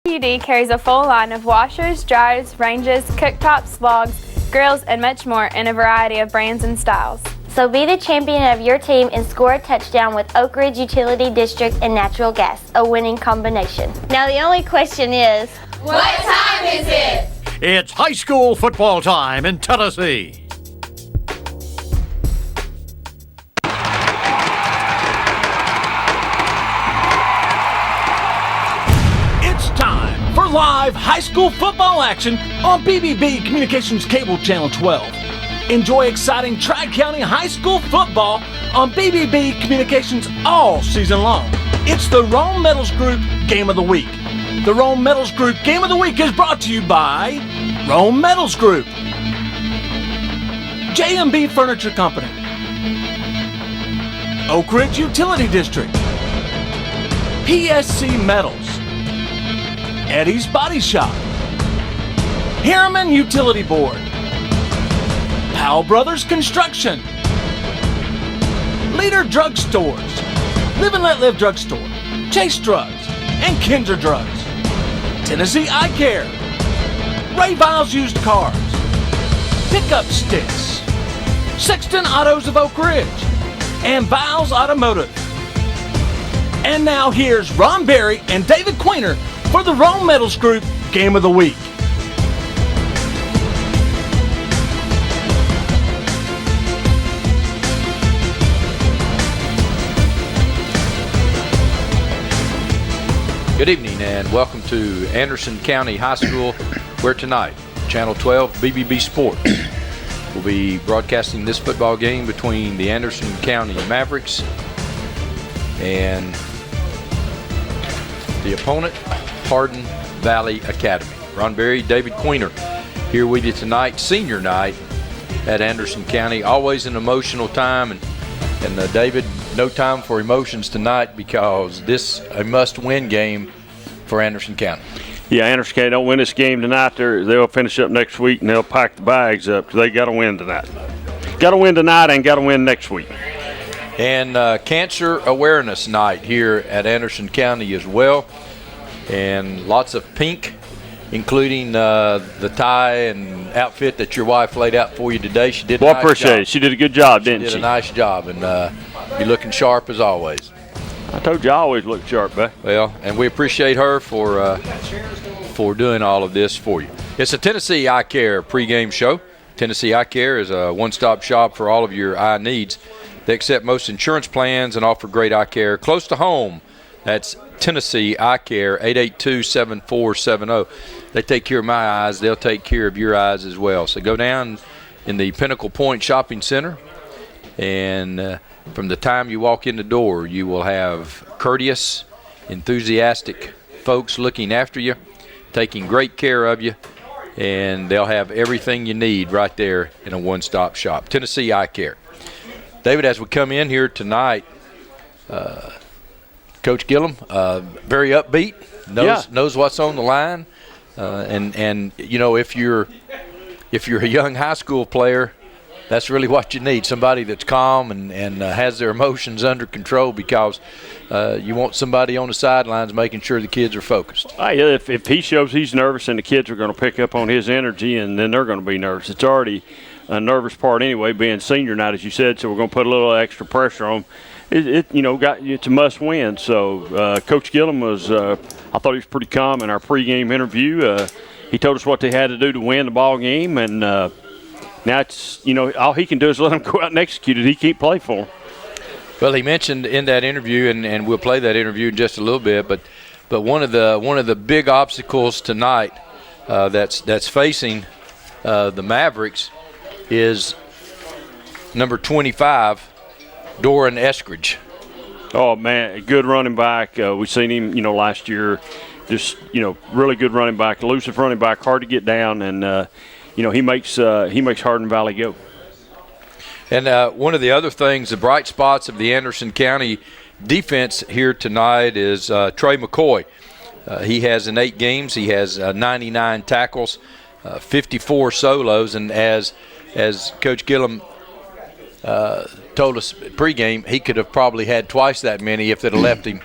OEB carries a full line of washers, dryers, ranges, cooktops, logs, grills, and much more in a variety of brands and styles. So be the champion of your team and score a touchdown with Oak Ridge Utility District and natural gas, a winning combination. Now the only question is, what time is it? It's high school football time in Tennessee. It's time for live high school football action on BBB Communications Cable Channel 12. Enjoy exciting Tri-County high school football on BBB Communications all season long. It's the Rome Metals Group Game of the Week. The Rome Metals Group Game of the Week is brought to you by Rome Metals Group, J&B Furniture Company, Oak Ridge Utility District, PSC Metals, Eddie's Body Shop, Harriman Utility Board, Powell Brothers Construction, Leader Drug Stores, Live and Let Live Drug Store, Chase Drugs, and Kinzer Drugs, Tennessee Eye Care, Ray Viles Used Cars, Pickup Sticks, Sexton Autos of Oak Ridge, and Viles Automotive. And now here's Ron Berry and David Queener for the Rome Metals Group Game of the Week. Good evening and welcome to Anderson County High School, where tonight, Channel 12 BBB Sports will be broadcasting this football game between the Anderson County Mavericks and the opponent, Hardin Valley Academy. Ron Berry, David Queener here with you tonight, senior night at Anderson County. Always an emotional time, and David, no time for emotions tonight because this a must-win game for Anderson County. Yeah, Anderson County don't win this game tonight, they'll finish up next week and they'll pack the bags up. They got to win tonight. Got to win tonight and got to win next week. And Cancer Awareness Night here at Anderson County as well, and lots of pink, including the tie and outfit that your wife laid out for you today. She did. Well, I appreciate it. She did a good job, didn't she? She did a nice job, and you're looking sharp as always. I told you I always look sharp, bud. Well, and we appreciate her for doing all of this for you. It's a Tennessee Eye Care pregame show. Tennessee Eye Care is a one-stop shop for all of your eye needs. They accept most insurance plans and offer great eye care close to home. That's Tennessee Eye Care, 882-7470. They take care of my eyes. They'll take care of your eyes as well. So go down in the Pinnacle Point Shopping Center, and from the time you walk in the door, you will have courteous, enthusiastic folks looking after you, taking great care of you, and they'll have everything you need right there in a one-stop shop. Tennessee Eye Care. David, as we come in here tonight, Coach Gillum, very upbeat, knows what's on the line, and you know, if you're a young high school player, that's really what you need, somebody that's calm and has their emotions under control, because you want somebody on the sidelines making sure the kids are focused. If he shows he's nervous, and the kids are going to pick up on his energy, and then they're going to be nervous. It's already a nervous part anyway, being senior night, as you said, so we're going to put a little extra pressure on. It's a must-win. So Coach Gillum was, I thought he was pretty calm in our pregame interview. He told us what they had to do to win the ball game, and now it's, all he can do is let them go out and execute it. He can't play for them. Well, he mentioned in that interview, and we'll play that interview in just a little bit, but one of the big obstacles tonight that's facing the Mavericks is number 25, Doran Eskridge. Oh, man, good running back. We seen him, last year. Just, really good running back, elusive running back, hard to get down, and he makes Hardin Valley go. And one of the other things, the bright spots of the Anderson County defense here tonight is Trey McCoy. He has in 8 games, he has 99 tackles, 54 solos, and as Coach Gillum told us pregame, he could have probably had twice that many if they'd have left him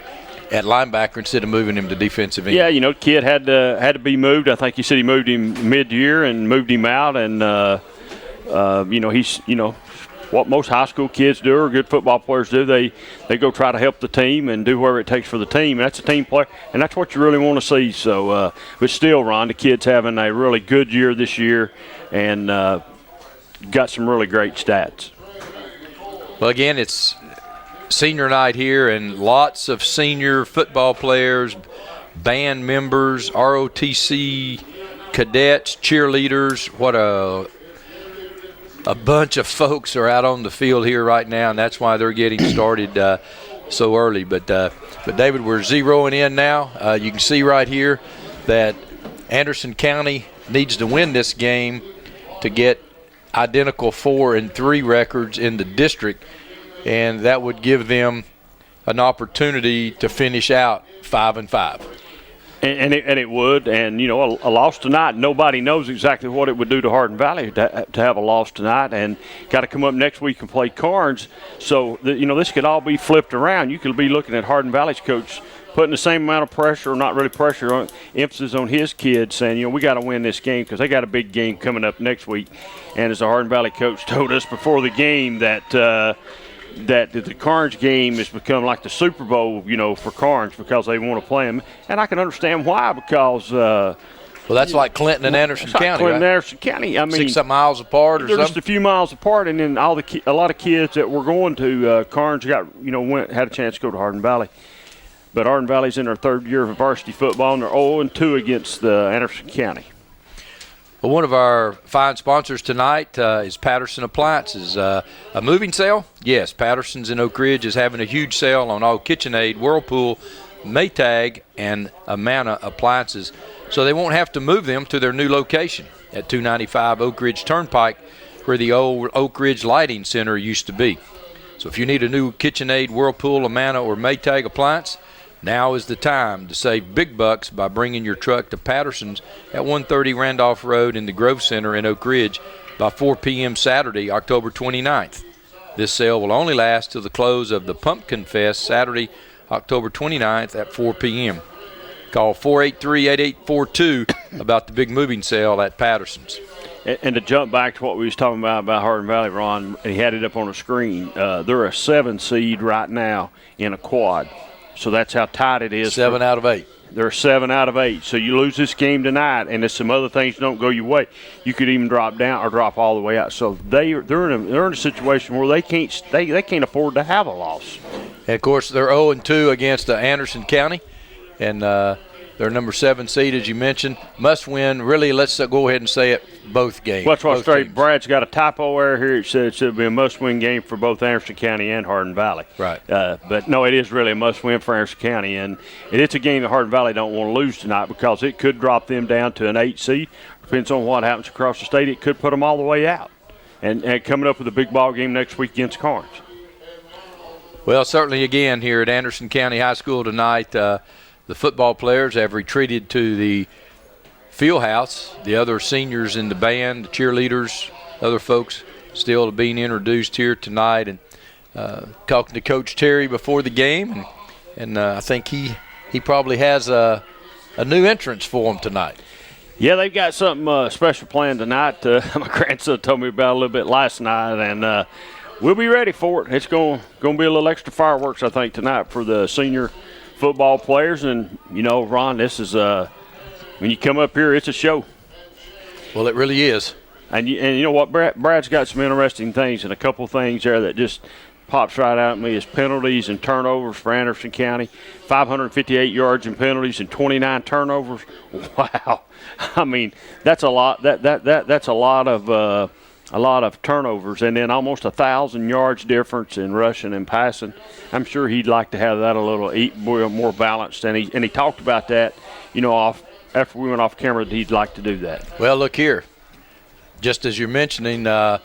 at linebacker instead of moving him to defensive end. Yeah, you know, kid had to be moved. I think he said he moved him mid-year and moved him out, and you know, he's, you know, what most high school kids do or good football players do. They go try to help the team and do whatever it takes for the team. And that's a team player, and that's what you really want to see. So, but still, Ron, the kid's having a really good year this year, and got some really great stats. Well, again, it's senior night here, and lots of senior football players, band members, ROTC cadets, cheerleaders. What a bunch of folks are out on the field here right now, and that's why they're getting started so early. But David, we're zeroing in now. You can see right here that Anderson County needs to win this game to get identical 4-3 records in the district, and that would give them an opportunity to finish out 5-5. And it would, and you know, a loss tonight, nobody knows exactly what it would do to Hardin Valley to have a loss tonight, and got to come up next week and play Carnes. So you know, this could all be flipped around. You could be looking at Hardin Valley's coach putting the same amount of pressure, or not really pressure, on emphasis on his kids, saying, you know, we got to win this game because they got a big game coming up next week. And as the Hardin Valley coach told us before the game, that the Carnes game has become like the Super Bowl, you know, for Carnes, because they want to play them. And I can understand why, because well, that's like Clinton and Anderson County, Clinton right? and Anderson County. I mean, 6 miles apart or they're something? just a few miles apart, and then a lot of kids that were going to Carnes had a chance to go to Hardin Valley. But Hardin Valley's in their third year of varsity football, and they're 0-2 against Anderson County. Well, one of our fine sponsors tonight is Patterson Appliances. A moving sale? Yes, Patterson's in Oak Ridge is having a huge sale on all KitchenAid, Whirlpool, Maytag, and Amana appliances, so they won't have to move them to their new location at 295 Oak Ridge Turnpike, where the old Oak Ridge Lighting Center used to be. So if you need a new KitchenAid, Whirlpool, Amana, or Maytag appliance, now is the time to save big bucks by bringing your truck to Patterson's at 130 Randolph Road in the Grove Center in Oak Ridge by 4 p.m. Saturday, October 29th. This sale will only last till the close of the Pumpkin Fest Saturday, October 29th at 4 p.m. Call 483-8842 about the big moving sale at Patterson's. And to jump back to what we was talking about Hardin Valley, Ron, and he had it up on the screen, they're a 7 seed right now in a quad. So that's how tight it is. 7 out of 8. They're 7 out of 8. So you lose this game tonight, and if some other things don't go your way, you could even drop down or drop all the way out. So they're in a situation where they can't afford to have a loss. And of course, they're 0-2 against Anderson County, and they're number 7 seed, as you mentioned. Must win. Really, let's go ahead and say it. Both games. Well, that's what's straight. Brad's got a typo error here. It said it should be a must-win game for both Anderson County and Hardin Valley. Right. But no, it is really a must-win for Anderson County, and it's a game that Hardin Valley don't want to lose tonight, because it could drop them down to an 8 seed. Depends on what happens across the state. It could put them all the way out. And coming up with a big ball game next week against Carnes. Well, certainly again here at Anderson County High School tonight, the football players have retreated to the field house. The other seniors in the band, the cheerleaders, other folks still being introduced here tonight. And talking to Coach Terry before the game, and I think he probably has a new entrance for them tonight. Yeah, they've got something special planned tonight. My grandson told me about it a little bit last night, and we'll be ready for it. It's going to be a little extra fireworks, I think, tonight for the senior football players. And, you know, Ron, this is when you come up here, it's a show. Well, it really is. And you know what, Brad's got some interesting things, and a couple things there that just pops right out at me is penalties and turnovers for Anderson County. 558 yards in penalties and 29 turnovers. Wow. I mean, that's a lot. That's a lot of turnovers, and then almost 1,000 yards difference in rushing and passing. I'm sure he'd like to have that a little more balanced, and he talked about that, you know, after we went off camera, that he'd like to do that. Well, look here. Just as you're mentioning, the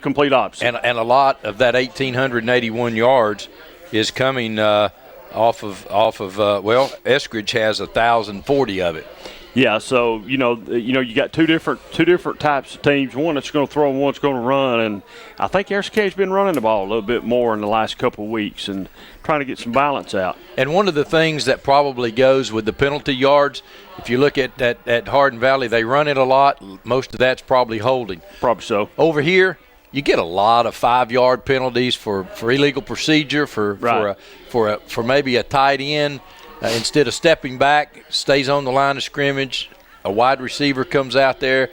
complete opposite, and a lot of that 1,881 yards is coming off of Eskridge has 1,040 of it. Yeah, so you got two different types of teams. One that's going to throw and one's going to run, and I think Harrison County's been running the ball a little bit more in the last couple of weeks and trying to get some balance out. And one of the things that probably goes with the penalty yards, if you look at Hardin Valley, they run it a lot. Most of that's probably holding. Probably so. Over here, you get a lot of 5-yard penalties for illegal procedure, for maybe a tight end. Instead of stepping back, stays on the line of scrimmage, a wide receiver comes out there.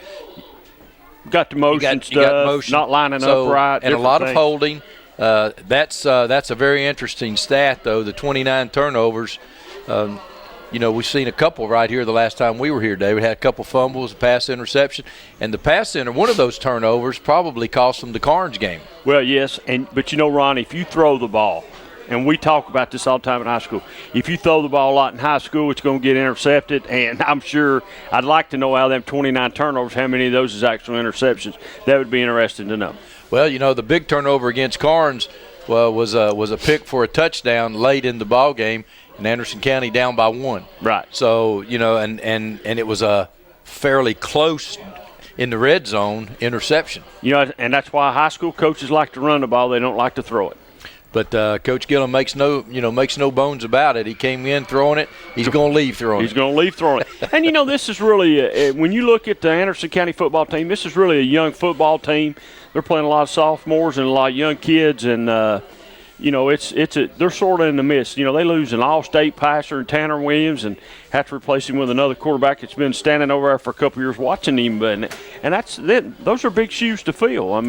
Got the motion you got motion. not lining up right. And a lot of holding. That's a very interesting stat, though, the 29 turnovers. We've seen a couple right here the last time we were here, David. Had a couple fumbles, a pass interception. And the pass center, one of those turnovers probably cost them the Carnes game. Well, yes, but Ron, if you throw the ball, and we talk about this all the time in high school, if you throw the ball a lot in high school, it's going to get intercepted. And I'm sure I'd like to know out of them 29 turnovers, how many of those is actual interceptions. That would be interesting to know. Well, the big turnover against Carnes was a pick for a touchdown late in the ball game, and Anderson County down by 1. Right. So, and it was a fairly close in the red zone interception. And that's why high school coaches like to run the ball. They don't like to throw it. But Coach Gillum makes no bones about it. He came in throwing it. He's going to leave throwing it. He's going to leave throwing it. And, this is really when you look at the Anderson County football team, this is really a young football team. They're playing a lot of sophomores and a lot of young kids, and they're sort of in the midst. They lose an all-state passer in Tanner Williams and have to replace him with another quarterback that's been standing over there for a couple of years watching him. And those are big shoes to fill.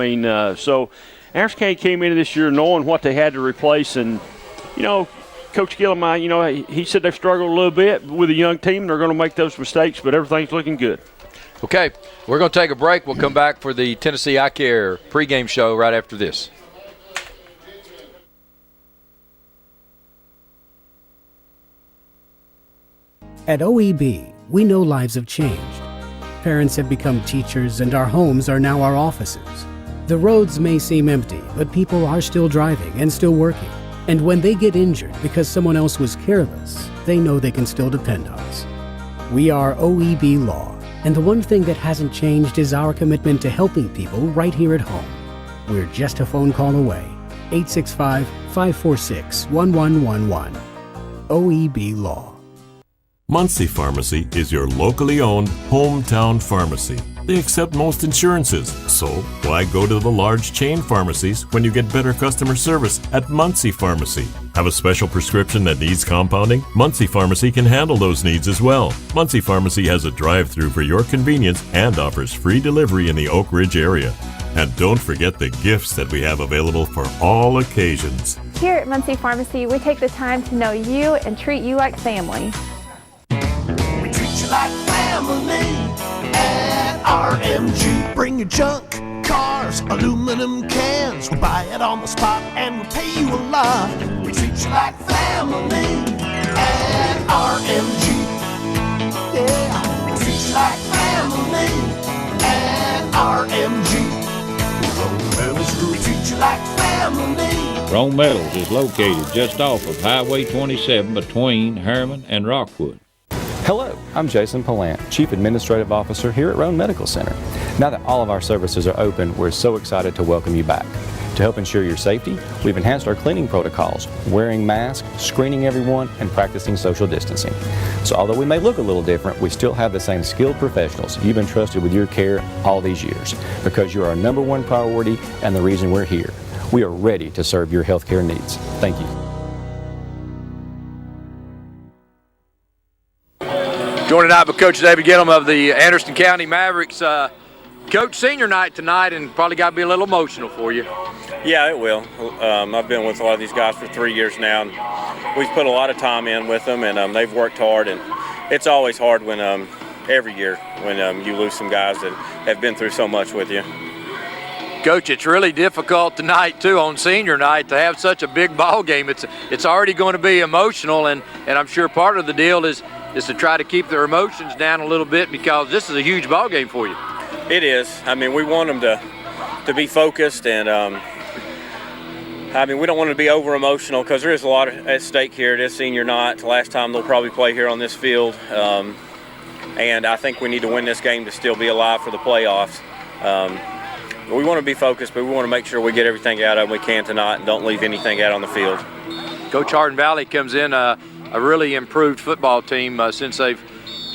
So Anderson County came into this year knowing what they had to replace, and Coach Gillum, he said they've struggled a little bit with a young team. They're going to make those mistakes, but everything's looking good. Okay, we're going to take a break. We'll come back for the Tennessee I Care pregame show right after this. At OEB, we know lives have changed. Parents have become teachers, and our homes are now our offices. The roads may seem empty, but people are still driving and still working. And when they get injured because someone else was careless, they know they can still depend on us. We are OEB Law, and the one thing that hasn't changed is our commitment to helping people right here at home. We're just a phone call away. 865-546-1111. OEB Law. Muncie Pharmacy is your locally owned hometown pharmacy. They accept most insurances, so why go to the large chain pharmacies when you get better customer service at Muncie Pharmacy? Have a special prescription that needs compounding? Muncie Pharmacy can handle those needs as well. Muncie Pharmacy has a drive-thru for your convenience and offers free delivery in the Oak Ridge area. And don't forget the gifts that we have available for all occasions. Here at Muncie Pharmacy, we take the time to know you and treat you like family. We treat you like family at RMG. Bring your junk, cars, aluminum cans. We'll buy it on the spot and we'll pay you a lot. We treat you like family at RMG. Yeah, we treat you like family at RMG. We treat you like family. Rome Metals is located just off of Highway 27 between Herman and Rockwood. Hello, I'm Jason Pallant, Chief Administrative Officer here at Roan Medical Center. Now that all of our services are open, we're so excited to welcome you back. To help ensure your safety, we've enhanced our cleaning protocols, wearing masks, screening everyone, and practicing social distancing. So although we may look a little different, we still have the same skilled professionals you've been trusted with your care all these years, because you're our number one priority and the reason we're here. We are ready to serve your healthcare needs. Thank you. Joined tonight by Coach David Gillum of the Anderson County Mavericks. Coach, senior night tonight, and probably got to be a little emotional for you. Yeah, it will. I've been with a lot of these guys for 3 years now, and we've put a lot of time in with them, and they've worked hard. And it's always hard when every year when you lose some guys that have been through so much with you. Coach, it's really difficult tonight too on senior night to have such a big ball game. It's already going to be emotional, and I'm sure part of the deal is to try to keep their emotions down a little bit, because this is a huge ball game for you. It is. I mean, we want them to be focused, and I mean, we don't want to be over emotional because there is a lot at stake here. It is senior night. The last time they'll probably play here on this field. and I think we need to win this game to still be alive for the playoffs. We want to be focused, but we want to make sure we get everything out of them we can tonight and don't leave anything out on the field. Coach Hardin Valley comes in a really improved football team since they've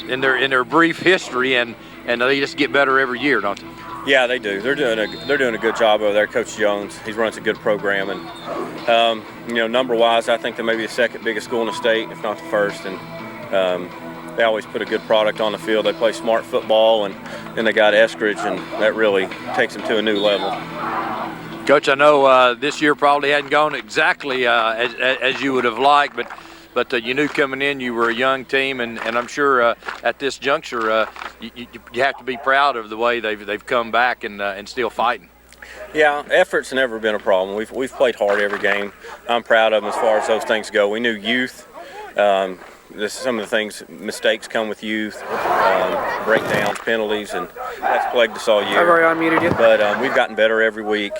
in their brief history, and they just get better every year, don't they? Yeah, they do. They're doing a good job over there. Coach Jones, he runs a good program, and number-wise, I think they may be the second biggest school in the state, if not the first. And they always put a good product on the field. They play smart football, and then they got Eskridge, and that really takes them to a new level. Coach, I know this year probably hadn't gone exactly as you would have liked, but you knew coming in you were a young team, and I'm sure at this juncture you have to be proud of the way they've come back and still fighting. Yeah, effort's never been a problem. We've played hard every game. I'm proud of them as far as those things go. We knew youth. Some of the things, mistakes come with youth, breakdowns, penalties, and that's plagued us all year. I've already unmuted you. But we've gotten better every week.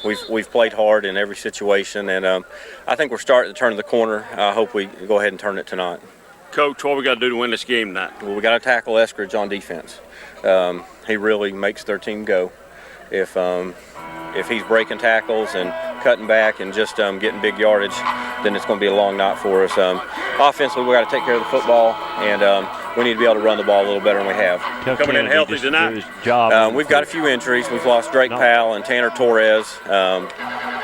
We've played hard in every situation, and I think we're starting to turn the corner. I hope we go ahead and turn it tonight. Coach, what we got to do to win this game tonight? Well, we got to tackle Eskridge on defense. He really makes their team go. If he's breaking tackles and cutting back and just getting big yardage, then it's going to be a long night for us. Offensively, we got to take care of the football, and we need to be able to run the ball a little better than we have. Coming in healthy tonight. We've got a few injuries. We've lost Drake Powell and Tanner Torres.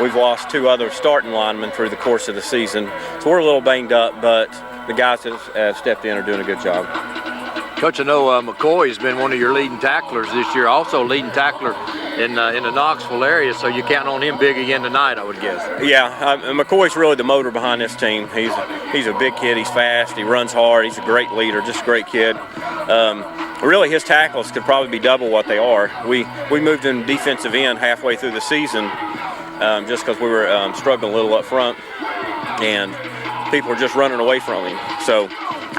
We've lost 2 other starting linemen through the course of the season, so we're a little banged up, but the guys that have stepped in are doing a good job. Coach, I know McCoy has been one of your leading tacklers this year, also leading tackler in the Knoxville area, so you count on him big again tonight, I would guess. Yeah, McCoy's really the motor behind this team. He's a big kid, he's fast, he runs hard, he's a great leader, just a great kid. Really, his tackles could probably be double what they are. We moved him defensive end halfway through the season just because we were struggling a little up front, and people were just running away from him. So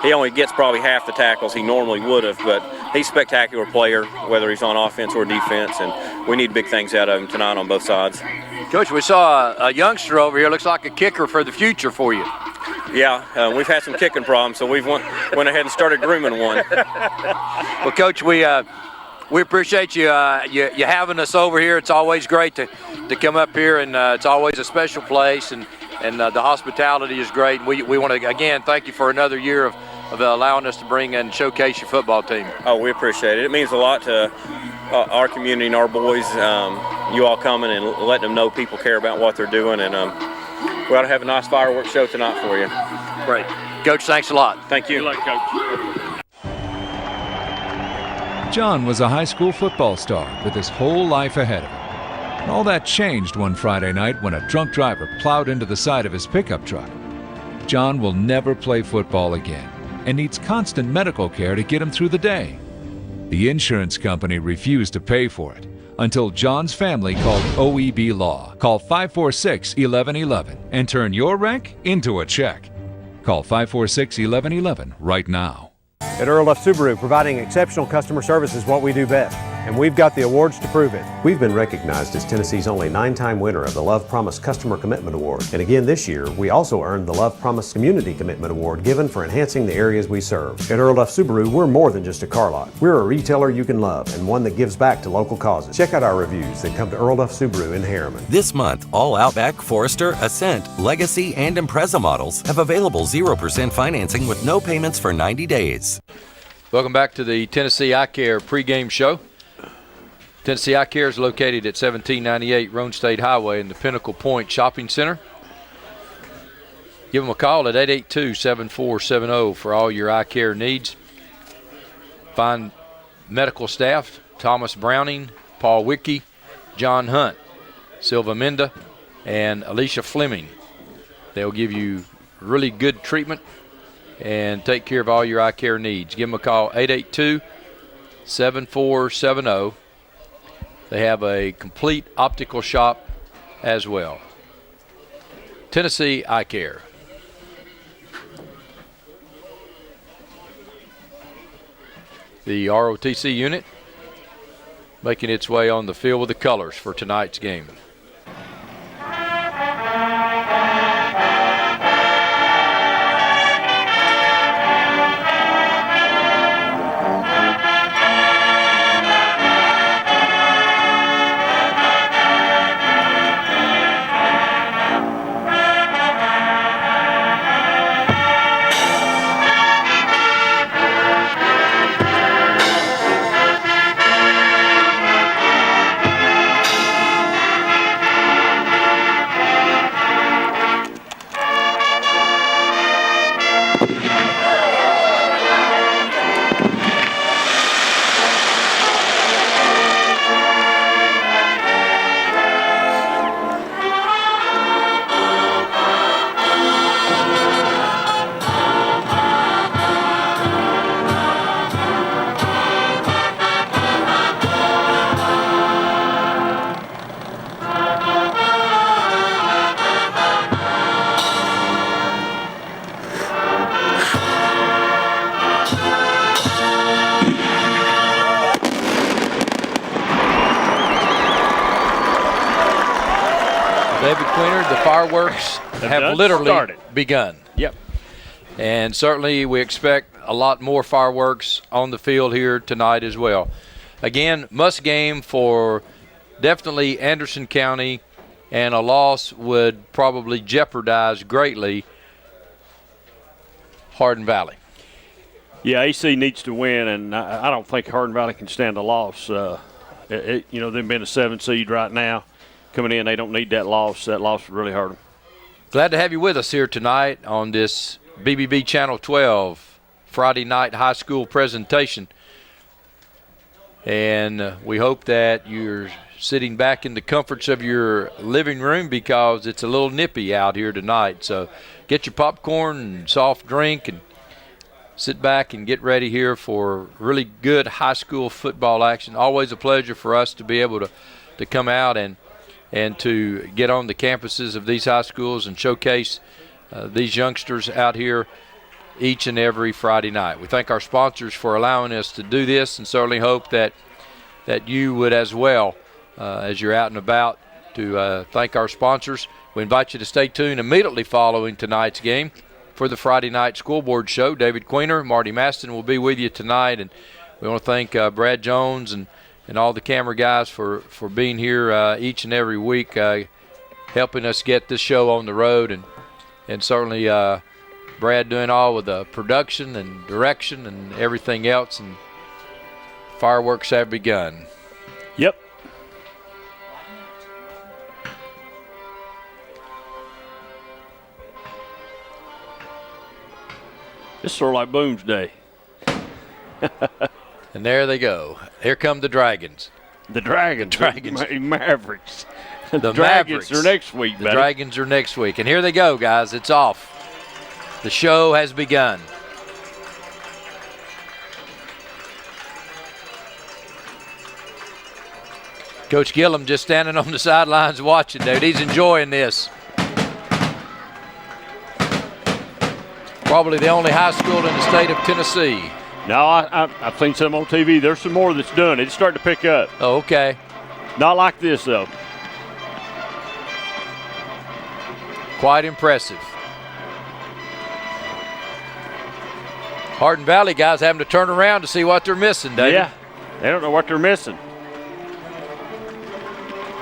he only gets probably half the tackles he normally would have, but he's a spectacular player, whether he's on offense or defense, and we need big things out of him tonight on both sides. Coach, we saw a youngster over here, looks like a kicker for the future for you. Yeah, we've had some kicking problems, so we've went ahead and started grooming one. Well, Coach, we appreciate you having us over here. It's always great to come up here, and it's always a special place, and the hospitality is great. We want to, again, thank you for another year of allowing us to bring and showcase your football team. Oh, we appreciate it. It means a lot to our community and our boys. You all coming and letting them know people care about what they're doing, and we ought to have a nice fireworks show tonight for you. Great. Coach, thanks a lot. Thank you. Good luck, Coach. John was a high school football star with his whole life ahead of him. And all that changed one Friday night when a drunk driver plowed into the side of his pickup truck. John will never play football again and needs constant medical care to get him through the day. The insurance company refused to pay for it until John's family called OEB Law. Call 546-1111 and turn your wreck into a check. Call 546-1111 right now. At Earl Duff Subaru, providing exceptional customer service is what we do best, and we've got the awards to prove it. We've been recognized as Tennessee's only 9-time winner of the Love Promise Customer Commitment Award. And again this year, we also earned the Love Promise Community Commitment Award given for enhancing the areas we serve. At Earl Duff Subaru, we're more than just a car lot. We're a retailer you can love and one that gives back to local causes. Check out our reviews that come to Earl Duff Subaru in Harriman. This month, all Outback, Forester, Ascent, Legacy, and Impreza models have available 0% financing with no payments for 90 days. Welcome back to the Tennessee Eye Care pregame show. Tennessee Eye Care is located at 1798 Roan State Highway in the Pinnacle Point Shopping Center. Give them a call at 882-7470 for all your eye care needs. Find medical staff, Thomas Browning, Paul Wickey, John Hunt, Silva Menda, and Alicia Fleming. They'll give you really good treatment and take care of all your eye care needs. Give them a call, 882-7470. They have a complete optical shop as well. Tennessee Eye Care. The ROTC unit making its way on the field with the colors for tonight's game. David Queener, the fireworks have literally started. begun. Yep. And certainly we expect a lot more fireworks on the field here tonight as well. Again, must game for definitely Anderson County, and a loss would probably jeopardize greatly Hardin Valley. Yeah, AC needs to win, and I don't think Hardin Valley can stand a loss. Them being a 7 seed right now, coming in, they don't need that loss. That loss would really hurt them. Glad to have you with us here tonight on this BBB Channel 12 Friday night high school presentation. And we hope that you're sitting back in the comforts of your living room because it's a little nippy out here tonight. So get your popcorn and soft drink and sit back and get ready here for really good high school football action. Always a pleasure for us to be able to come out and to get on the campuses of these high schools and showcase these youngsters out here each and every Friday night. We thank our sponsors for allowing us to do this, and certainly hope that you would as well as you're out and about to thank our sponsors. We invite you to stay tuned immediately following tonight's game for the Friday night scoreboard show. David Queener, Marty Maston will be with you tonight, and we want to thank Brad Jones and all the camera guys for being here each and every week, helping us get this show on the road, and certainly Brad doing all with the production and direction and everything else, and fireworks have begun. Yep. It's sort of like Boone's Day. And there they go. Here come the Dragons. The Dragons. Mavericks. The Dragons Mavericks are next week, The Dragons are next week. And here they go, guys. It's off. The show has begun. Coach Gillum just standing on the sidelines watching, dude. He's enjoying this. Probably the only high school in the state of Tennessee. No, I've seen some on TV. There's some more that's done. It's starting to pick up. Oh, okay. Not like this, though. Quite impressive. Hardin Valley guys having to turn around to see what they're missing, David. Yeah, they don't know what they're missing.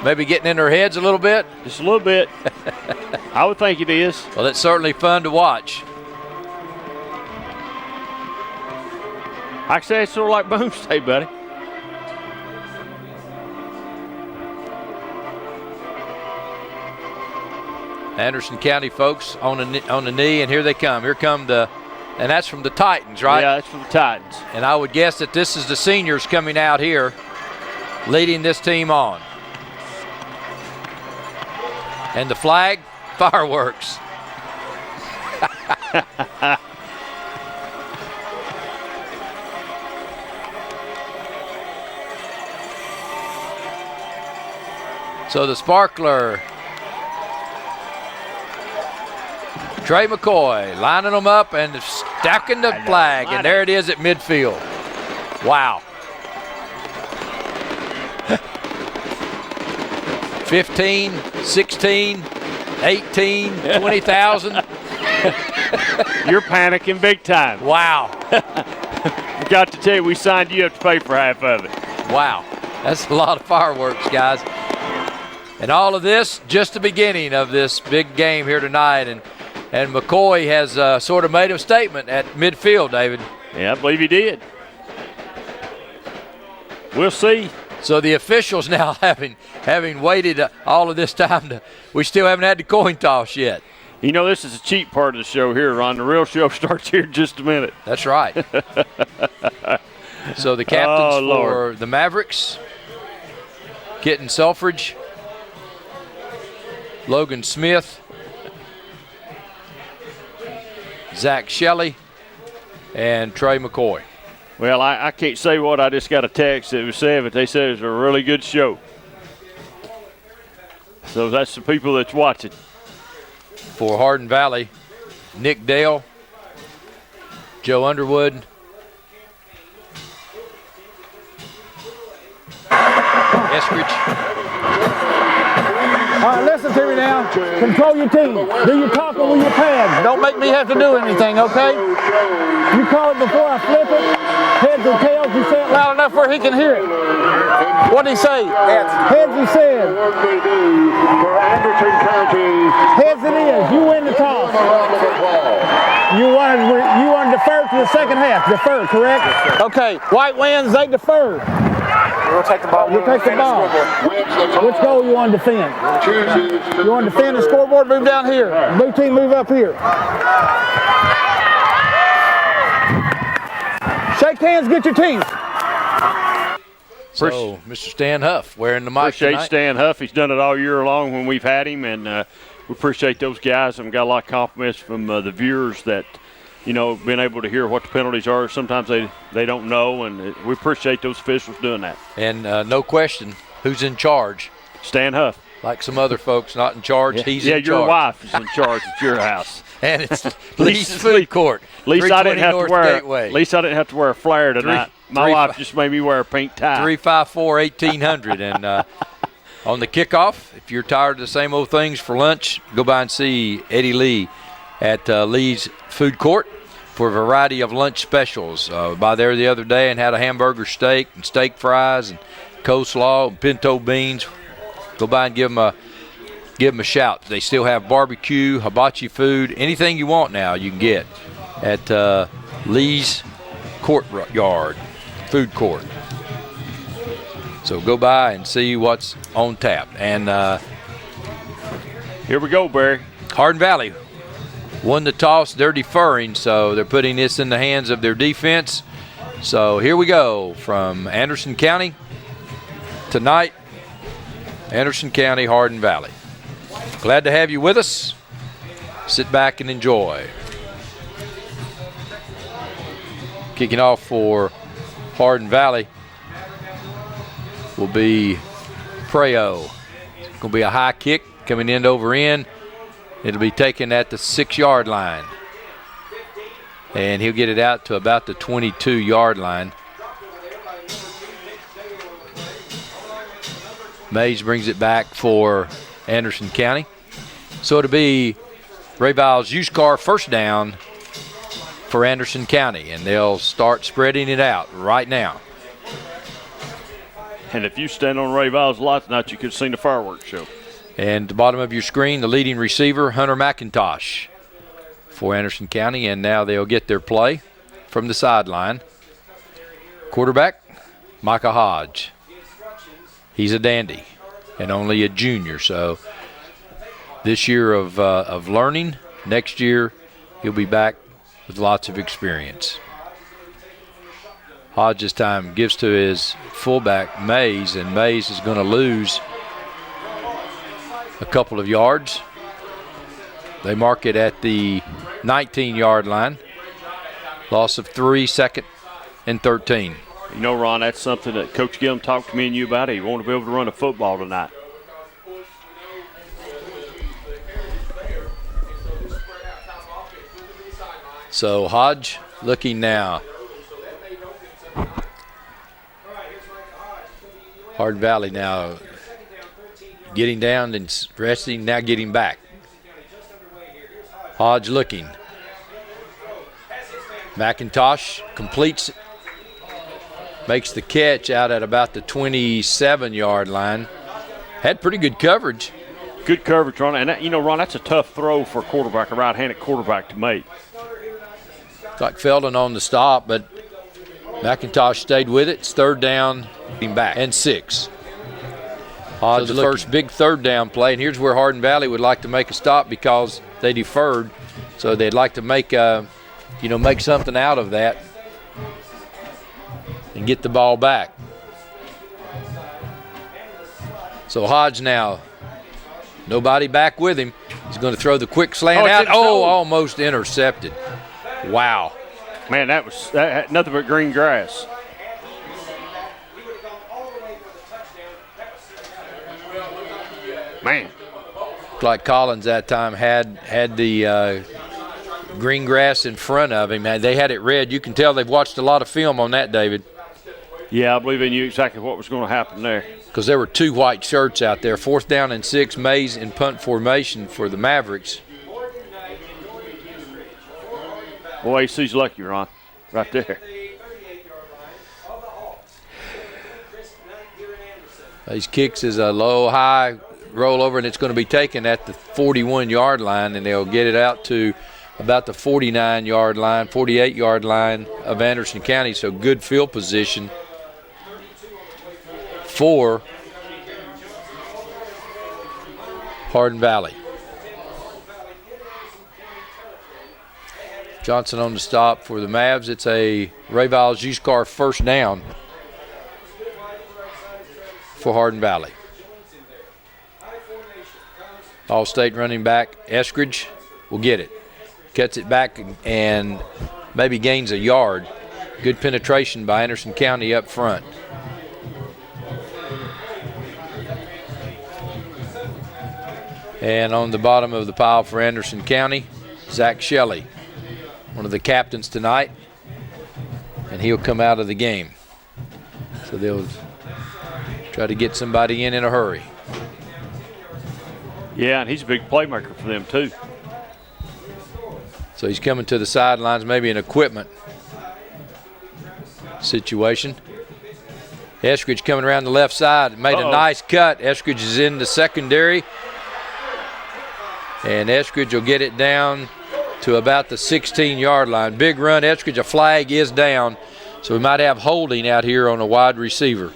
Maybe getting in their heads a little bit? Just a little bit. I would think it is. Well, it's certainly fun to watch. I say it's sort of like Boone's Day, buddy. Anderson County folks on the knee, and here they come. Here come and that's from the Titans, right? Yeah, that's from the Titans. And I would guess that this is the seniors coming out here leading this team on. And the flag, fireworks. So the sparkler, Trey McCoy lining them up and stacking the flag, and there it is at midfield. Wow. 15, 16, 18, 20,000. You're panicking big time. Wow. Forgot to tell you, we signed you up to pay for half of it. Wow. That's a lot of fireworks, guys. And all of this, just the beginning of this big game here tonight. And McCoy has sort of made a statement at midfield, David. Yeah, I believe he did. We'll see. So the officials now having waited all of this time, we still haven't had the coin toss yet. You know, this is a cheap part of the show here, Ron. The real show starts here in just a minute. That's right. So the captains for the Mavericks, Kitten Selfridge, Logan Smith, Zach Shelley, and Trey McCoy. Well, I can't say what I just got a text that was saying, but they said it was a really good show. So that's the people that's watching. For Hardin Valley, Nick Dale, Joe Underwood, Eskridge, All right, listen to me now. Control your team. Do your talking with your pads. Don't make me have to do anything, okay? You call it before I flip it. Heads or tails, you say it loud enough where he can hear it. What did he say? Heads. Heads, he said. Heads it is. You win the toss. You want to defer to the second half. Defer, correct? Okay. White wins, they defer. We'll take the ball. We'll take the ball. Which goal you want to defend? You want to defend the scoreboard? Move down here. Blue team, move up here. Shake hands, get your teams. So, Mr. Stan Huff wearing the mic Appreciate tonight. Stan Huff. He's done it all year long when we've had him, and we appreciate those guys. And we got a lot of compliments from the viewers that, you know, been able to hear what the penalties are. Sometimes they don't know, and we appreciate those officials doing that. And no question, who's in charge? Stan Huff. Like some other folks not in charge, Yeah. he's yeah, in charge. your wife is in charge at your house. And it's Lee's Food Court. At least I didn't have North to wear. Gateway. At least I didn't have to wear a flare tonight. My wife just made me wear a pink tie. 354-1800. And on the kickoff, if you're tired of the same old things for lunch, go by and see Eddie Lee at Lee's Food Court for a variety of lunch specials. By there the other day and had a hamburger steak and steak fries and coleslaw and pinto beans. Go by and give them a shout. They still have barbecue, hibachi food, anything you want now you can get at Lee's Courtyard Food Court. So go by and see what's on tap. And here we go, Barry. Hardin Valley won the toss. They're deferring, so they're putting this in the hands of their defense. So here we go from Anderson County tonight. Anderson County, Hardin Valley. Glad to have you with us. Sit back and enjoy. Kicking off for Hardin Valley will be Preo. It's going to be a high kick coming end over end. It'll be taken at the 6-yard line. And he'll get it out to about the 22-yard line. Mays brings it back for Anderson County. So it'll be Ray Viles' used car first down for Anderson County, and they'll start spreading it out right now. And if you stand on Ray Viles' lot tonight, you could have seen the fireworks show. And at the bottom of your screen, the leading receiver, Hunter McIntosh for Anderson County, and now they'll get their play from the sideline. Quarterback, Micah Hodge. He's a dandy and only a junior, so this year of learning, next year he'll be back with lots of experience. Hodge this time gives to his fullback, Mays, and Mays is going to lose a couple of yards. They mark it at the 19-yard line. Loss of 3, 2nd and 13. You know, Ron, that's something that Coach Gillum talked to me and you about. He wanted to be able to run a football tonight. So Hodge looking now. Hardin Valley now getting down and resting, now getting back. Hodge looking. McIntosh completes it. Makes the catch out at about the 27-yard line. Had pretty good coverage. Good coverage, Ron. And, that, you know, Ron, that's a tough throw for a quarterback, a right-handed quarterback to make. Like Felton on the stop, but McIntosh stayed with it. It's 3rd down, back, and 6. Hodge, the first big 3rd down play. And here's where Hardin Valley would like to make a stop because they deferred. So they'd like to make, make something out of that and get the ball back. So Hodge now, nobody back with him. He's going to throw the quick slant out. Oh, almost intercepted. Wow. Man, that was nothing but green grass. Man. Looked like Collins that time had the green grass in front of him. They had it red. You can tell they've watched a lot of film on that, David. Yeah, I believe they knew exactly what was going to happen there. Because there were 2 white shirts out there. 4th down and 6, Mays in punt formation for the Mavericks. Boy, AC's lucky, Ron, right there. These kicks is a low, high rollover, and it's going to be taken at the 41-yard line, and they'll get it out to about the 49-yard line, 48-yard line of Anderson County. So good field position for Hardin Valley. Johnson on the stop for the Mavs. It's a Ray Viles used car first down for Hardin Valley. All-state running back Eskridge will get it. Cuts it back and maybe gains a yard. Good penetration by Anderson County up front. And on the bottom of the pile for Anderson County, Zach Shelley, one of the captains tonight, and he'll come out of the game. So they'll try to get somebody in a hurry. Yeah, and he's a big playmaker for them too. So he's coming to the sidelines, maybe an equipment situation. Eskridge coming around the left side, made a nice cut. Eskridge is in the secondary. And Eskridge will get it down to about the 16-yard line. Big run, Eskridge, a flag is down. So we might have holding out here on a wide receiver.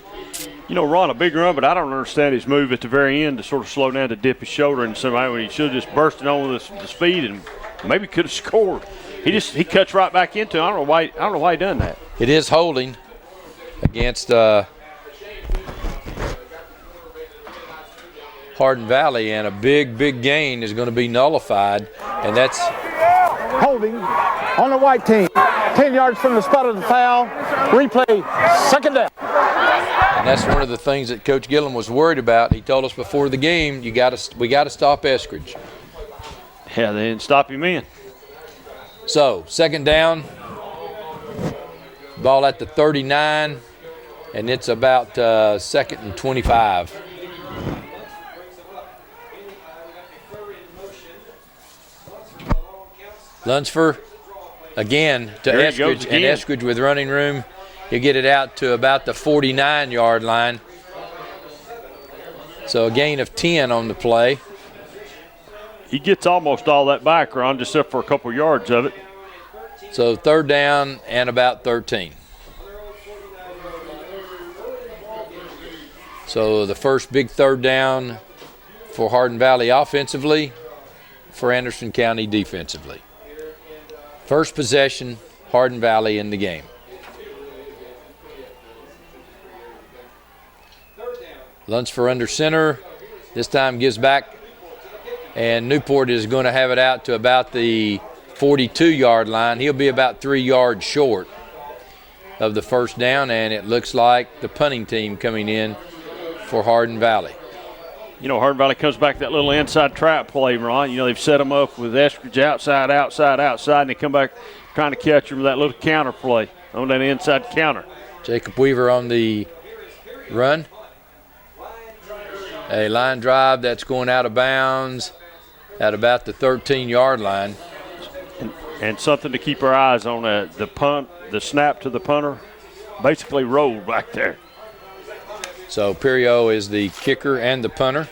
You know, Ron, a big run, but I don't understand his move at the very end to sort of slow down to dip his shoulder and somebody when he should have just bursted on with the speed and maybe could have scored. He cuts right back into it. I don't know why he done that. It is holding against Hardin Valley, and a big gain is going to be nullified, and that's holding on the white team. 10 yards from the spot of the foul. Replay, second down. And that's one of the things that Coach Gillum was worried about. He told us before the game, we got to stop Eskridge. Yeah, they didn't stop him in. So, second down, ball at the 39, and it's about second and 25. Lunsford again to Eskridge, and Eskridge with running room. He'll get it out to about the 49-yard line. So a gain of 10 on the play. He gets almost all that back, Ron, just up for a couple yards of it. So third down and about 13. So the first big third down for Hardin Valley offensively, for Anderson County defensively. First possession, Hardin Valley in the game. Lunsford under center. This time gives back, and Newport is going to have it out to about the 42-yard line. He'll be about 3 yards short of the first down, and it looks like the punting team coming in for Hardin Valley. You know, Hardin Valley comes back to that little inside trap play, Ron. You know, they've set them up with Eskridge outside, and they come back trying to catch them with that little counter play on that inside counter. Jacob Weaver on the run. A line drive that's going out of bounds at about the 13-yard line. And something to keep our eyes on, the punt, the snap to the punter, basically rolled back there. So Perio is the kicker and the punter.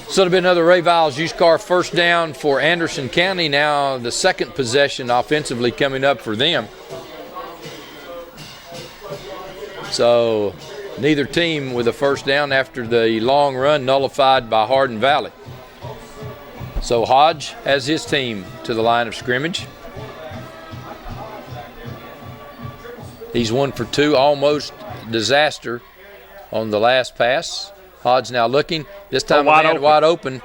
So it'll be another Ray Viles used car first down for Anderson County. Now the second possession offensively coming up for them. So neither team with a first down after the long run nullified by Hardin Valley. So Hodge has his team to the line of scrimmage. He's 1 for 2, almost disaster on the last pass. Hodge now looking. This time wide open.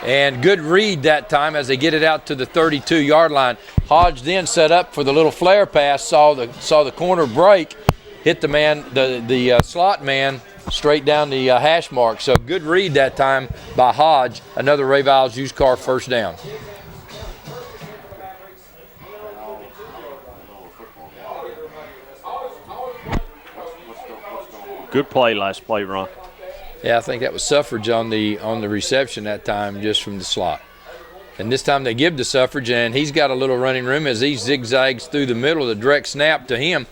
And good read that time as they get it out to the 32-yard line. Hodge then set up for the little flare pass, saw the corner break, hit the man, the slot man straight down the hash mark. So good read that time by Hodge. Another Ray Viles used car first down. Good play last play, Ron. Yeah, I think that was Suffrage on the reception that time, just from the slot. And this time they give to Suffrage, and he's got a little running room as he zigzags through the middle, the direct snap to him,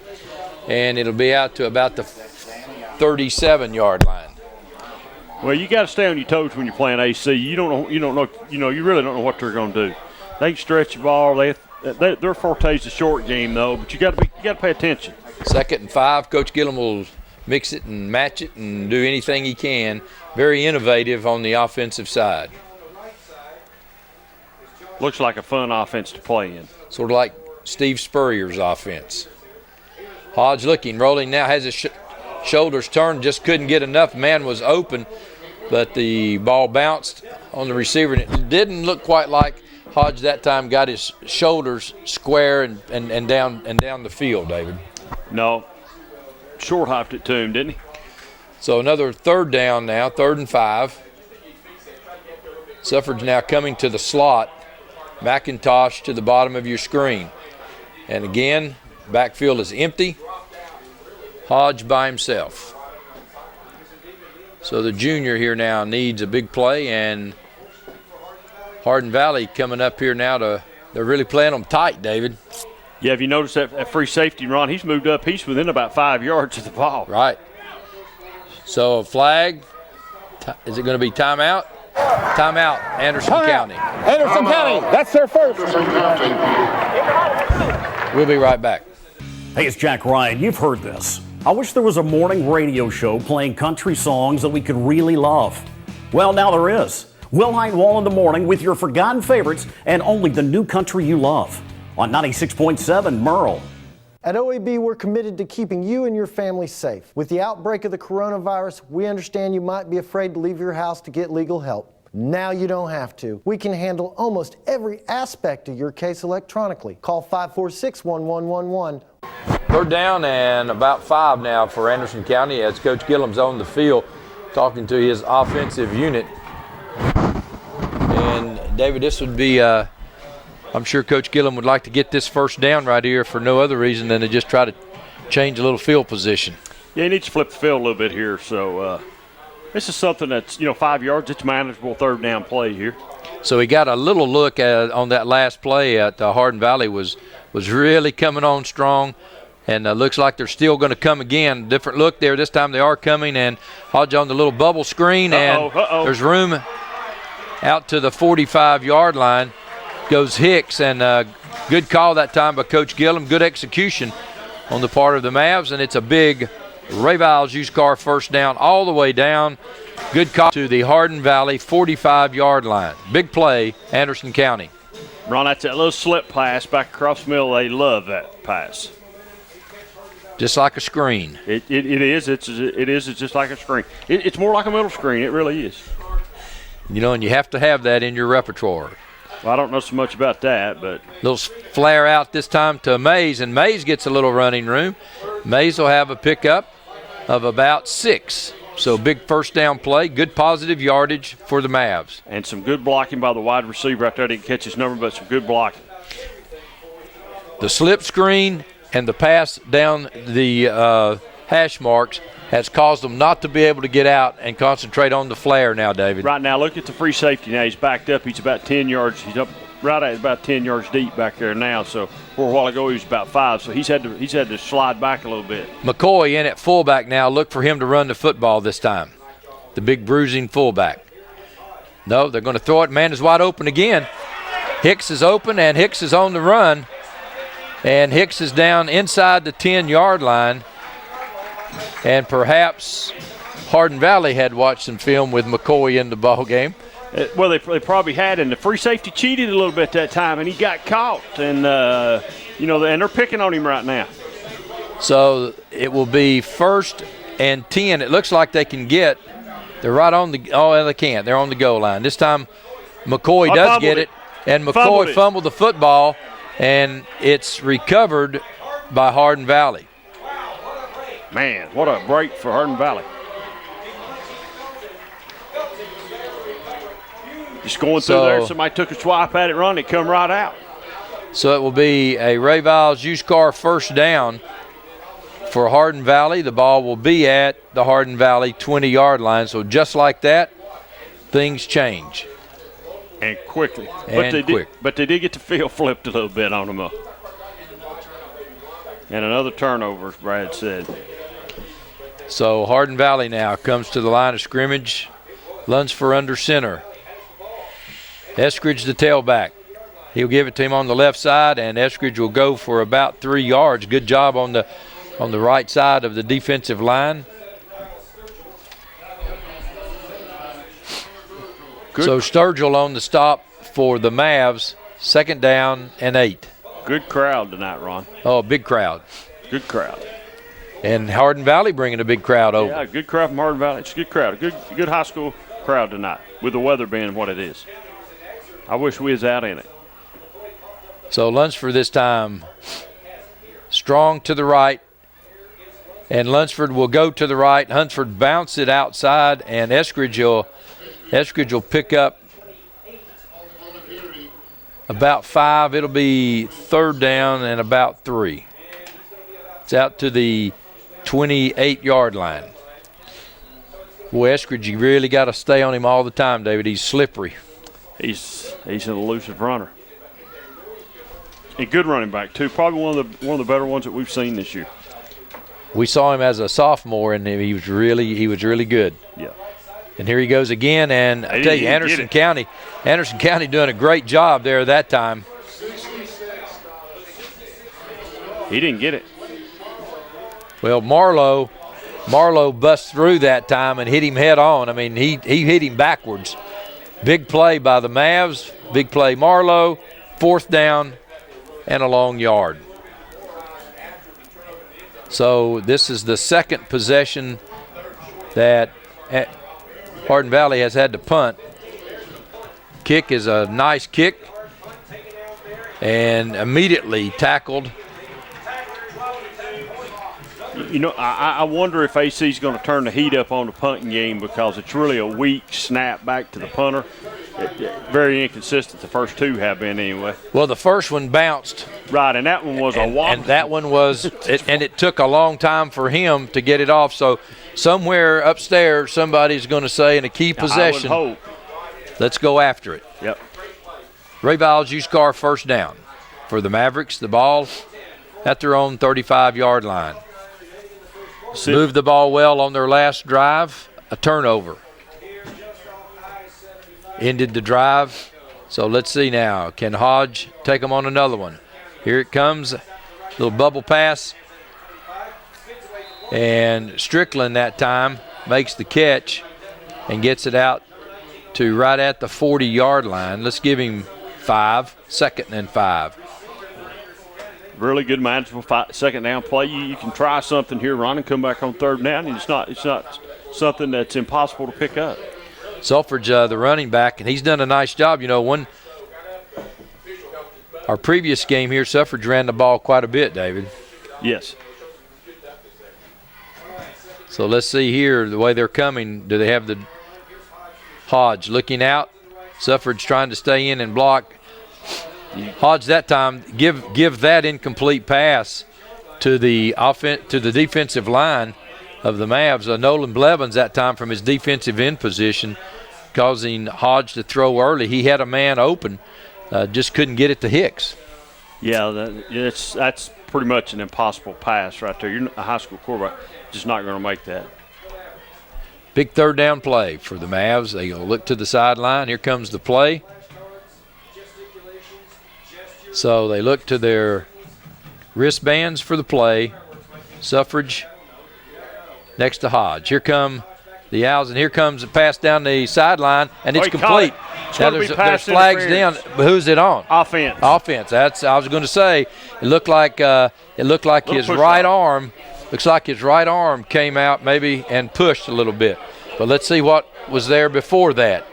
and it'll be out to about the 37-yard line. Well, you got to stay on your toes when you're playing AC. You really don't know what they're going to do. They can stretch the ball. Their forte is the short game, though, but you got to pay attention. 2nd and 5, Coach Gillum will mix it and match it and do anything he can. Very innovative on the offensive side. Looks like a fun offense to play in. Sort of like Steve Spurrier's offense. Hodge looking, rolling now, has his shoulders turned, just couldn't get enough. Man was open, but the ball bounced on the receiver, and it didn't look quite like Hodge that time got his shoulders square and down the field, David. No, short hopped it to him, didn't he? So another 3rd down now, 3rd and 5. Suffrage now coming to the slot. McIntosh to the bottom of your screen. And again, backfield is empty. Hodge by himself. So the junior here now needs a big play, and Hardin Valley coming up here now they're really playing them tight, David. Yeah, if you notice that free safety, Ron, he's moved up. He's within about 5 yards of the ball. Right. So a flag. Is it going to be timeout? Timeout, Anderson County. Anderson County, that's their first. We'll be right back. Hey, it's Jack Ryan. You've heard this. I wish there was a morning radio show playing country songs that we could really love. Well, now there is. Will Hine-Wall in the morning with your forgotten favorites and only the new country you love. On 96.7 Merle. At OEB, we're committed to keeping you and your family safe. With the outbreak of the coronavirus, we understand you might be afraid to leave your house to get legal help. Now you don't have to. We can handle almost every aspect of your case electronically. Call 546-1111. 3rd down and about 5 now for Anderson County as Coach Gillum's on the field talking to his offensive unit. And David, this would be I'm sure Coach Gillum would like to get this 1st down right here for no other reason than to just try to change a little field position. Yeah, he needs to flip the field a little bit here. So this is something that's, 5 yards. It's manageable 3rd down play here. So he got a little look on that last play at Hardin Valley was really coming on strong. And looks like they're still going to come again. Different look there. This time they are coming. And Hodge on the little bubble screen. And there's room out to the 45-yard line. Goes Hicks, and good call that time by Coach Gillum. Good execution on the part of the Mavs, and it's a big Ray Viles used car 1st down all the way down. Good call to the Hardin Valley 45-yard line. Big play, Anderson County. Ron, that's that little slip pass back across the middle. They love that pass. Just like a screen. It is. It is. It's just like a screen. It's more like a middle screen. It really is. And you have to have that in your repertoire. Well, I don't know so much about that, but. Little flare out this time to Mays, and Mays gets a little running room. Mays will have a pickup of about 6. So big 1st down play, good positive yardage for the Mavs. And some good blocking by the wide receiver out there. Didn't catch his number, but some good blocking. The slip screen and the pass down the hash marks has caused them not to be able to get out and concentrate on the flare now, David. Right now, look at the free safety now. He's backed up. He's about 10 yards. He's up right at about 10 yards deep back there now. So for a while ago, he was about 5. So he's had to slide back a little bit. McCoy in at fullback now. Look for him to run the football this time. The big bruising fullback. No, they're going to throw it. Man is wide open again. Hicks is open, and Hicks is on the run. And Hicks is down inside the 10-yard line. And perhaps Hardin Valley had watched some film with McCoy in the ball game. Well, they probably had, and the free safety cheated a little bit that time, and he got caught. And, and they're picking on him right now. So it will be 1st and 10. It looks like they can get. They're right on the – they can't. They're on the goal line. This time McCoy does get it, and McCoy fumbled the football, and it's recovered by Hardin Valley. Man, what a break for Hardin Valley. Just going through there, somebody took a swipe at it, run, it come right out. So it will be a Ray Viles used car 1st down for Hardin Valley. The ball will be at the Hardin Valley 20-yard line. So just like that, things change. And quickly. Quick. But they did get the field flipped a little bit on them. And another turnover, as Brad said. So Hardin Valley now comes to the line of scrimmage. Lunsford under center. Eskridge the tailback. He'll give it to him on the left side, and Eskridge will go for about 3 yards. Good job on the right side of the defensive line. Good. So Sturgill on the stop for the Mavs. 2nd down and 8. Good crowd tonight, Ron. Oh, big crowd. Good crowd. And Hardin Valley bringing a big crowd over. Yeah, good crowd from Hardin Valley. It's a good crowd. A good high school crowd tonight, with the weather being what it is. I wish we was out in it. So Lunsford this time strong to the right, and Lunsford will go to the right. Hunsford bounce it outside, and Eskridge will pick up about 5. It'll be 3rd down and about 3. It's out to the 28-yard line. Boy, Eskridge, you really got to stay on him all the time, David. He's slippery. He's an elusive runner. A good running back too. Probably one of the better ones that we've seen this year. We saw him as a sophomore, and he was really good. Yeah. And here he goes again, and I tell you, Anderson County doing a great job there that time. He didn't get it. Well, Marlowe busts through that time and hit him head on. I mean, he hit him backwards. Big play by the Mavs. Big play Marlowe. 4th down and a long yard. So this is the 2nd possession that Hardin Valley has had to punt. Kick is a nice kick and immediately tackled. You know, I wonder if AC's going to turn the heat up on the punting game, because it's really a weak snap back to the punter. Very inconsistent. The first 2 have been anyway. Well, the first one bounced. Right, and that one was a wobble. And that one was, and it took a long time for him to get it off. So somewhere upstairs, somebody's going to say in a key possession, I would hope. Let's go after it. Yep. Ray Biles used car 1st down for the Mavericks. The ball at their own 35-yard line. Moved the ball well on their last drive. A turnover ended the drive. So let's see now. Can Hodge take them on another one? Here it comes. Little bubble pass. And Strickland that time makes the catch and gets it out to right at the 40-yard line. Let's give him 5. 2nd and 5. Really good manageable 2nd down play. You can try something here, Ron, and come back on 3rd down. And it's not something that's impossible to pick up. Selfridge, the running back, and he's done a nice job. You know, our previous game here, Selfridge ran the ball quite a bit, David. Yes. So let's see here the way they're coming. Do they have the Hodge looking out? Selfridge trying to stay in and block. Hodge that time give that incomplete pass to the defensive line of the Mavs. Nolan Blevins that time from his defensive end position, causing Hodge to throw early. He had a man open, just couldn't get it to Hicks. Yeah, that's pretty much an impossible pass right there. You're a high school quarterback, just not going to make that. Big 3rd down play for the Mavs. They look to the sideline. Here comes the play. So they look to their wristbands for the play. Suffrage next to Hodge. Here come the Owls, and here comes the pass down the sideline, and it's complete. Now there's flags down. Who's it on? Offense. That's I was going to say. It looked like his right arm. Looks like his right arm came out maybe and pushed a little bit. But let's see what was there before that.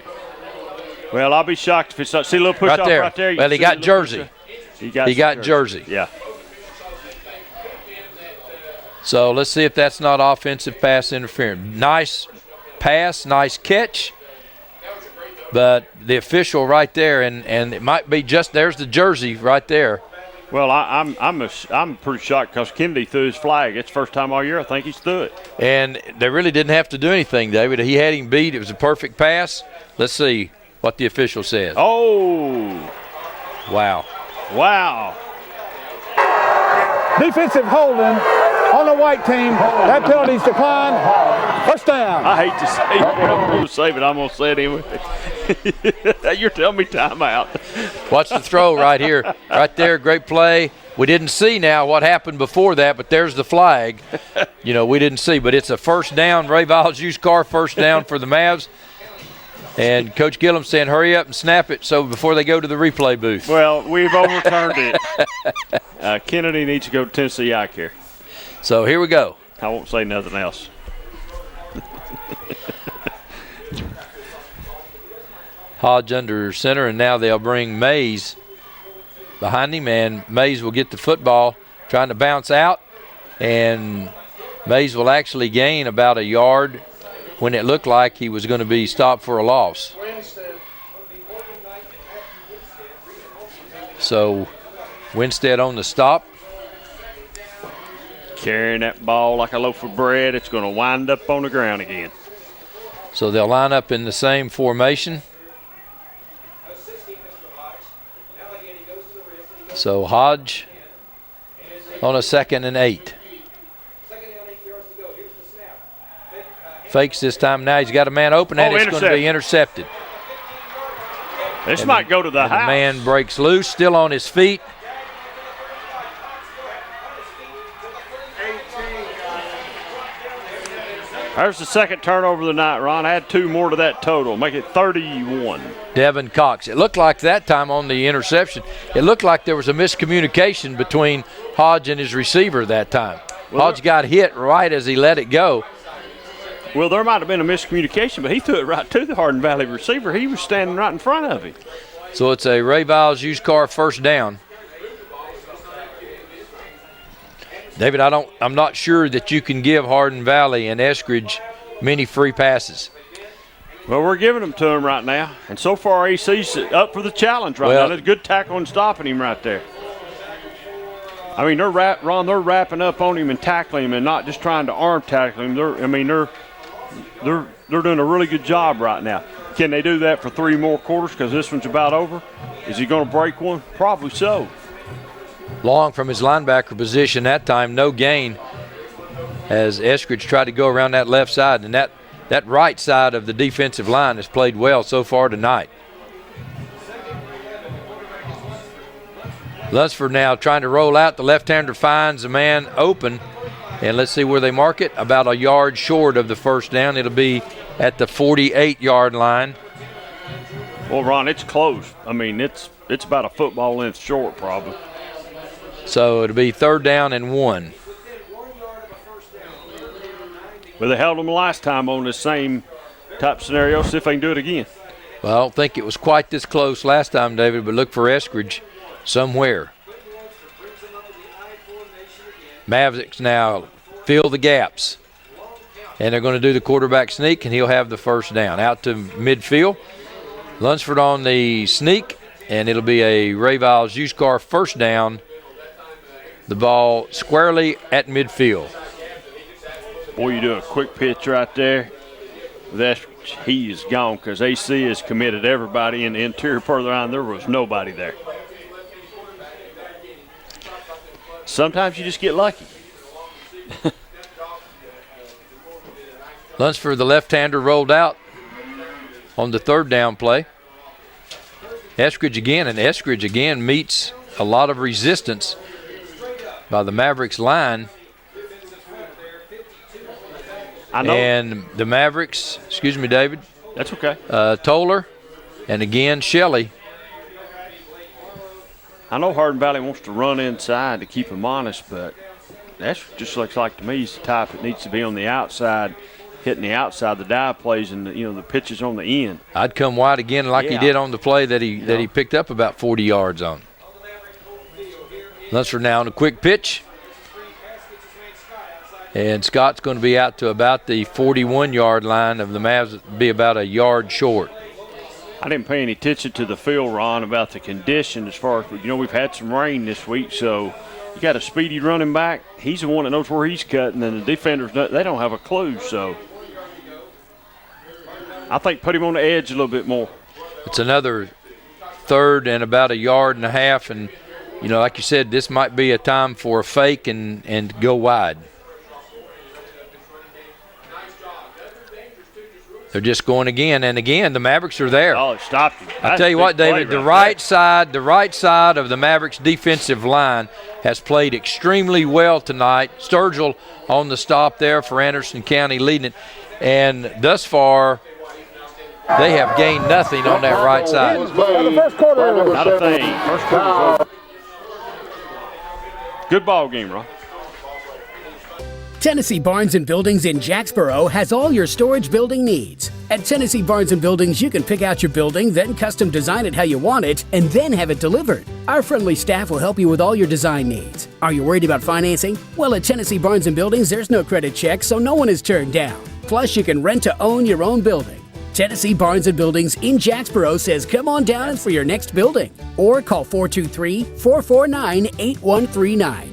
Well, I'll be shocked if it's not. See a little push off right there. Well, he got jersey. He got jersey. Yeah. So let's see if that's not offensive pass interference. Nice pass, nice catch. But the official right there, and it might be just, there's the jersey right there. Well, I'm pretty shocked because Kennedy threw his flag. It's the first time all year I think he's threw it. And they really didn't have to do anything, David. He had him beat. It was a perfect pass. Let's see what the official says. Oh. Wow. Wow. Defensive holding on the white team. That penalty's declined. First down. I hate to say it. I'm going to say it, but I'm going to say it anyway. You're telling me timeout. Watch the throw right here. Right there, great play. We didn't see now what happened before that, but there's the flag. You know, we didn't see, but it's a first down. Ray Viles used car, first down for the Mavs. And Coach Gillum saying, hurry up and snap it so before they go to the replay booth. Well, we've overturned it. Kennedy needs to go to Tennessee Eye Care. So here we go. I won't say nothing else. Hodge under center, and now they'll bring Mays behind him, and Mays will get the football, trying to bounce out, and Mays will actually gain about a yard when it looked like he was going to be stopped for a loss. So Winstead on the stop. Carrying that ball like a loaf of bread. It's going to wind up on the ground again. So they'll line up in the same formation. So Hodge on a 2nd and 8. Fakes this time. Now he's got a man open, and it's going to be intercepted. This might go to the house. The man breaks loose, still on his feet. There's the second turnover of the night, Ron. Add 2 more to that total. Make it 31. Devin Cox. It looked like that time on the interception, it looked like there was a miscommunication between Hodge and his receiver that time. Well, Hodge got hit right as he let it go. Well, there might have been a miscommunication, but he threw it right to the Hardin Valley receiver. He was standing right in front of him. So it's a Ray Viles used car first down. David, I'm not sure that you can give Hardin Valley and Eskridge many free passes. Well, we're giving them to him right now, and so far AC's up for the challenge right now. There's a good tackle and stopping him right there. I mean, they're wrapping up on him and tackling him, and not just trying to arm tackle him. They're doing a really good job right now. Can they do that for 3 more quarters? Because this one's about over. Is he going to break one? Probably so. Long from his linebacker position that time, no gain as Eskridge tried to go around that left side, and that right side of the defensive line has played well so far tonight. Lunsford now trying to roll out. The left-hander finds a man open, and let's see where they mark it. About a yard short of the first down. It'll be at the 48-yard line. Well, Ron, it's close. I mean, it's about a football length short probably. So it'll be 3rd down and 1. Well, they held them last time on the same type scenario. See if they can do it again. Well, I don't think it was quite this close last time, David, but look for Eskridge somewhere. Mavericks now fill the gaps. And they're going to do the quarterback sneak, and he'll have the first down. Out to midfield. Lunsford on the sneak, and it'll be a Ray Viles used car first down. The ball squarely at midfield. Boy, you do a quick pitch right there. He is gone because AC has committed everybody in the interior part of the line. There was nobody there. Sometimes you just get lucky. Lunsford, the left-hander, rolled out on the 3rd down play. Eskridge again, and Eskridge again meets a lot of resistance by the Mavericks line. I know. And the Mavericks, excuse me, David. That's okay. Toller, and again Shelley. I know Hardin Valley wants to run inside to keep him honest, but that just looks like to me he's the type that needs to be on the outside, hitting the outside, the dive plays, and the pitches on the end. I'd come wide again like he did on the play that he picked up about 40 yards on. Lunsford now on a quick pitch. And Scott's going to be out to about the 41-yard line of the Mavs, be about a yard short. I didn't pay any attention to the field, Ron, about the condition as far as, we've had some rain this week, so you got a speedy running back. He's the one that knows where he's cutting, and the defenders, they don't have a clue, so I think put him on the edge a little bit more. It's another third and about 1.5 yards, and, like you said, this might be a time for a fake and go wide. They're just going again, and again, the Mavericks are there. Oh, it stopped him. I tell you what, David, the right side of the Mavericks defensive line has played extremely well tonight. Sturgill on the stop there for Anderson County leading it, and thus far they have gained nothing on that right side. The first quarter. Not a thing. First quarter's over. Good ball game, Ron. Tennessee Barnes & Buildings in Jacksboro has all your storage building needs. At Tennessee Barnes & Buildings, you can pick out your building, then custom design it how you want it, and then have it delivered. Our friendly staff will help you with all your design needs. Are you worried about financing? Well, at Tennessee Barnes & Buildings, there's no credit check, so no one is turned down. Plus, you can rent to own your own building. Tennessee Barnes & Buildings in Jacksboro says come on down for your next building. Or call 423-449-8139.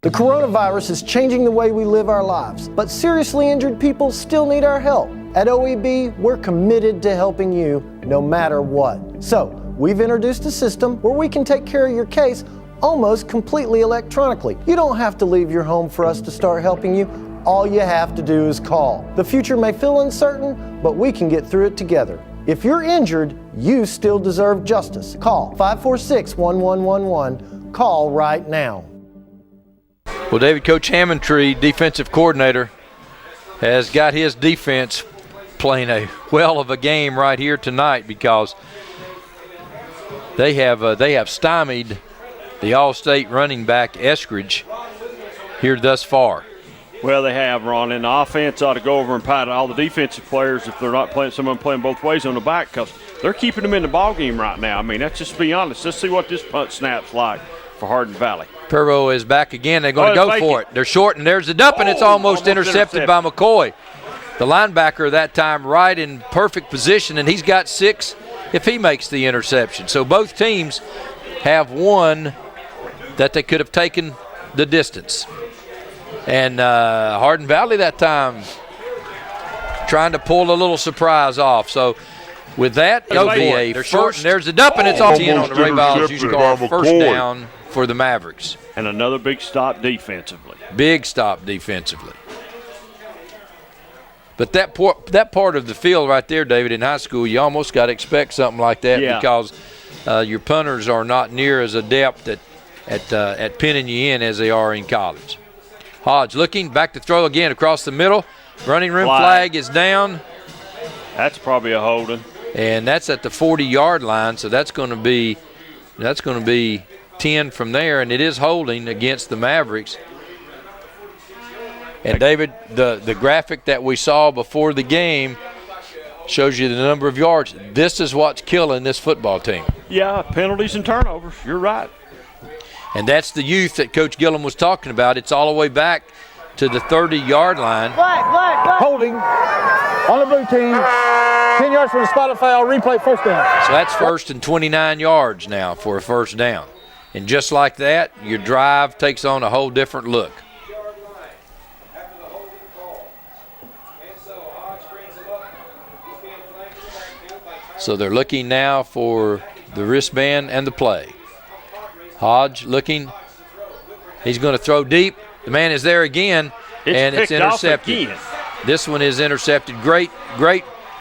The coronavirus is changing the way we live our lives, but seriously injured people still need our help. At OEB, we're committed to helping you no matter what. So, we've introduced a system where we can take care of your case almost completely electronically. You don't have to leave your home for us to start helping you. All you have to do is call. The future may feel uncertain, but we can get through it together. If you're injured, you still deserve justice. Call 546-1111. Call right now. Well, David, Coach Hammondtree, defensive coordinator, has got his defense playing a well of a game right here tonight because they have stymied the All-State running back Eskridge here thus far. Well, they have, Ron, and the offense ought to go over and pat all the defensive players if they're not playing, some of them playing both ways on the back, because they're keeping them in the ball game right now. I mean, let's just be honest. Let's see what this punt snap's like for Hardin Valley. Perot is back again. They're going to go for it. They're short, and there's the dump, and it's almost intercepted by McCoy. The linebacker that time right in perfect position, and he's got 6 if he makes the interception. So both teams have one that they could have taken the distance. And Hardin Valley that time trying to pull a little surprise off. So with that, it'll be a they're short, and there's the dump, and it's almost on the Ray Viles used car first down for the Mavericks. And another big stop defensively. Big stop defensively. But that part of the field right there, David, in high school, you almost got to expect something like that because your punters are not near as adept at pinning you in as they are in college. Hodge looking, back to throw again across the middle. Running room flag is down. That's probably a holding. And that's at the 40-yard line, so that's going to be 10 from there, and it is holding against the Mavericks. And David, the graphic that we saw before the game shows you the number of yards. This is what's killing this football team. Yeah, penalties and turnovers. You're right. And that's the youth that Coach Gillum was talking about. It's all the way back to the 30-yard line. Holding on the blue team. 10 yards from the spot of foul. Replay first down. So that's 1st and 29 yards now for a first down. And just like that, your drive takes on a whole different look. So they're looking now for the wristband and the play. Hodge looking. He's going to throw deep. The man is there again, and it's intercepted. This one is intercepted. Great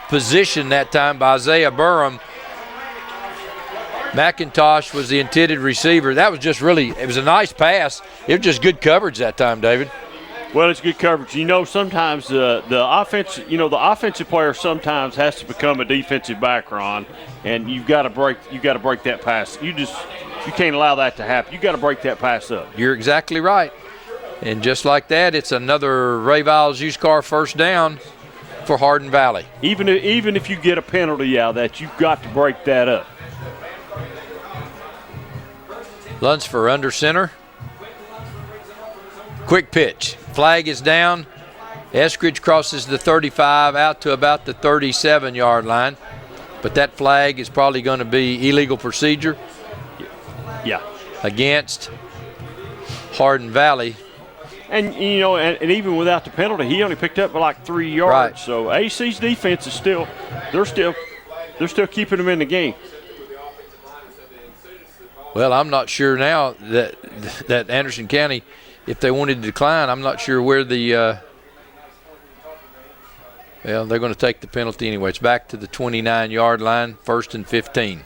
position that time by Isaiah Burham. McIntosh was the intended receiver. That was just it was a nice pass. It was just good coverage that time, David. Well, it's good coverage. Sometimes the offensive player sometimes has to become a defensive back, Ron, and you've got to break that pass. You can't allow that to happen. You got to break that pass up. You're exactly right. And just like that, it's another Ray Viles used car first down for Hardin Valley. Even if you get a penalty out of that, you've got to break that up. Lunsford under center. Quick pitch. Flag is down. Eskridge crosses the 35 out to about the 37-yard line. But that flag is probably going to be illegal procedure. Yeah. Against Hardin Valley. And, you know, and even without the penalty, he only picked up like 3 yards. Right. So AC's defense is still keeping them in the game. Well, I'm not sure now that Anderson County, if they wanted to decline, I'm not sure where the well, they're going to take the penalty anyway. It's back to the 29-yard line, 1st and 15.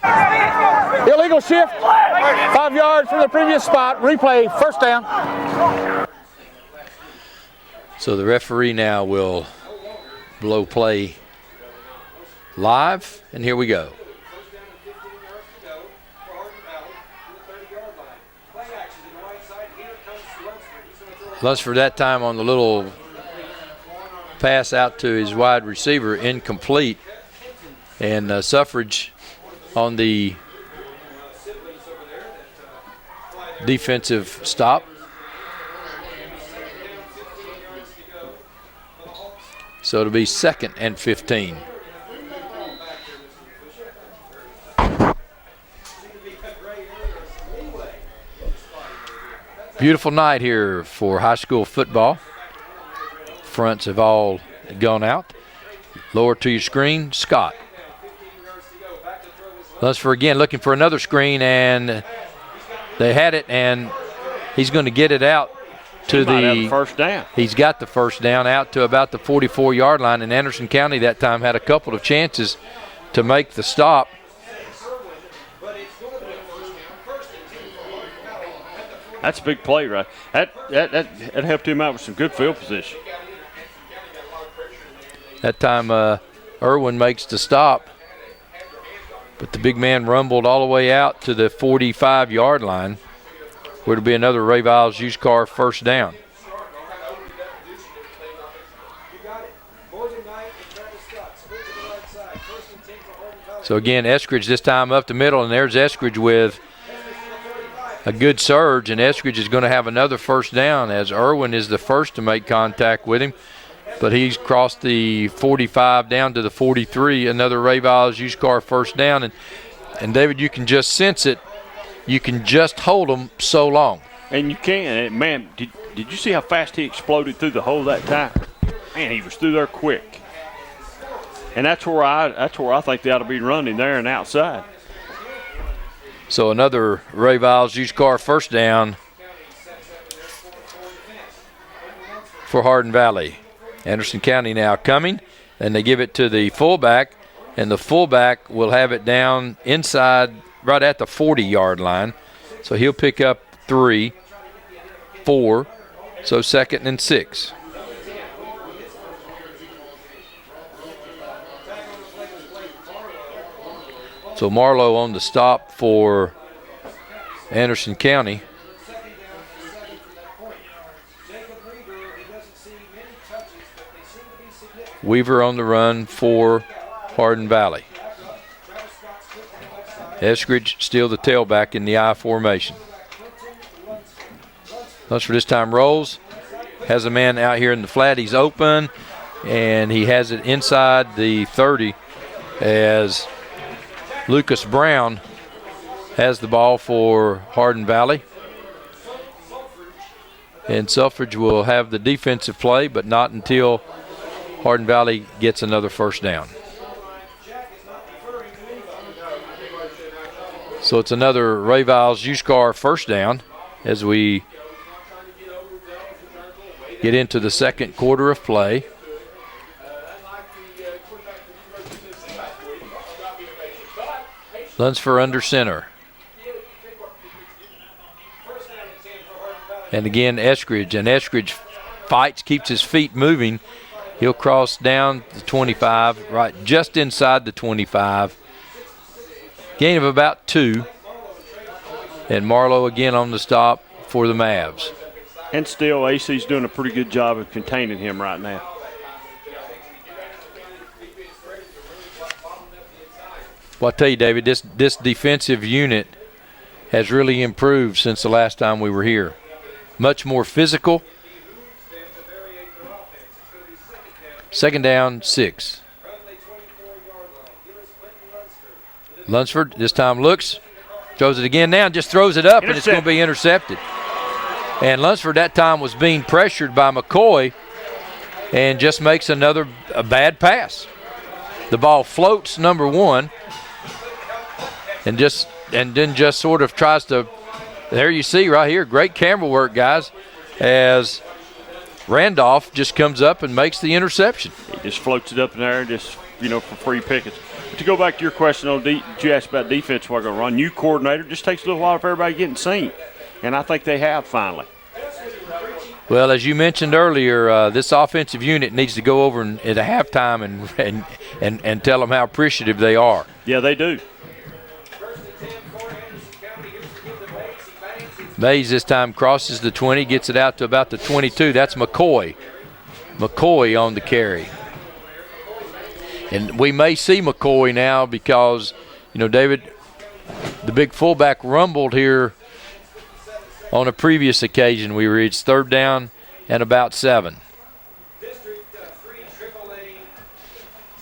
Illegal shift, 5 yards from the previous spot. Replay, first down. So the referee now will blow play live, and here we go. Lunsford that time on the little pass out to his wide receiver, incomplete, and Suffrage on the defensive stop. So it'll be 2nd and 15. Beautiful night here for high school football. Fronts have all gone out. Lower to your screen, Scott. Lunsford again looking for another screen, and they had it, and he's going to get it out to the first down. He's got the first down out to about the 44-yard line, and Anderson County that time had a couple of chances to make the stop. That's a big play, right? That helped him out with some good field position. That time Irwin makes the stop, but the big man rumbled all the way out to the 45-yard line, where it'll be another Ray Viles used car first down. So again, Eskridge this time up the middle, and there's Eskridge with a good surge, and Eskridge is going to have another first down as Irwin is the first to make contact with him. But he's crossed the 45 down to the 43, another Ray Viles used car first down. And David, you can just sense it. You can just hold them so long. And you can. And man, did you see how fast he exploded through the hole that time? Man, he was through there quick. And that's where I think they ought to be running there and outside. So another Ray Viles used car first down for Hardin Valley. Anderson County now coming, and they give it to the fullback, and the fullback will have it down inside right at the 40-yard line. So he'll pick up 3, 4, so 2nd and 6. So Marlowe on the stop for Anderson County. Weaver on the run for Hardin Valley. Eskridge still the tailback in the I formation. Lunsford this time rolls. Has a man out here in the flat. He's open, and he has it inside the 30 as Lucas Brown has the ball for Hardin Valley. And Selfridge will have the defensive play, but not until Hardin Valley gets another first down. So it's another Ray Viles used car first down as we get into the second quarter of play. Lunsford under center. And again, Eskridge. And Eskridge fights, keeps his feet moving. He'll cross down the 25, right just inside the 25. Gain of about 2. And Marlowe again on the stop for the Mavs. And still, AC's doing a pretty good job of containing him right now. Well, I tell you, David, this defensive unit has really improved since the last time we were here. Much more physical. Second down, 6. Lunsford this time looks, throws it again now, and just throws it up, and it's going to be intercepted. And Lunsford that time was being pressured by McCoy and just makes a bad pass. The ball floats number 1 and then just sort of tries to, there you see right here, great camera work, guys, as Randolph just comes up and makes the interception. He just floats it up in there just, for free pickings. But to go back to your question on you asked about defense while going to run, new coordinator just takes a little while for everybody getting seen. And I think they have finally. Well, as you mentioned earlier, this offensive unit needs to go over at a halftime and tell them how appreciative they are. Yeah, they do. Mays this time crosses the 20, gets it out to about the 22. That's McCoy. McCoy on the carry. And we may see McCoy now because, David, the big fullback rumbled here on a previous occasion. We reached third down and about 7.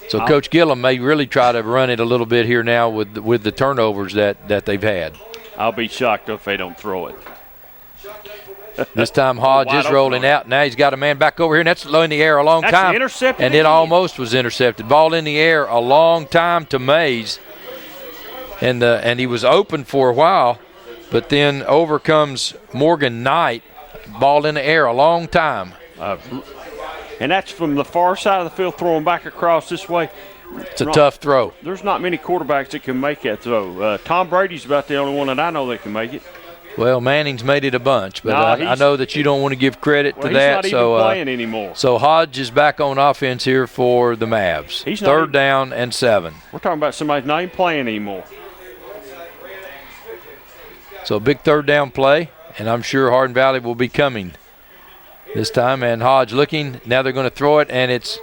So Coach Gillum may really try to run it a little bit here now with the turnovers that they've had. I'll be shocked if they don't throw it. This time Hodge is rolling out. Now he's got a man back over here, and that's low in the air a long time. Intercepted and it almost was intercepted. Ball in the air a long time to Mays. And he was open for a while, but then over comes Morgan Knight. Ball in the air a long time. And that's from the far side of the field throwing back across this way. It's a tough throw. There's not many quarterbacks that can make that throw. Tom Brady's about the only one that I know that can make it. Well, Manning's made it a bunch, but I know that you don't want to give credit to that. He's not even playing anymore. So Hodge is back on offense here for the Mavs. He's third down and 7. We're talking about somebody not even playing anymore. So big third down play, and I'm sure Hardin Valley will be coming this time. And Hodge looking. Now they're going to throw it, and it's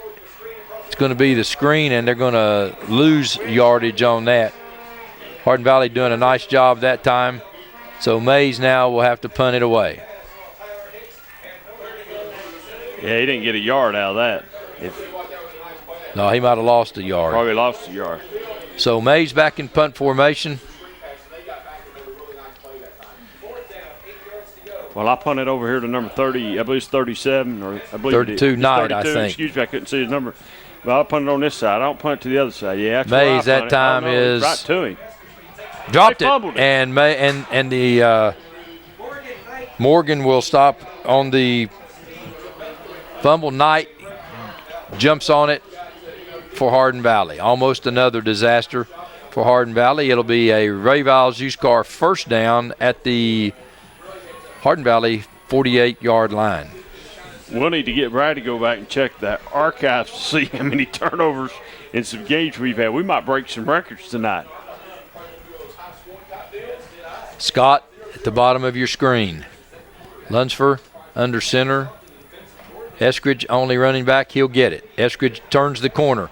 going to be the screen, and they're going to lose yardage on that. Hardin Valley doing a nice job that time. So Mays now will have to punt it away. Yeah, he didn't get a yard out of that. No, he might have lost a yard. Probably lost a yard. So Mays back in punt formation. Well, I punted over here to number 30. I believe it's 37 or I believe 32 Knight, 32. I think. Excuse me, I couldn't see his number. Well, I punted on this side. I don't punt to the other side. Yeah, that's Mays that time is right to him. Dropped it, and the Morgan will stop on the fumble. Knight jumps on it for Hardin Valley. Almost another disaster for Hardin Valley. It'll be a Ray Viles used car first down at the Hardin Valley 48-yard line. We'll need to get Brad to go back and check the archives to see how many turnovers in some games we've had. We might break some records tonight. Scott at the bottom of your screen. Lunsford under center. Eskridge only running back. He'll get it. Eskridge turns the corner.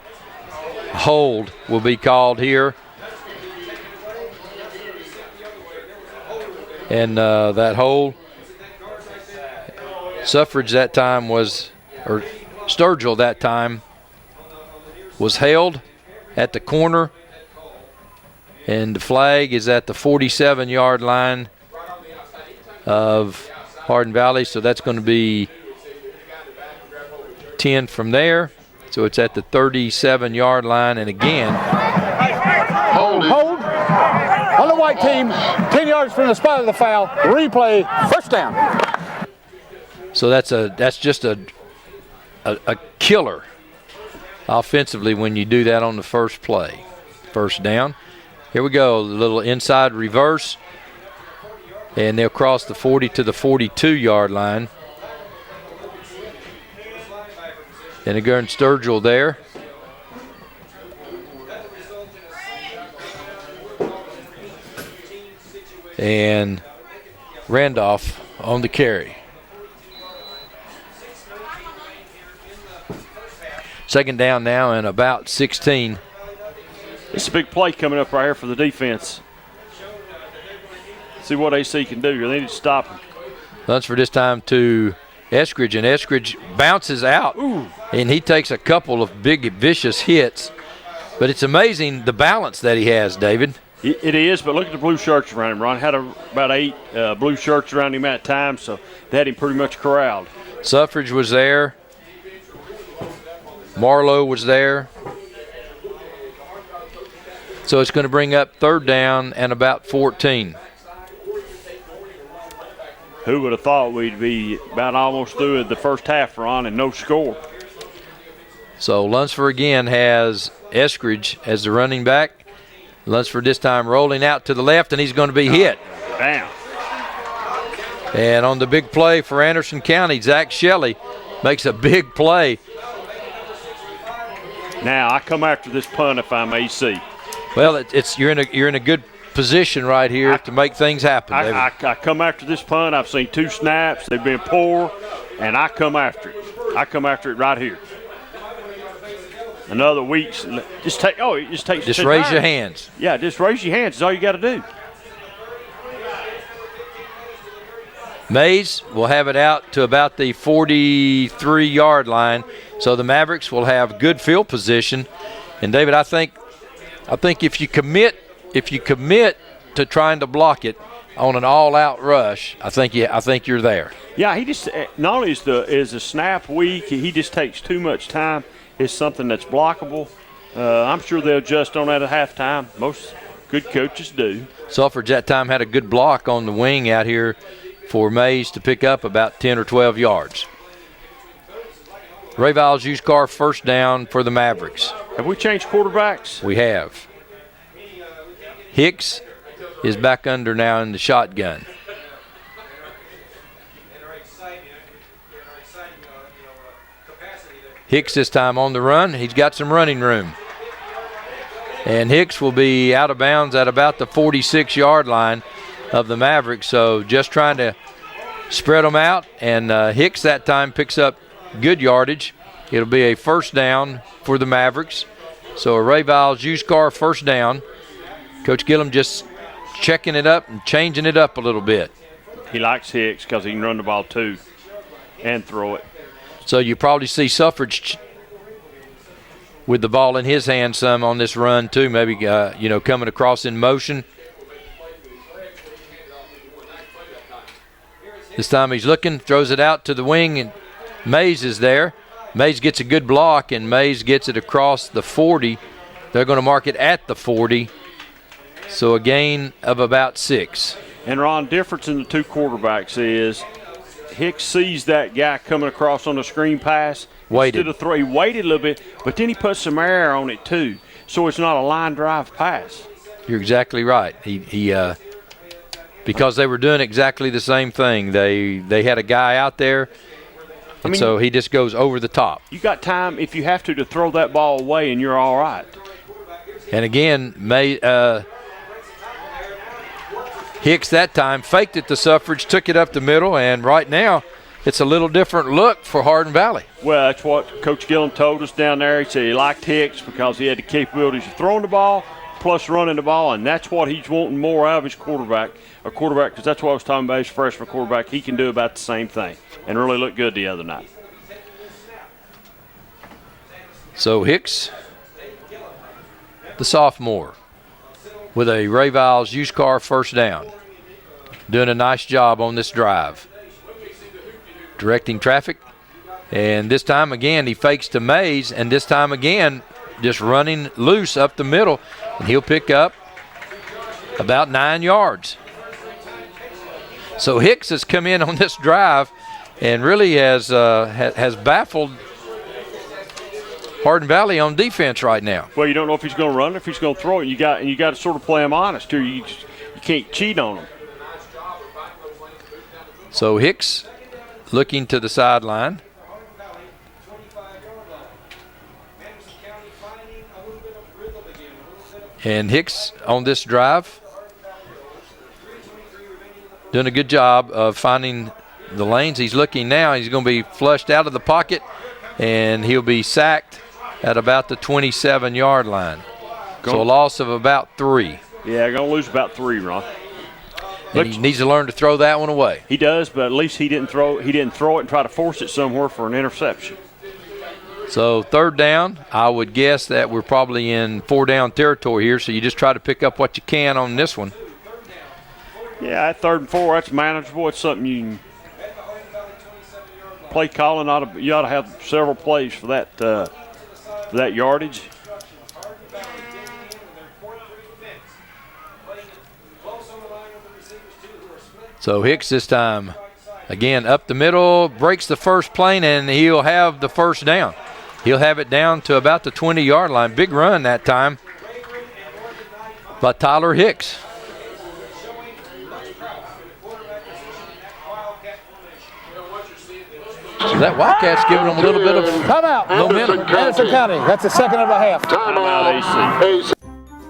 Hold will be called here. And that hold, Suffrage that time was, or Sturgill that time, was held at the corner. And the flag is at the 47-yard line of Hardin Valley. So that's going to be 10 from there. So it's at the 37-yard line. And again, hold on the white team, 10 yards from the spot of the foul. Replay, first down. So that's just a killer offensively when you do that on the first play. First down. Here we go, a little inside reverse. And they'll cross the 40 to the 42-yard line. And again, Sturgill there. And Randolph on the carry. Second down now and about 16. It's a big play coming up right here for the defense. See what AC can do. They need to stop him. Lunsford this time to Eskridge, and Eskridge bounces out. Ooh. and he takes a couple of big, vicious hits. But it's amazing the balance that he has, David. It is, but look at the blue shirts around him, Ron. Had about 8 blue shirts around him at times, so they had him pretty much corralled. Suffrage was there. Marlowe was there. So it's going to bring up 3rd down and about 14. Who would have thought we'd be about almost through the first half, Ron, and no score? So Lunsford again has Eskridge as the running back. Lunsford this time rolling out to the left, and he's going to be hit. Damn. And on the big play for Anderson County, Zach Shelley makes a big play. Now I come after this punt if I'm AC. Well, you're in a good position right here to make things happen. I come after this punt. I've seen 2 snaps. They've been poor, and I come after it. I come after it right here. Another week. Just raise your hands. Yeah, just raise your hands. Is all you got to do. Mays will have it out to about the 43-yard line, so the Mavericks will have good field position. And David, I think if you commit to trying to block it on an all-out rush, I think you're there. Yeah, he just not only is the snap weak, he just takes too much time. It's something that's blockable. I'm sure they'll adjust on that at halftime. Most good coaches do. Suffrage that time had a good block on the wing out here for Mays to pick up about 10 or 12 yards. Ray Viles used car 1st down for the Mavericks. Have we changed quarterbacks? We have. Hicks is back under now in the shotgun. Hicks this time on the run. He's got some running room. And Hicks will be out of bounds at about the 46-yard line of the Mavericks. So just trying to spread them out. And Hicks that time picks up good yardage. It'll be a 1st down for the Mavericks. So a Ray Viles used car 1st down. Coach Gillum just checking it up and changing it up a little bit. He likes Hicks because he can run the ball too and throw it. So you probably see Suffrage with the ball in his hand some on this run too, maybe coming across in motion. This time he's looking, throws it out to the wing, and Mays is there. Mays gets a good block, and Mays gets it across the 40. They're going to mark it at the 40. So a gain of about 6. And Ron, difference in the 2 quarterbacks is Hicks sees that guy coming across on the screen pass. Waited. Instead of throw, he waited a little bit, but then he put some air on it too, so it's not a line drive pass. You're exactly right. He because they were doing exactly the same thing. They had a guy out there, and so he just goes over the top. You got time if you have to throw that ball away, and you're all right. And again, Hicks that time faked it to Suffrage, took it up the middle, and right now it's a little different look for Hardin Valley. Well, that's what Coach Gillum told us down there. He said he liked Hicks because he had the capabilities of throwing the ball plus running the ball, and that's what he's wanting more out of his quarterback, because that's what I was talking about, his freshman quarterback. He can do about the same thing and really look good the other night. So Hicks, the sophomore, with a Ray Viles used car 1st down. Doing a nice job on this drive. Directing traffic. And this time again he fakes to Mays, and this time again just running loose up the middle, and he'll pick up about 9 yards. So Hicks has come in on this drive and really has baffled Hardin Valley on defense right now. Well, you don't know if he's going to run or if he's going to throw it. You got to sort of play him honest here. You can't cheat on him. So Hicks looking to the sideline. And Hicks on this drive doing a good job of finding the lanes. He's looking now. He's going to be flushed out of the pocket, and he'll be sacked at about the 27-yard line. So a loss of about 3. Yeah, going to lose about 3, Ron. And he needs to learn to throw that one away. He does, but at least he didn't throw it and try to force it somewhere for an interception. So 3rd down, I would guess that we're probably in 4-down territory here, so you just try to pick up what you can on this one. Yeah, at 3rd and 4, that's manageable. It's something you can play calling. You ought to have several plays for that yardage. So Hicks this time, again, up the middle, breaks the first plane, and he'll have the 1st down. He'll have it down to about the 20-yard line. Big run that time by Tyler Hicks. So that Wildcat's giving them a little bit of momentum. Anderson County, that's the 2nd of a half. Timeout, AC.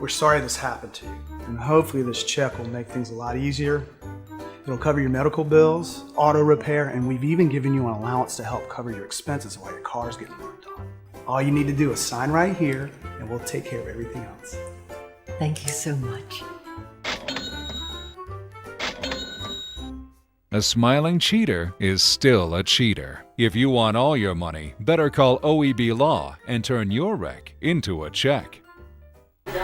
We're sorry this happened to you, and hopefully this check will make things a lot easier. It'll cover your medical bills, auto repair, and we've even given you an allowance to help cover your expenses while your car's getting worked on. All you need to do is sign right here, and we'll take care of everything else. Thank you so much. A smiling cheater is still a cheater. If you want all your money, better call OEB Law and turn your wreck into a check.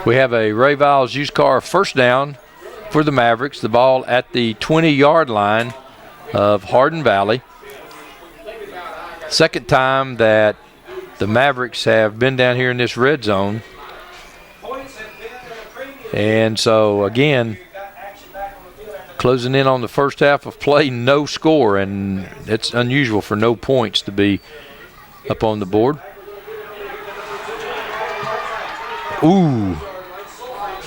We have a Ray Viles used car 1st down for the Mavericks. The ball at the 20-yard line of Hardin Valley. 2nd time that the Mavericks have been down here in this red zone. And so, again, closing in on the first half of play, no score, and it's unusual for no points to be up on the board. Ooh.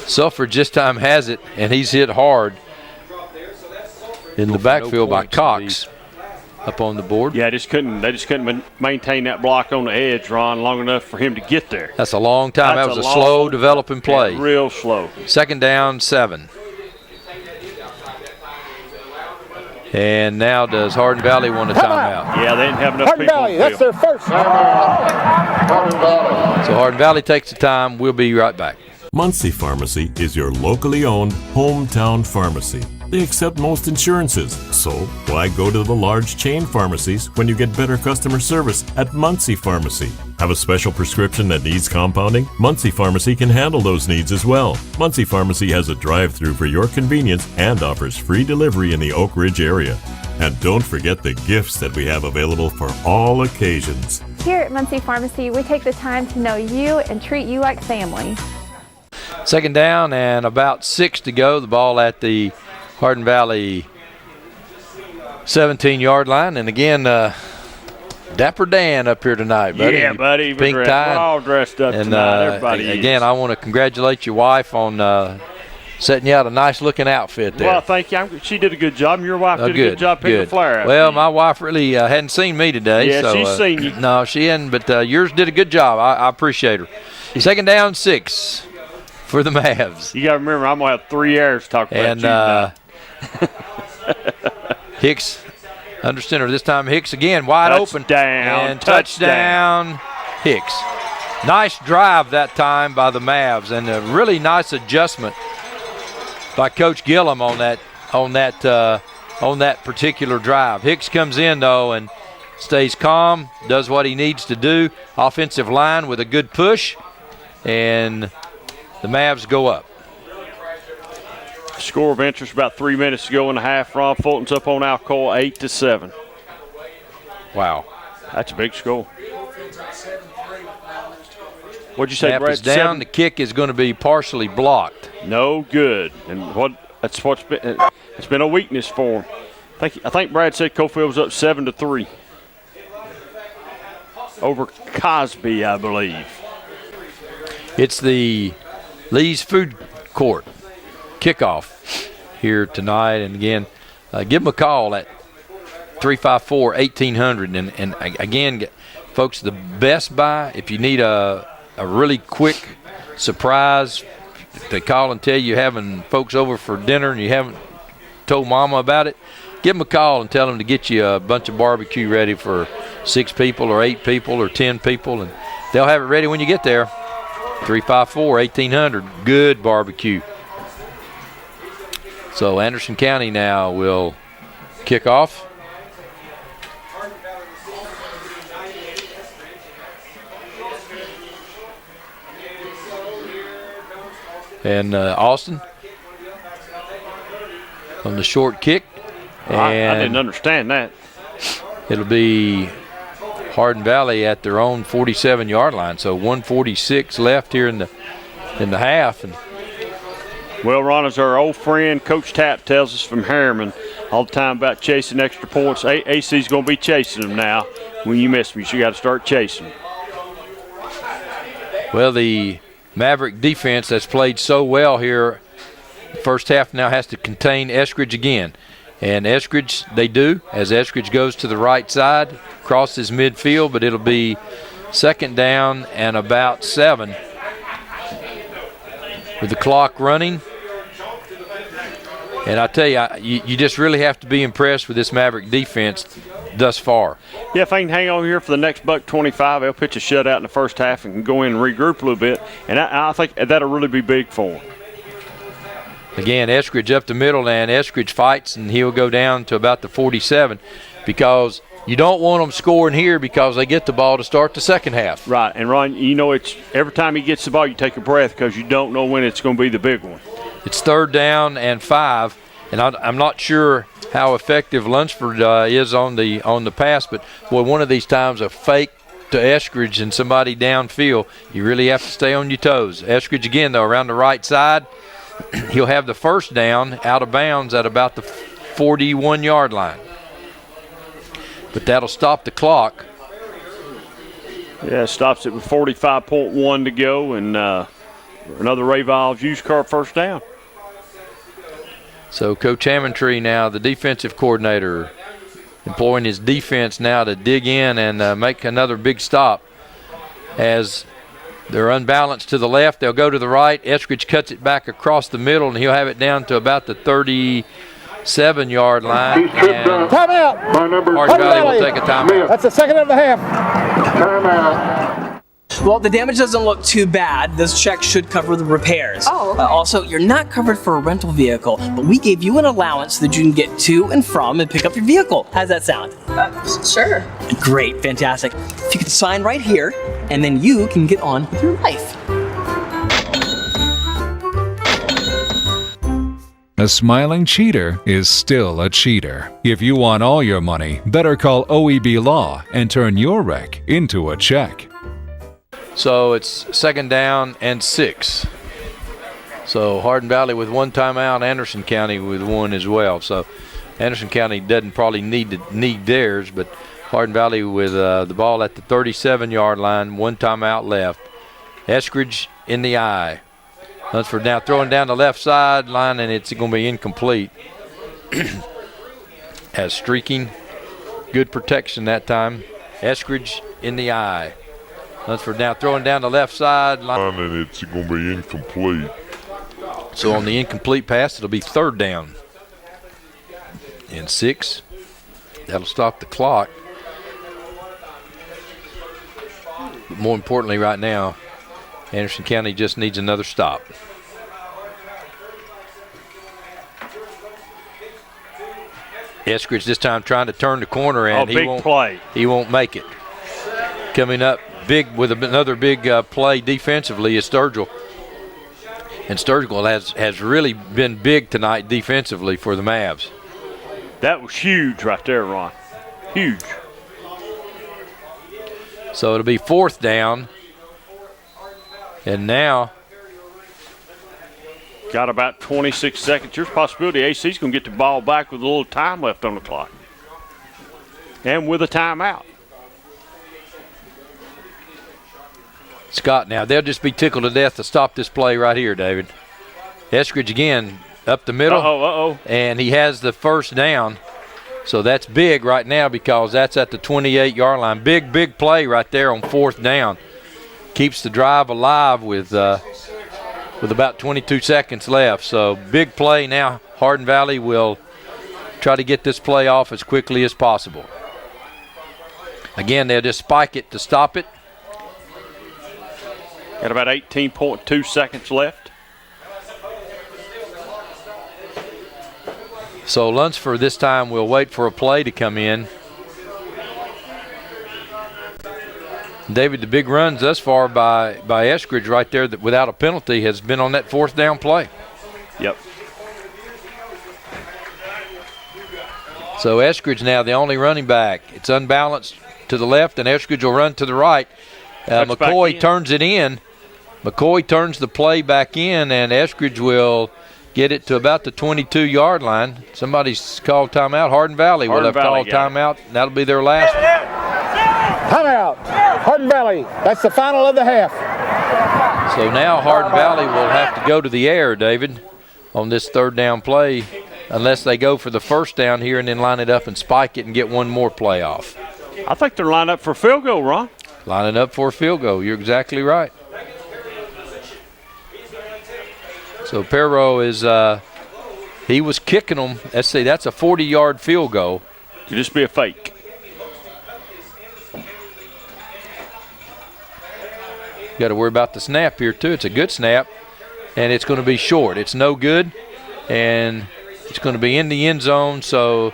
Selfridge this time has it, and he's hit hard in the backfield by Cox up on the board. Yeah, they just couldn't maintain that block on the edge, Ron, long enough for him to get there. That's a long time. That was a slow developing play. Yeah, real slow. 2nd down, 7. And now does Hardin Valley want a timeout? Yeah, they didn't have enough Hardin people. Valley, that's their 1st. So Hardin Valley takes the time. We'll be right back. Muncie Pharmacy is your locally owned hometown pharmacy. They accept most insurances, so why go to the large chain pharmacies when you get better customer service at Muncie Pharmacy? Have a special prescription that needs compounding? Muncie Pharmacy can handle those needs as well. Muncie Pharmacy has a drive-thru for your convenience and offers free delivery in the Oak Ridge area. And don't forget the gifts that we have available for all occasions. Here at Muncie Pharmacy, we take the time to know you and treat you like family. 2nd down and about 6 to go. The ball at the Hardin Valley 17-yard line. And again, Dapper Dan up here tonight, buddy. Yeah, buddy. Pink tie. We're all dressed up tonight. Everybody again, I want to congratulate your wife on setting you out a nice-looking outfit there. Well, thank you. She did a good job. Your wife did a good job picking the flyer out. Well, my wife really hadn't seen me today. Yeah, so, she's seen you. No, she hadn't, but yours did a good job. I appreciate her. 2nd down, 6 for the Mavs. You got to remember, I'm going to have 3 hours to talk about you. Hicks under center. This time Hicks again wide open. And touchdown Hicks. Nice drive that time by the Mavs, and a really nice adjustment by Coach Gillum on that particular drive. Hicks comes in though and stays calm, does what he needs to do. Offensive line with a good push, and the Mavs go up. Score of interest about 3 minutes to go in the half. Ron Fulton's up on Alcoa 8-7. Wow. That's a big score. What'd you say, Snap Brad? is down. The kick is going to be partially blocked. No good. And it's been a weakness for him. I think Brad said Cofield was up 7-3 over Cosby, I believe. It's the Lee's Food Court kickoff here tonight, and again, give them a call at 354-1800. And again, folks, the Best Buy, if you need a really quick surprise, if they call and tell you you're having folks over for dinner and you haven't told Mama about it, give them a call and tell them to get you a bunch of barbecue ready for 6 people or 8 people or 10 people, and they'll have it ready when you get there. 354-1800, good barbecue. So Anderson County now will kick off. And Austin on the short kick. I didn't understand that. It'll be Hardin Valley at their own 47-yard line. So 1:46 left here in the half. And well, Ron, as our old friend Coach Tapp tells us from Harriman all the time about chasing extra points, AC's going to be chasing them now. When you miss them, you got to start chasing them. Well, the Maverick defense that's played so well here first half now has to contain Eskridge again. And Eskridge, they do, as Eskridge goes to the right side, crosses midfield, but it'll be second down and about 7 with the clock running. And I tell you, you just really have to be impressed with this Maverick defense thus far. Yeah, if I can hang on here for the next $1.25, they'll pitch a shutout in the first half and can go in and regroup a little bit. And I think that'll really be big for them. Again, Eskridge up the middle, and Eskridge fights, and he'll go down to about the 47 because you don't want them scoring here because they get the ball to start the second half. Right, and Ron, you know, it's every time he gets the ball, you take a breath because you don't know when it's going to be the big one. It's third down and 5, and I'm not sure how effective Lunsford is on the pass, but boy, one of these times a fake to Eskridge and somebody downfield, you really have to stay on your toes. Eskridge again, though, around the right side. He'll have the first down out of bounds at about the 41-yard line. But that'll stop the clock. Yeah, it stops it with 45.1 to go, and another Ray Viles used car first down. So Coach Hammontree now, the defensive coordinator, employing his defense now to dig in and make another big stop. As they're unbalanced to the left, they'll go to the right. Eskridge cuts it back across the middle, and he'll have it down to about the 37-yard line. Timeout. Hardin Valley will take a timeout. That's the second of the half. Timeout. Well, the damage doesn't look too bad. This check should cover the repairs. Oh, okay. Also, you're not covered for a rental vehicle, but we gave you an allowance so that you can get to and from and pick up your vehicle. How's that sound? Sure. Great, fantastic. If you could sign right here, and then you can get on with your life. A smiling cheater is still a cheater. If you want all your money, better call OEB Law and turn your wreck into a check. So it's second down and 6. So Hardin Valley with one timeout, Anderson County with one as well. So Anderson County doesn't probably need theirs, but Hardin Valley with the ball at the 37-yard line, one timeout left. Eskridge in the eye. Lunsford now throwing down the left sideline, and it's going to be incomplete. Has streaking, good protection that time. Eskridge in the eye. Lunsford now throwing down the left sideline, and it's going to be incomplete. So on the incomplete pass, it'll be third down and 6. That'll stop the clock. But more importantly right now, Anderson County just needs another stop. Eskridge this time trying to turn the corner, and he won't make it. Coming up big with another big play defensively is Sturgill. And Sturgill has really been big tonight defensively for the Mavs. That was huge right there, Ron. Huge. So it'll be fourth down. And now got about 26 seconds. There's a possibility AC's going to get the ball back with a little time left on the clock. And with a timeout. Scott, now they'll just be tickled to death to stop this play right here, David. Eskridge again up the middle. And he has the first down. So that's big right now because that's at the 28-yard line. Big play right there on fourth down. Keeps the drive alive with about 22 seconds left. So big play now. Hardin Valley will try to get this play off as quickly as possible. Again, they'll just spike it to stop it. Got about 18.2 seconds left. So Lunsford this time will wait for a play to come in. David, the big runs thus far by Eskridge right there that without a penalty has been on that 4th down play. Yep. So Eskridge now the only running back. It's unbalanced to the left, and Eskridge will run to the right. McCoy turns it in. McCoy turns the play back in, and Eskridge will get it to about the 22-yard line. Somebody's called timeout. Hardin Valley will have called timeout, and that'll be their last one. Timeout. Hardin Valley. That's the final of the half. So now Hardin Valley will have to go to the air, David, on this 3rd down play, unless they go for the 1st down here and then line it up and spike it and get one more play off. I think they're lined up for a field goal, Ron. Lining up for a field goal. You're exactly right. So Perro is, he was kicking them. Let's see, that's a 40-yard field goal. Could just be a fake. You got to worry about the snap here, too. It's a good snap, and it's going to be short. It's no good, and it's going to be in the end zone. So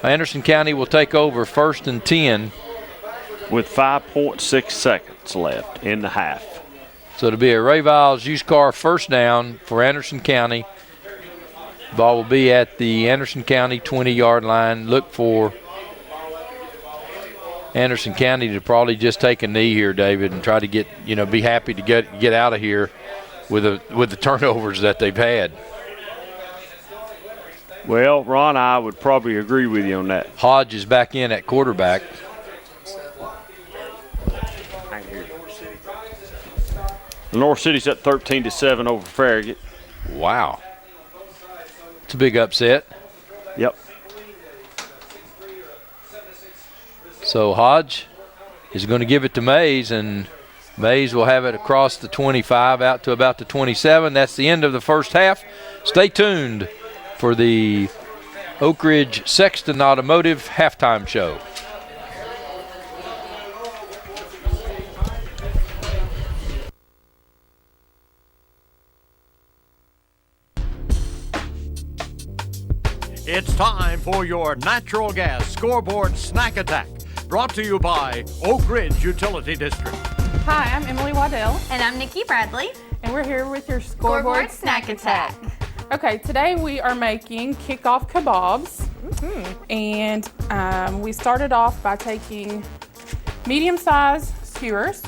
Anderson County will take over 1st and 10. With 5.6 seconds left in the half. So it'll be a Ray Viles used car 1st down for Anderson County. Ball will be at the Anderson County 20-yard line. Look for Anderson County to probably just take a knee here, David, and try to get, be happy to get out of here with the turnovers that they've had. Well, Ron, I would probably agree with you on that. Hodge is back in at quarterback. North City's up 13-7 over Farragut. Wow. It's a big upset. Yep. So Hodge is going to give it to Mays, and Mays will have it across the 25 out to about the 27. That's the end of the 1st half. Stay tuned for the Oak Ridge Sexton Automotive halftime show. It's time for your natural gas scoreboard snack attack, brought to you by Oak Ridge Utility District. Hi, I'm Emily Waddell. And I'm Nikki Bradley. And we're here with your scoreboard snack attack. Okay, today we are making kickoff kebabs. And we started off by taking medium-sized skewers.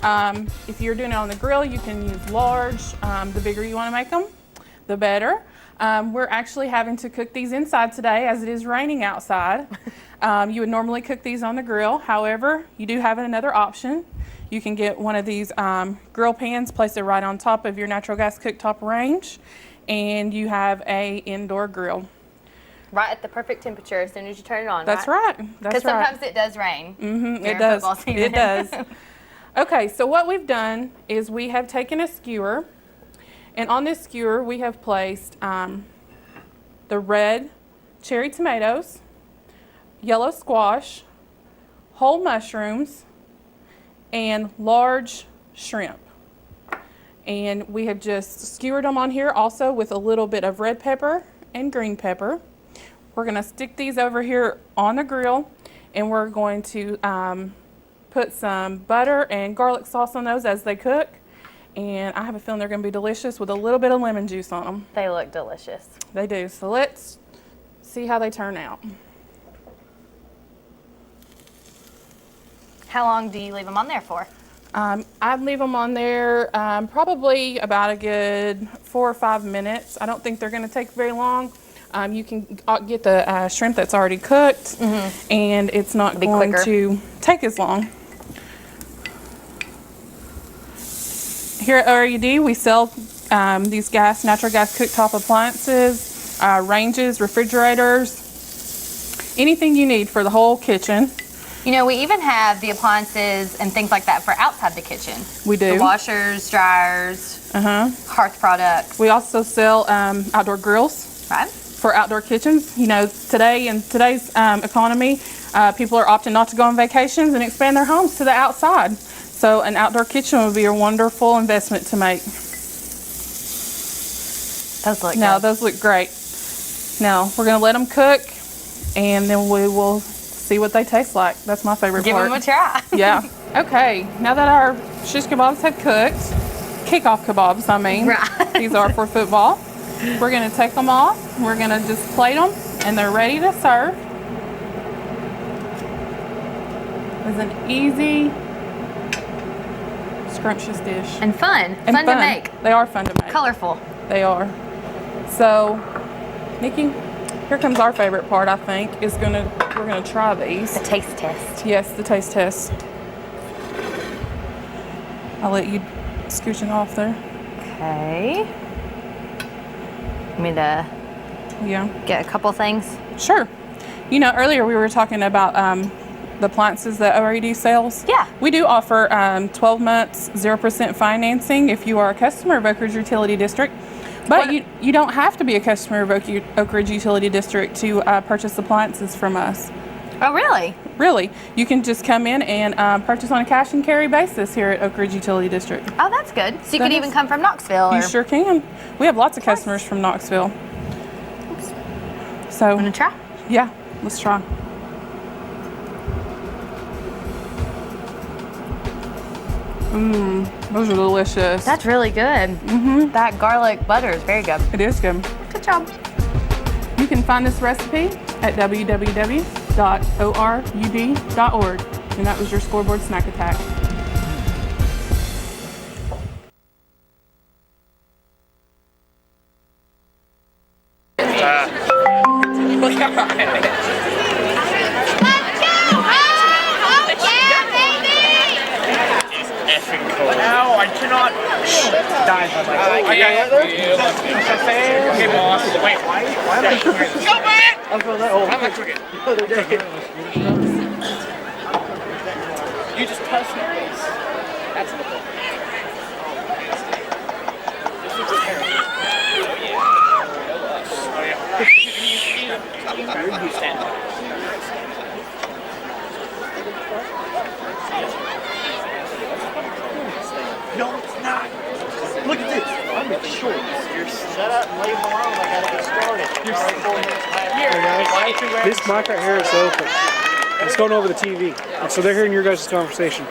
If you're doing it on the grill, you can use large. The bigger you want to make them, the better. We're actually having to cook these inside today as it is raining outside. You would normally cook these on the grill. However, you do have another option. You can get one of these grill pans, place it right on top of your natural gas cooktop range, and you have a indoor grill. Right at the perfect temperature as soon as you turn it on. That's right. Because sometimes it does rain. It does. It does. Okay, so what we've done is we have taken a skewer. And on this skewer, we have placed the red cherry tomatoes, yellow squash, whole mushrooms, and large shrimp. And we have just skewered them on here also with a little bit of red pepper and green pepper. We're going to stick these over here on the grill, and we're going to put some butter and garlic sauce on those as they cook. And I have a feeling they're going to be delicious with a little bit of lemon juice on them. They look delicious. They do. So let's see how they turn out. How long do you leave them on there for? I'd leave them on there probably about a good 4 or 5 minutes. I don't think they're going to take very long. You can get the shrimp that's already cooked, and it's not going to take as long. Here at OED, we sell these natural gas cooktop appliances, ranges, refrigerators, anything you need for the whole kitchen. You know, we even have the appliances and things like that for outside the kitchen. We do. The washers, dryers, hearth products. We also sell outdoor grills. Right. For outdoor kitchens. You know, in today's economy, people are opting not to go on vacations and expand their homes to the outside. So an outdoor kitchen would be a wonderful investment to make. Those look good. Those look great. Now, we're going to let them cook, and then we will see what they taste like. That's my favorite part. Give them a try. Yeah. Okay, now that our shish kebabs have cooked, kickoff kebabs, I mean, Right. These are for football. We're gonna take them off. We're gonna just plate them, and they're ready to serve. It's an easy, scrumptious dish. And fun. And fun to make. They are fun to make. Colorful. They are. So, Nikki, here comes our favorite part, I think, we're gonna try these. The taste test. Yes, the taste test. I'll let you scooch it off there. Okay. Want me to get a couple things? Sure. You know, earlier we were talking about the appliances that ORED sells. Yeah. We do offer 12 months, 0% financing if you are a customer of Oak Ridge Utility District. But you don't have to be a customer of Oak Ridge Utility District to purchase appliances from us. Oh, really? Really. You can just come in and purchase on a cash and carry basis here at Oak Ridge Utility District. Oh, that's good. So you could even come from Knoxville. You sure can. We have lots of customers from Knoxville. Oops. So, want to try? Yeah, let's try. Those are delicious. That's really good. Mm-hmm. That garlic butter is very good. It is good. Good job. You can find this recipe at www.orud.org. And that was your scoreboard snack attack. No, I cannot die from Okay, boss. Wait, why am I cooking? Go back! I'm going that old. Why am I cooking? You just touched your face. That's the point. No, it's not. Look at this. I'm in shorts. You're set up and leave them alone. I gotta get started. You're 4 minutes behind. This mic right here is open. It's going over the TV. And so they're hearing your guys' conversation.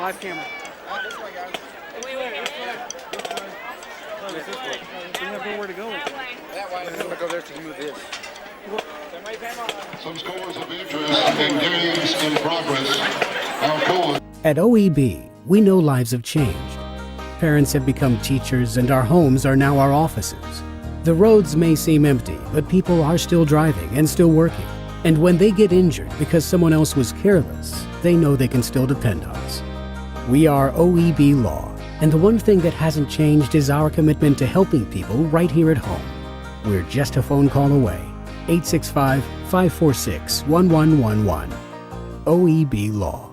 Live camera. We have nowhere to go. That way. I'm gonna go there to move this. Some scores of interest and games in progress. Our coach. At OEB, we know lives have changed. Parents have become teachers, and our homes are now our offices. The roads may seem empty, but people are still driving and still working. And when they get injured because someone else was careless, they know they can still depend on us. We are OEB Law, and the one thing that hasn't changed is our commitment to helping people right here at home. We're just a phone call away. 865-546-1111. OEB Law.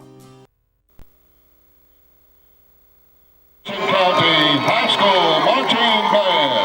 County High School Marching Band.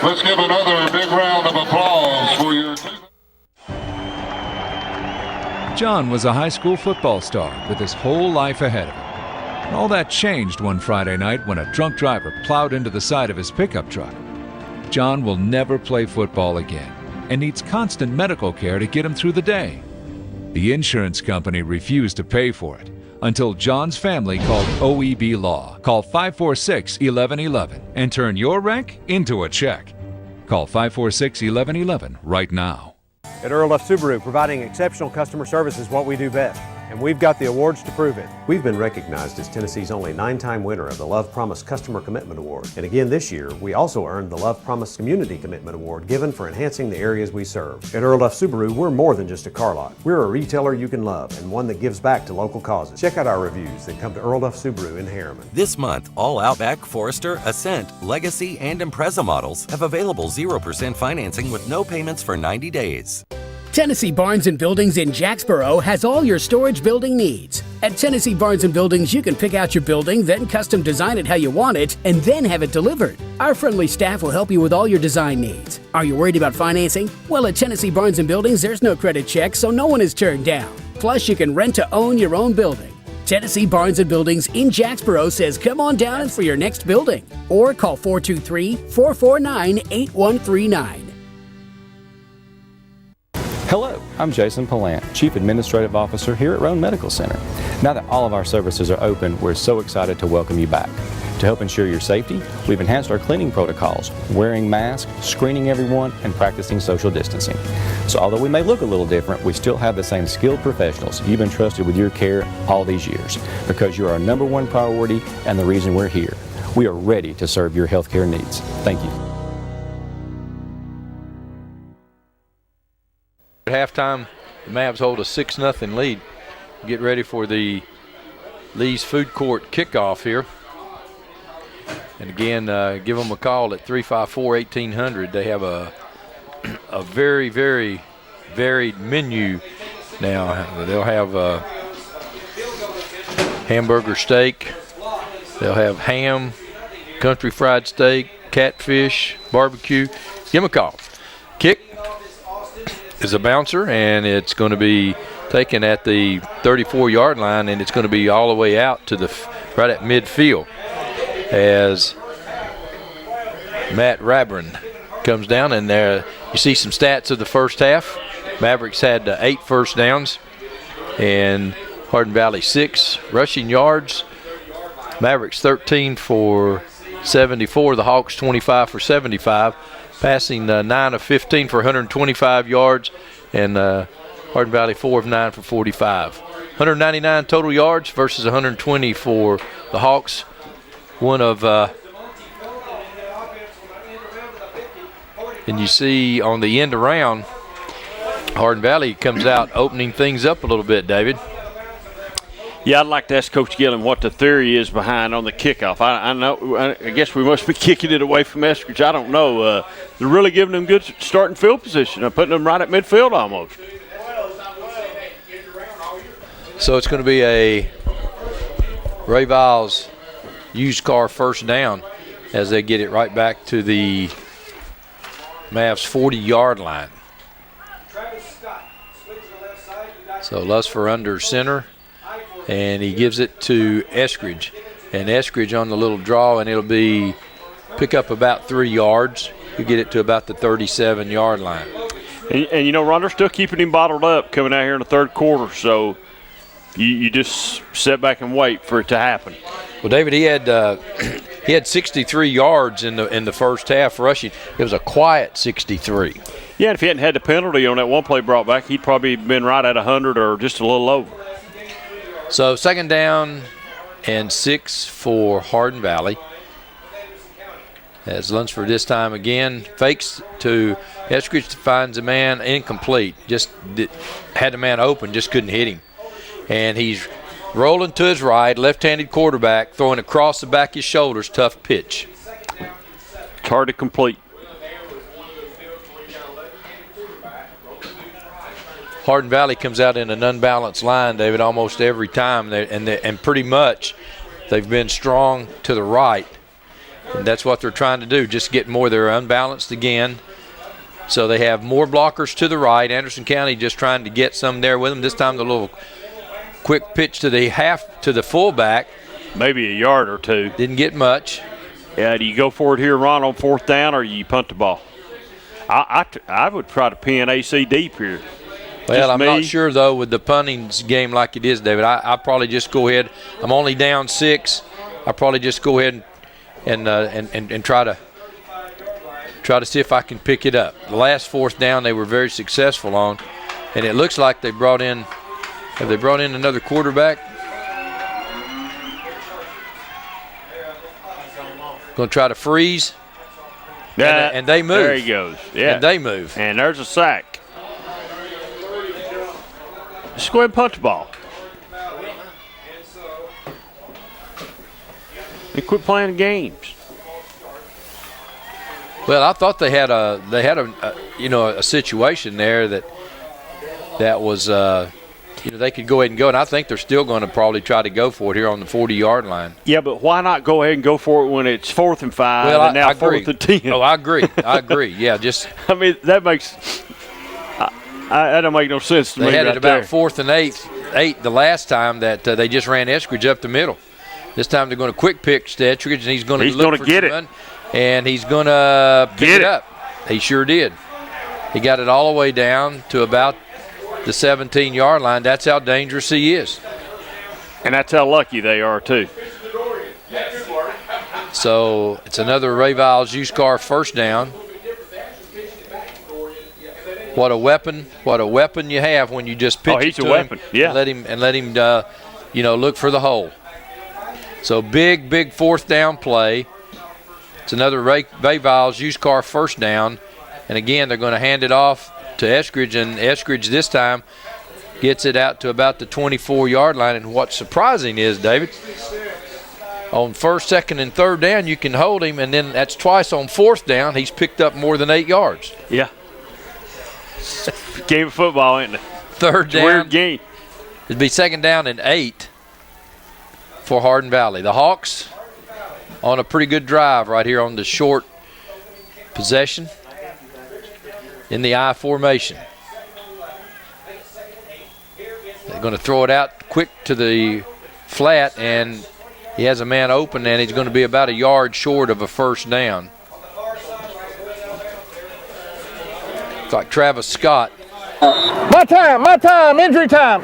Let's give another big round of applause for your John was a high school football star with his whole life ahead of him. And all that changed one Friday night when a drunk driver plowed into the side of his pickup truck. John will never play football again and needs constant medical care to get him through the day. The insurance company refused to pay for it until John's family called OEB Law. Call 546-1111 and turn your wreck into a check. Call 546-1111 right now. At Earl F. Subaru, providing exceptional customer service is what we do best, and we've got the awards to prove it. We've been recognized as Tennessee's only 9-time winner of the Love Promise Customer Commitment Award. And again this year, we also earned the Love Promise Community Commitment Award given for enhancing the areas we serve. At Earl F. Subaru, we're more than just a car lot. We're a retailer you can love and one that gives back to local causes. Check out our reviews that come to Earl F. Subaru in Harriman. This month, all Outback, Forester, Ascent, Legacy, and Impreza models have available 0% financing with no payments for 90 days. Tennessee Barns & Buildings in Jacksboro has all your storage building needs. At Tennessee Barns & Buildings, you can pick out your building, then custom design it how you want it, and then have it delivered. Our friendly staff will help you with all your design needs. Are you worried about financing? Well, at Tennessee Barns & Buildings, there's no credit check, so no one is turned down. Plus, you can rent to own your own building. Tennessee Barns & Buildings in Jacksboro says come on down for your next building. Or call 423-449-8139. Hello, I'm Jason Palant, Chief Administrative Officer here at Roan Medical Center. Now that all of our services are open, we're so excited to welcome you back. To help ensure your safety, we've enhanced our cleaning protocols, wearing masks, screening everyone, and practicing social distancing. So although we may look a little different, we still have the same skilled professionals you've been trusted with your care all these years, because you're our #1 priority and the reason we're here. We are ready to serve your healthcare needs. Thank you. At halftime, the Mavs hold a 6-0 lead. Get ready for the Lee's Food Court kickoff here. And again, give them a call at 354-1800. They have a very, very varied menu now. They'll have hamburger steak. They'll have ham, country fried steak, catfish, barbecue. Give them a call. Kick is a bouncer, and it's going to be taken at the 34-yard line, and it's going to be all the way out to the right at midfield as Matt Rabrin comes down. And there you see some stats of the first half. Mavericks had 8 first downs and Hardin Valley 6 rushing yards. Mavericks 13 for 74, the Hawks 25 for 75. Passing 9 of 15 for 125 yards, and Hardin Valley 4 of 9 for 45. 199 total yards versus 120 for the Hawks. One of, and you see on the end around, Hardin Valley comes out opening things up a little bit, David. Yeah, I'd like to ask Coach Gillen what the theory is behind on the kickoff. I guess we must be kicking it away from Eskridge. I don't know. They're really giving them good starting field position. Putting them right at midfield almost. So it's going to be a Ray Viles used car first down as they get it right back to the Mavs 40-yard line. So Lusfer under center. And he gives it to Eskridge. And Eskridge on the little draw, and it'll be pick up about 3 yards. You get it to about the 37-yard line. And you know, Ron, they're still keeping him bottled up coming out here in the third quarter. So you just sit back and wait for it to happen. Well, David, he had 63 yards in the first half rushing. It was a quiet 63. Yeah, if he hadn't had the penalty on that one play brought back, he'd probably been right at 100 or just a little over. So 2nd down and 6 for Hardin Valley. As Lunsford this time again fakes to Eskridge, finds a man incomplete. Just had the man open, just couldn't hit him. And he's rolling to his right, left-handed quarterback, throwing across the back of his shoulders, tough pitch. It's hard to complete. Hardin Valley comes out in an unbalanced line, David, almost every time, and pretty much they've been strong to the right. And that's what they're trying to do, just get more. They're unbalanced again. So they have more blockers to the right. Anderson County just trying to get some there with them. This time the little quick pitch to the fullback. Maybe a yard or two. Didn't get much. Yeah, do you go for it here, Ron, on 4th down, or you punt the ball? I would try to pin AC deep here. Well, I'm not sure, though, with the punting game like it is, David. I'll probably just go ahead. I'm only down 6. I'll probably just go ahead and try to see if I can pick it up. The last 4th down they were very successful on, and it looks like they brought in – have they brought in another quarterback? Going to try to freeze. And they move. There he goes. Yeah. And they move. And there's a sack. Just go ahead and punt the ball. And quit playing games. Well, I thought they had a situation there that was they could go ahead and go, and I think they're still going to probably try to go for it here on the 40-yard line. Yeah, but why not go ahead and go for it when it's 4th and 5 and now 4th and 10? Oh, I agree. Yeah, just I mean that makes that don't make no sense to me. They had right it about there. 4th and 8 the last time that they just ran Eskridge up the middle. This time they're going to quick pick Eskridge, and he's going to get it. Run, and he's going to pick it up. He sure did. He got it all the way down to about the 17-yard line. That's how dangerous he is. And that's how lucky they are, too. So it's another Ray Viles used car first down. What a weapon you have when you just pitch he's it to a weapon. him Yeah. and let him look for the hole. So big 4th down play. It's another Ray Viles used car first down. And again, they're going to hand it off to Eskridge, and Eskridge this time gets it out to about the 24-yard line. And what's surprising is, David, on 1st, 2nd, and 3rd down, you can hold him, and then that's twice on 4th down. He's picked up more than 8 yards. Yeah. Game of football, ain't it? 3rd down. Weird game. It'd be 2nd down and 8 for Hardin Valley. The Hawks on a pretty good drive right here on the short possession in the I formation. They're going to throw it out quick to the flat, and he has a man open, and he's going to be about a yard short of a 1st down. It's like Travis Scott. My time, injury time.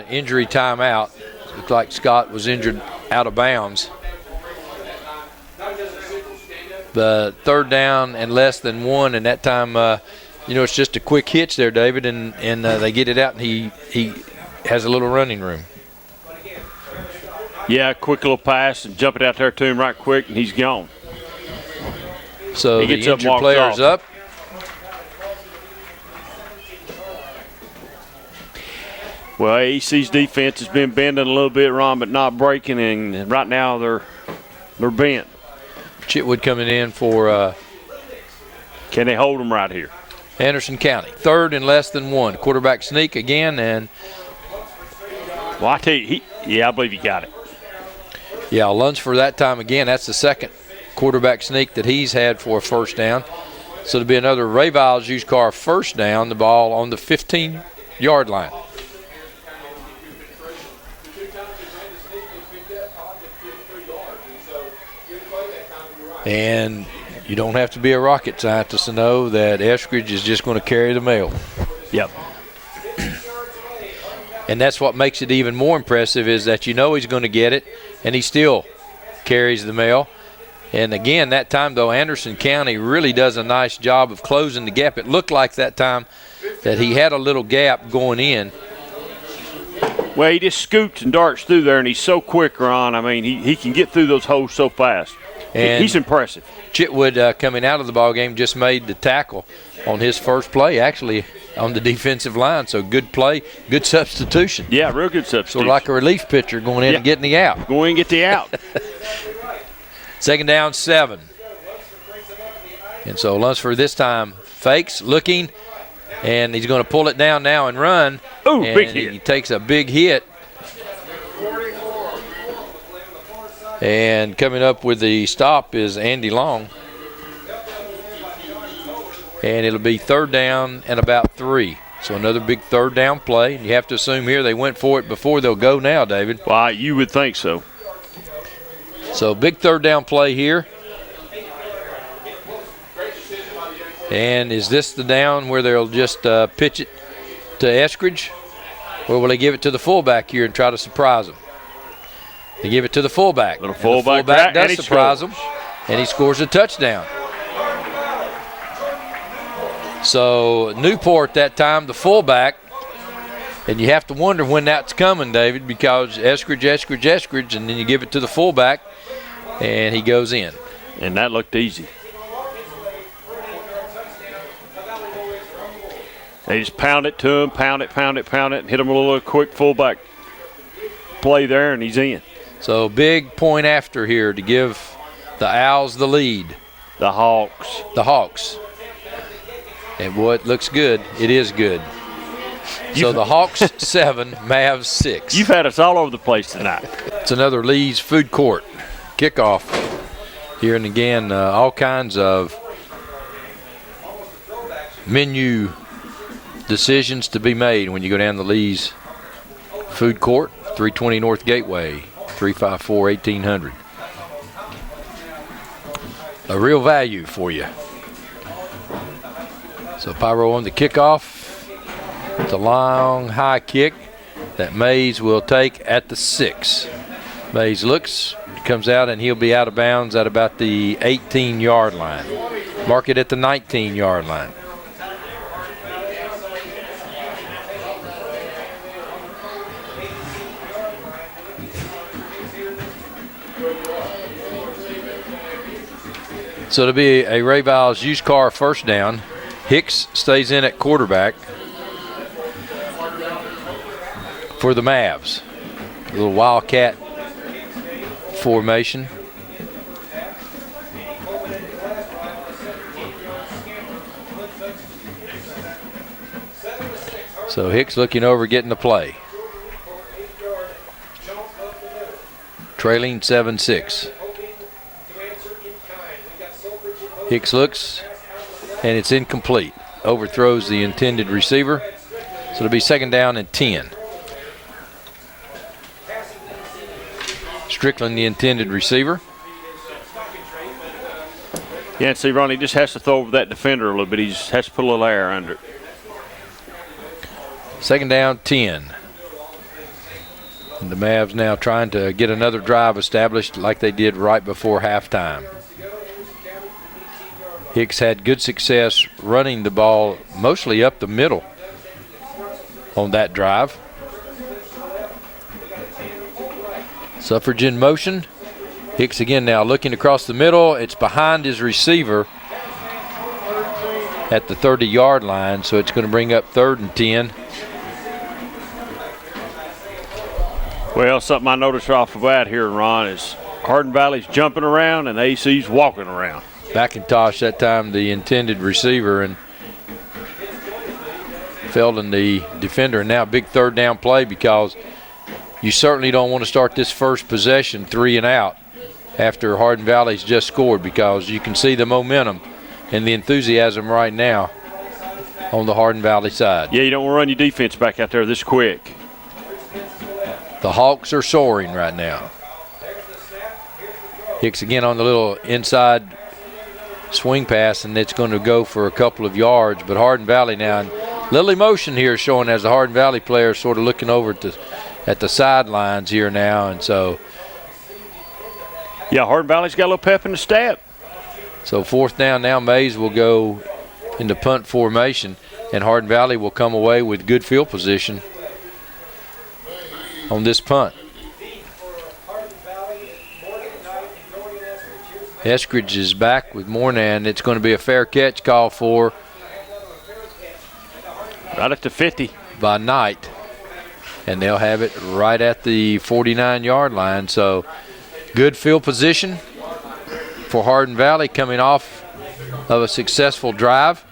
Injury timeout. Looked like Scott was injured out of bounds. The 3rd down and less than 1, and that time, it's just a quick hitch there, David, and they get it out, and he has a little running room. Yeah, quick little pass and jump it out there to him right quick, and he's gone. So the injured player's up. Well, AEC's defense has been bending a little bit, Ron, but not breaking, and right now they're bent. Chitwood coming in for can they hold them right here? Anderson County. 3rd and less than 1. Quarterback sneak again, and well, I tell you, I believe he got it. Yeah, lunch for that time again. That's the 2nd quarterback sneak that he's had for a 1st down. So it'll be another Ray Viles used car 1st down, the ball on the 15-yard line. And you don't have to be a rocket scientist to know that Eskridge is just going to carry the mail. Yep. And that's what makes it even more impressive is that he's going to get it, and he still carries the mail. And again, that time, though, Anderson County really does a nice job of closing the gap. It looked like that time that he had a little gap going in. Well, he just scoots and darts through there, and he's so quick, Ron. I mean, he can get through those holes so fast. And he's impressive. Chitwood, coming out of the ball game, just made the tackle on his first play, actually, on the defensive line. So good play, good substitution. Yeah, real good substitution. Sort of like a relief pitcher going in and getting the out. Go in and get the out. 2nd down, 7. And so Lunsford this time fakes, looking, and he's going to pull it down now and run. Ooh, and big hit. He takes a big hit. And coming up with the stop is Andy Long. And it'll be 3rd down and about 3. So another big 3rd down play. You have to assume here they went for it before. They'll go now, David. Well, you would think so. So big 3rd down play here. And is this the down where they'll just pitch it to Eskridge? Or will they give it to the fullback here and try to surprise him? They give it to the fullback. The fullback does surprise him, and he scores a touchdown. So Newport that time, the fullback, and you have to wonder when that's coming, David, because Eskridge, and then you give it to the fullback, and he goes in. And that looked easy. They just pound it to him, pound it, and hit him with a little quick fullback play there, and he's in. So big point after here to give the Owls the lead. The Hawks. The Hawks. And boy, it looks good. It is good. So the Hawks 7, Mavs 6. You've had us all over the place tonight. It's another Lee's Food Court kickoff here, and again, all kinds of menu decisions to be made when you go down the Lee's Food Court, 320 North Gateway, 354-1800. A real value for you. So Pyro on the kickoff. It's a long, high kick that Mays will take at the 6. Mays looks, comes out, and he'll be out of bounds at about the 18-yard line. Mark it at the 19-yard line. So it'll be a Ray Viles used car 1st down. Hicks stays in at quarterback for the Mavs. A little Wildcat formation. So Hicks looking over, getting the play. Trailing 7-6. Hicks looks, and it's incomplete. Overthrows the intended receiver. So it'll be 2nd down and 10. Strickland, the intended receiver. Yeah, and see, Ronnie just has to throw over that defender a little bit. He just has to put a little air under it. 2nd down, 10. And the Mavs now trying to get another drive established like they did right before halftime. Hicks had good success running the ball mostly up the middle on that drive. Suffrage in motion. Hicks again now looking across the middle. It's behind his receiver at the 30-yard line, so it's going to bring up 3rd and 10. Well, something I noticed off the bat here, Ron, is Hardin Valley's jumping around and AC's walking around. McIntosh that time the intended receiver, and Felden the defender. And now big 3rd down play, because you certainly don't want to start this first possession 3 and out after Hardin Valley's just scored, because you can see the momentum and the enthusiasm right now on the Hardin Valley side. Yeah, you don't want to run your defense back out there this quick. The Hawks are soaring right now. Hicks again on the little inside swing pass, and it's going to go for a couple of yards. But Hardin Valley now, and little emotion here showing as the Hardin Valley players sort of looking over at the sidelines here now. And so, yeah, Hardin Valley's got a little pep in the step. So 4th down now, Mays will go into punt formation, and Hardin Valley will come away with good field position on this punt. Eskridge is back with Mornan. It's going to be a fair catch call for right at the 50 by Knight, and they'll have it right at the 49-yard line. So good field position for Hardin Valley coming off of a successful drive,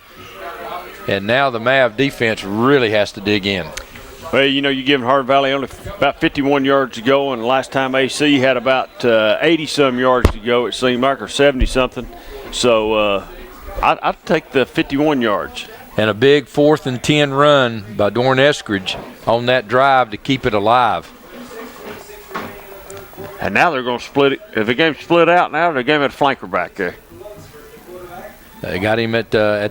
and now the Mav defense really has to dig in. Well, you know, you're giving Hardin Valley only about 51 yards to go, and the last time AC had about 80-some yards to go, it seemed like, or 70-something. So I'd take the 51 yards. And a big 4th and 10 run by Dorn Eskridge on that drive to keep it alive. And now they're going to split it. If the game's split out now, they're going to have a flanker back there. They got him at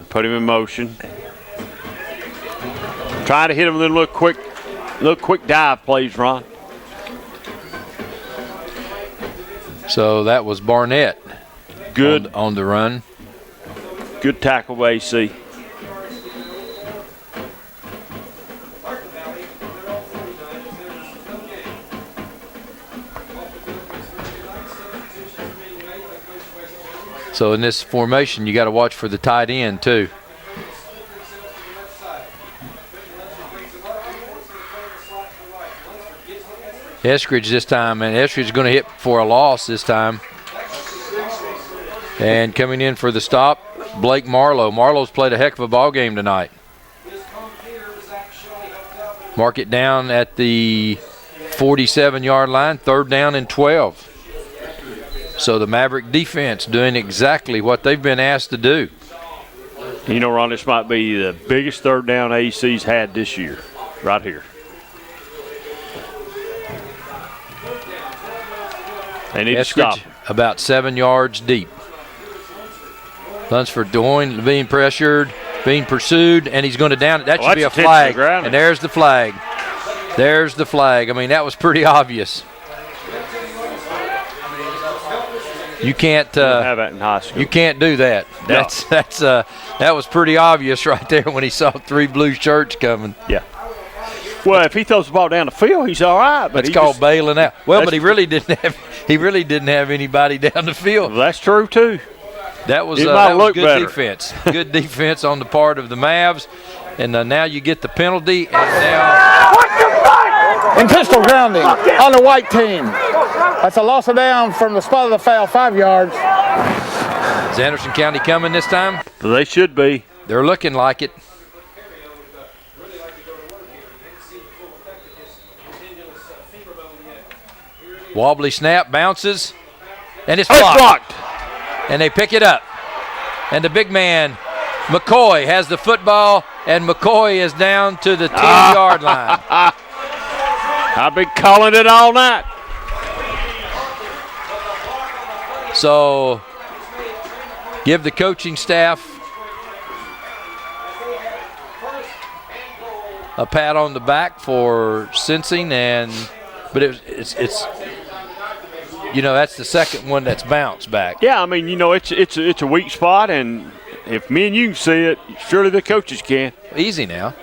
put him in motion. Trying to hit him with a little quick dive plays, Ron. So that was Barnett. Good on the run. Good tackle by AC. So in this formation, you got to watch for the tight end too. Eskridge this time, and Eskridge is going to hit for a loss this time. And coming in for the stop, Blake Marlowe. Marlowe's played a heck of a ball game tonight. Mark it down at the 47-yard line, 3rd down and 12. So the Maverick defense doing exactly what they've been asked to do. You know, Ron, this might be the biggest 3rd down AC's had this year, right here. They need to stop. About 7 yards deep. Lunsford Doyne being pressured, being pursued, and he's going to down it. That should be a flag. And there's the flag. There's the flag. I mean, that was pretty obvious. You can't have that in high school. You can't do that. No. That was pretty obvious right there when he saw 3 blue shirts coming. Yeah. Well, if he throws the ball down the field, he's all right. But it's called bailing out. Well, but he really didn't have anybody down the field. Well, that's true too. That was good better. Defense. Good defense on the part of the Mavs, and now you get the penalty. And now in pistol grounding on the white team. That's a loss of down from the spot of the foul, 5 yards. Is Anderson County coming this time? They should be. They're looking like it. Wobbly snap, bounces, and it's blocked. And they pick it up. And the big man, McCoy, has the football, and McCoy is down to the 10-yard line. I've been calling it all night. So give the coaching staff a pat on the back for sensing, but it's you know, that's the second one that's bounced back. Yeah, I mean, you know, it's a weak spot, and if me and you can see it, surely the coaches can. Easy now.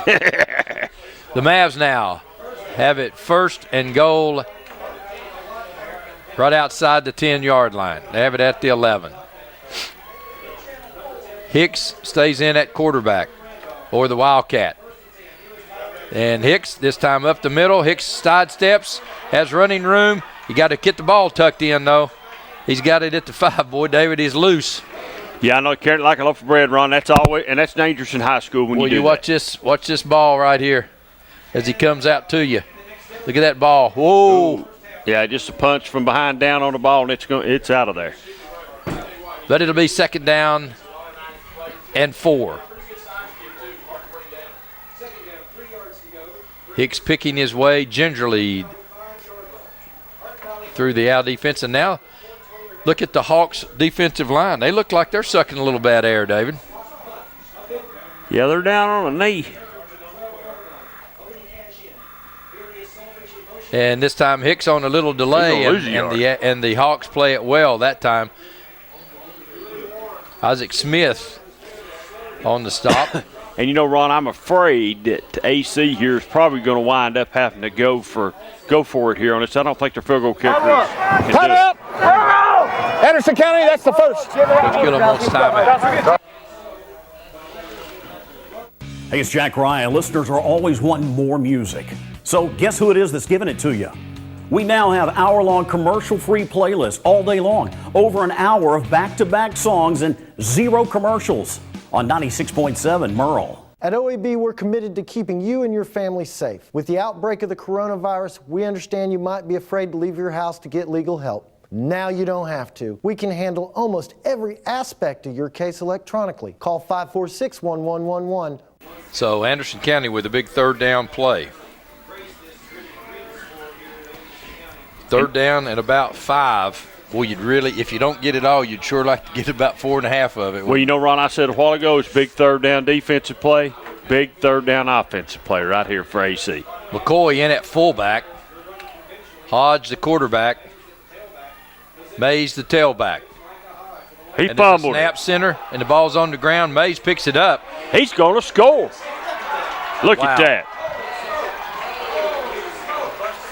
The Mavs now have it 1st and goal right outside the 10-yard line. They have it at the 11. Hicks stays in at quarterback, or the Wildcat. And Hicks, this time up the middle. Hicks sidesteps, has running room. You got to get the ball tucked in, though. He's got it at the 5. Boy, David, he's loose. Yeah, I know, carrying like a loaf of bread, Ron. That's always, and that's dangerous in high school when you do watch that. Watch this ball right here as he comes out to you. Look at that ball. Whoa. Ooh. Yeah, just a punch from behind down on the ball, and it's out of there. But it'll be 2nd down and 4. Hicks picking his way gingerly through the out defense. And now look at the Hawks defensive line. They look like they're sucking a little bad air, David. Yeah, they're down on a knee. And this time Hicks on a little delay, and the Hawks play it well that time. Isaac Smith on the stop. And you know, Ron, I'm afraid that AC here is probably going to wind up having to go for it here on this. I don't think their field goal kickers can do it. Up! Anderson County, that's the first. Coach Gillum wants timeout. Hey, it's Jack Ryan. Listeners are always wanting more music. So guess who it is that's giving it to you? We now have hour-long commercial-free playlists all day long. Over an hour of back-to-back songs and 0 commercials on 96.7 Merle. At OEB, we're committed to keeping you and your family safe. With the outbreak of the coronavirus, we understand you might be afraid to leave your house to get legal help. Now you don't have to. We can handle almost every aspect of your case electronically. Call 546-1111. So Anderson County with a big third down play. Third down and about 5. Boy, you'd really, if you don't get it all, you'd sure like to get about 4.5 of it. Well, you know, Ron, I said a while ago, it's big third down defensive play, big third down offensive play right here for AC. McCoy in at fullback. Hodge the quarterback. Mays the tailback. He and fumbled. Snap center, and the ball's on the ground. Mays picks it up. He's going to score. Look at that.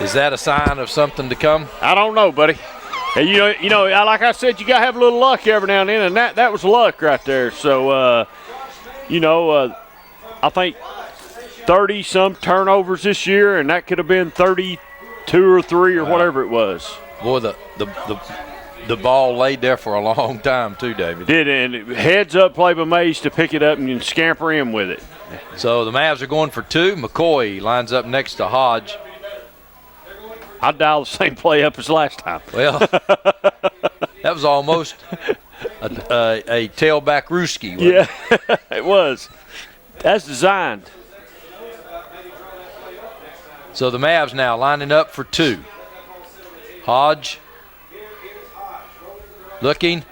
Is that a sign of something to come? I don't know, buddy. And you know, like I said, you got to have a little luck every now and then, and that was luck right there. So, I think 30-some turnovers this year, and that could have been 32 or 3 or whatever it was. Boy, the ball laid there for a long time too, David. Did, and heads up play by Mays to pick it up and scamper in with it. So the Mavs are going for 2. McCoy lines up next to Hodge. I'd dial the same play up as last time. Well, that was almost a tailback rooski. Yeah, it was. That's designed. So the Mavs now lining up for 2. Hodge looking.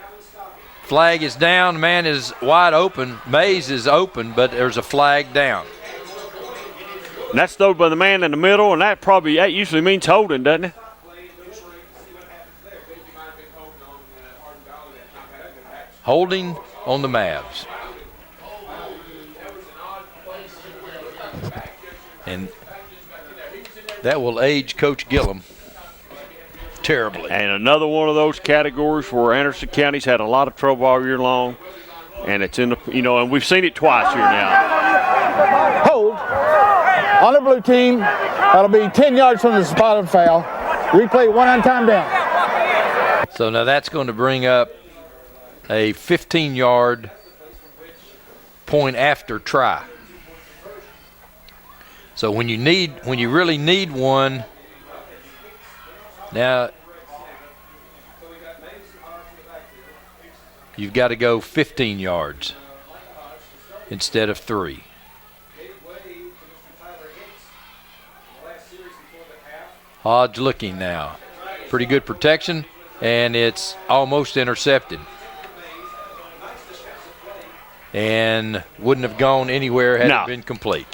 Flag is down. The man is wide open. Mays is open, but there's a flag down. And that's thrown by the man in the middle, and that usually means holding, doesn't it? Holding on the Mavs. And that will age Coach Gillum terribly. And another one of those categories where Anderson County's had a lot of trouble all year long, and it's in the, and we've seen it twice here now. Hold on the blue team. That'll be 10 yards from the spotted foul. Replay 1 on time down. So now that's going to bring up a 15-yard point after try. So when you really need one, now you've got to go 15 yards instead of 3. Hodge looking now. Pretty good protection, and it's almost intercepted. And wouldn't have gone anywhere had it been complete.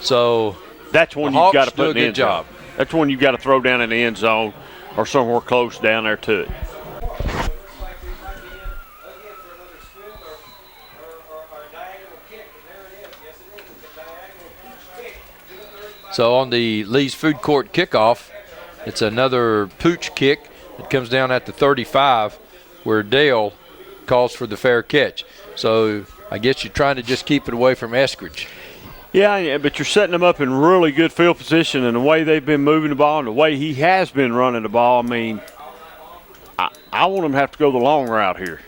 So that's one you've got to put in the end job. That's one you've got to throw down in the end zone or somewhere close down there to it. So on the Lee's Food Court kickoff, it's another pooch kick that comes down at the 35 where Dale calls for the fair catch. So I guess you're trying to just keep it away from Eskridge. Yeah, but you're setting them up in really good field position, and the way they've been moving the ball and the way he has been running the ball, I mean, I want him to have to go the long route here.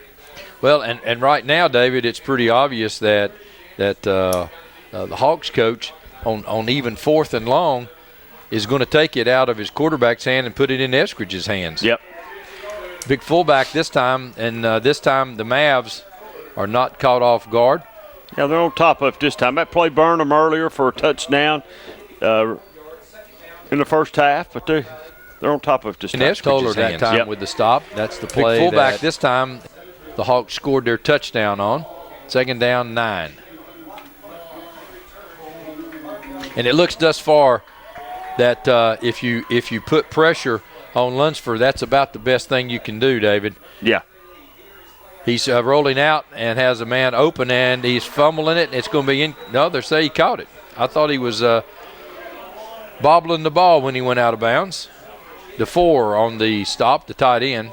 Well, and right now, David, it's pretty obvious that the Hawks coach on even 4th and long is going to take it out of his quarterback's hand and put it in Eskridge's hands. Yep. Big fullback this time, and this time the Mavs are not caught off guard. Yeah, they're on top of it this time. That play burned them earlier for a touchdown in the first half, but they're on top of it this time. And Eskridge's that time with the stop. That's the play. Big fullback this time the Hawks scored their touchdown on. 2nd down, 9. And it looks thus far that if you put pressure on Lunsford, that's about the best thing you can do, David. Yeah. He's rolling out and has a man open, and he's fumbling it. It's going to be in. No, they say he caught it. I thought he was bobbling the ball when he went out of bounds. The 4 on the stop, the tight end.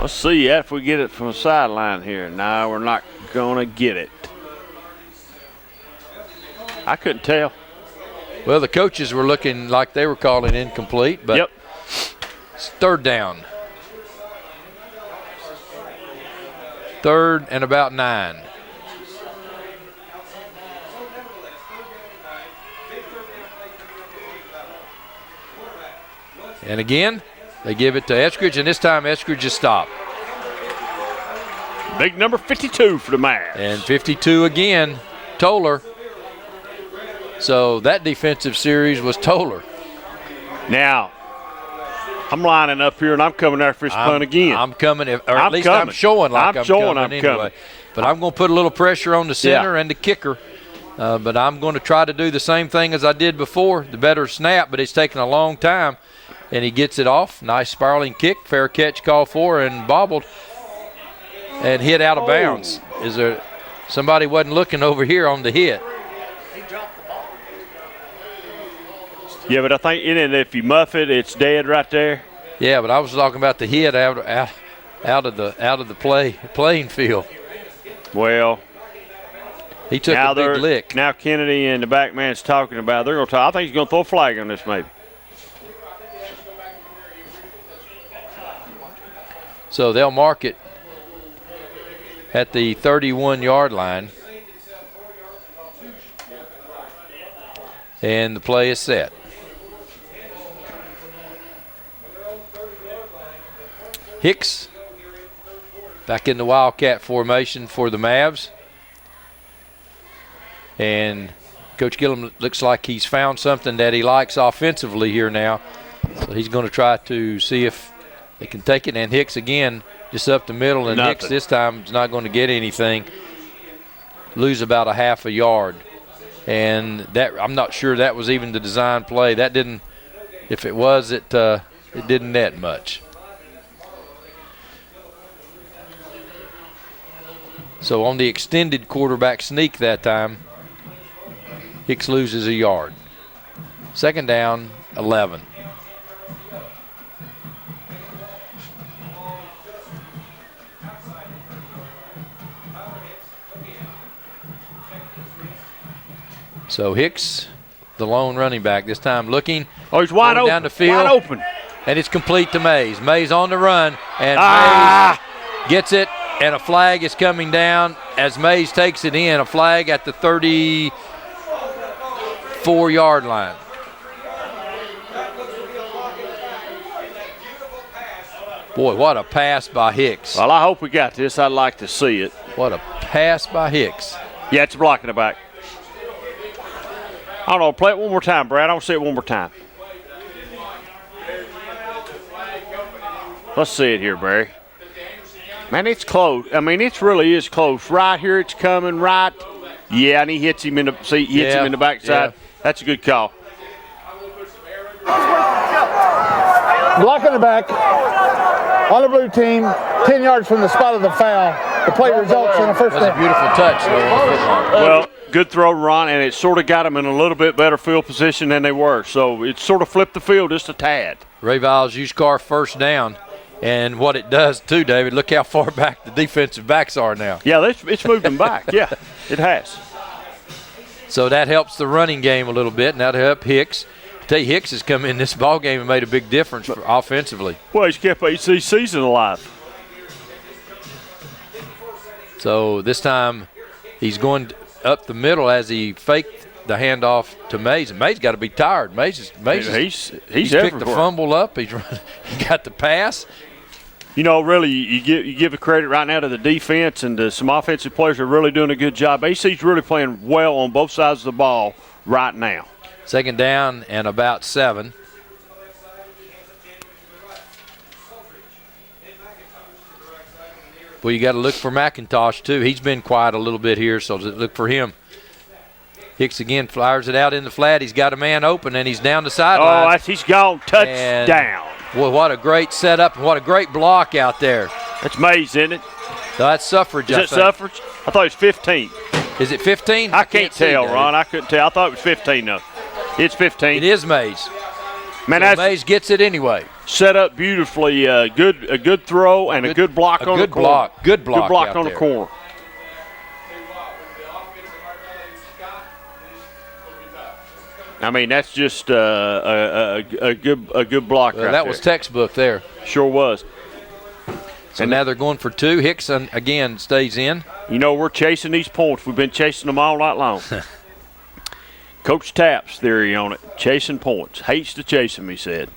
Let's see if we get it from the sideline here. No, we're not going to get it. I couldn't tell. Well, the coaches were looking like they were calling incomplete, but it's 3rd down. 3rd and about 9. And again, they give it to Eskridge, and this time Eskridge is stopped. Big number 52 for the Mavs. And 52 again, Toller. So that defensive series was Toller. Now, I'm lining up here, and I'm coming after this punt again. I'm coming, or at least I'm showing like I'm coming anyway. But I'm going to put a little pressure on the center and the kicker. But I'm going to try to do the same thing as I did before, the better snap, but it's taking a long time. And he gets it off. Nice spiraling kick, fair catch call for, and bobbled and hit out of bounds. Is there somebody wasn't looking over here on the hit? Yeah, but I think if you muff it, it's dead right there. Yeah, but I was talking about the hit out of the playing field. Well, he took a big lick. Now Kennedy and the back man's talking about they're going to talk. I think he's going to throw a flag on this maybe. So they'll mark it at the 31-yard line. And the play is set. Hicks back in the Wildcat formation for the Mavs. And Coach Gillum looks like he's found something that he likes offensively here now. So he's going to try to see if they can take it. And Hicks again just up the middle. And Hicks this time is not going to get anything. Lose about a half a yard. And that I'm not sure that was even the design play. That didn't, if it was, it didn't net much. So on the extended quarterback sneak that time, Hicks loses a yard. Second down, 11. So Hicks, the lone running back, this time looking. Oh, he's wide open. Down the field. Wide open. And it's complete to Mays. Mays on the run, and Mays gets it, and a flag is coming down as Mays takes it in. A flag at the 34-yard line. Boy, what a pass by Hicks. Well, I hope we got this. I'd like to see it. What a pass by Hicks. Yeah, it's blocking the back. I don't know. Play it one more time, Brad. I want to see it one more time. Let's see it here, Barry. Man, it's close. I mean, it really is close. Right here, it's coming right. Yeah, and he hits him in the him in the backside. Yeah. That's a good call. Blocking the back on the blue team, 10 yards from the spot of the foul. The play results in a first down. That's a beautiful touch. Well, good throw, Ron, and it sort of got them in a little bit better field position than they were. So it sort of flipped the field just a tad. Ray Viles used car first down. And what it does, too, David, look how far back the defensive backs are now. Yeah, it's moved them back. Yeah, it has. So that helps the running game a little bit, and that'll help Hicks. I tell you, Hicks has come in this ball game and made a big difference offensively. Well, he's kept ACC season alive. So this time he's going up the middle as he faked the handoff to Mays. And Mays got to be tired. Mays he's picked the fumble up. He got the pass. You know, really, you give the credit right now to the defense and some offensive players are really doing a good job. AC's really playing well on both sides of the ball right now. Second down and about 7. Well, you got to look for McIntosh, too. He's been quiet a little bit here, so look for him. Hicks again fires it out in the flat. He's got a man open, and he's down the sideline. Oh, he's gone. Touchdown. Boy, what a great setup and what a great block out there. That's Mays, isn't it? No, that's Suffrage, Is it Suffrage? I thought it was 15. Is it 15? I can't tell, Ron. I couldn't tell. I thought it was 15, though. It's 15. It is Mays. Man, so Mays gets it anyway. Set up beautifully. A good throw and a good block on the corner. Good block on the corner. I mean, that's just a good block right there. That was textbook there. Sure was. So now they're going for 2. Hicks, again, stays in. You know, we're chasing these points. We've been chasing them all night long. Coach Tapp's theory on it, chasing points. Hates to chase them, he said.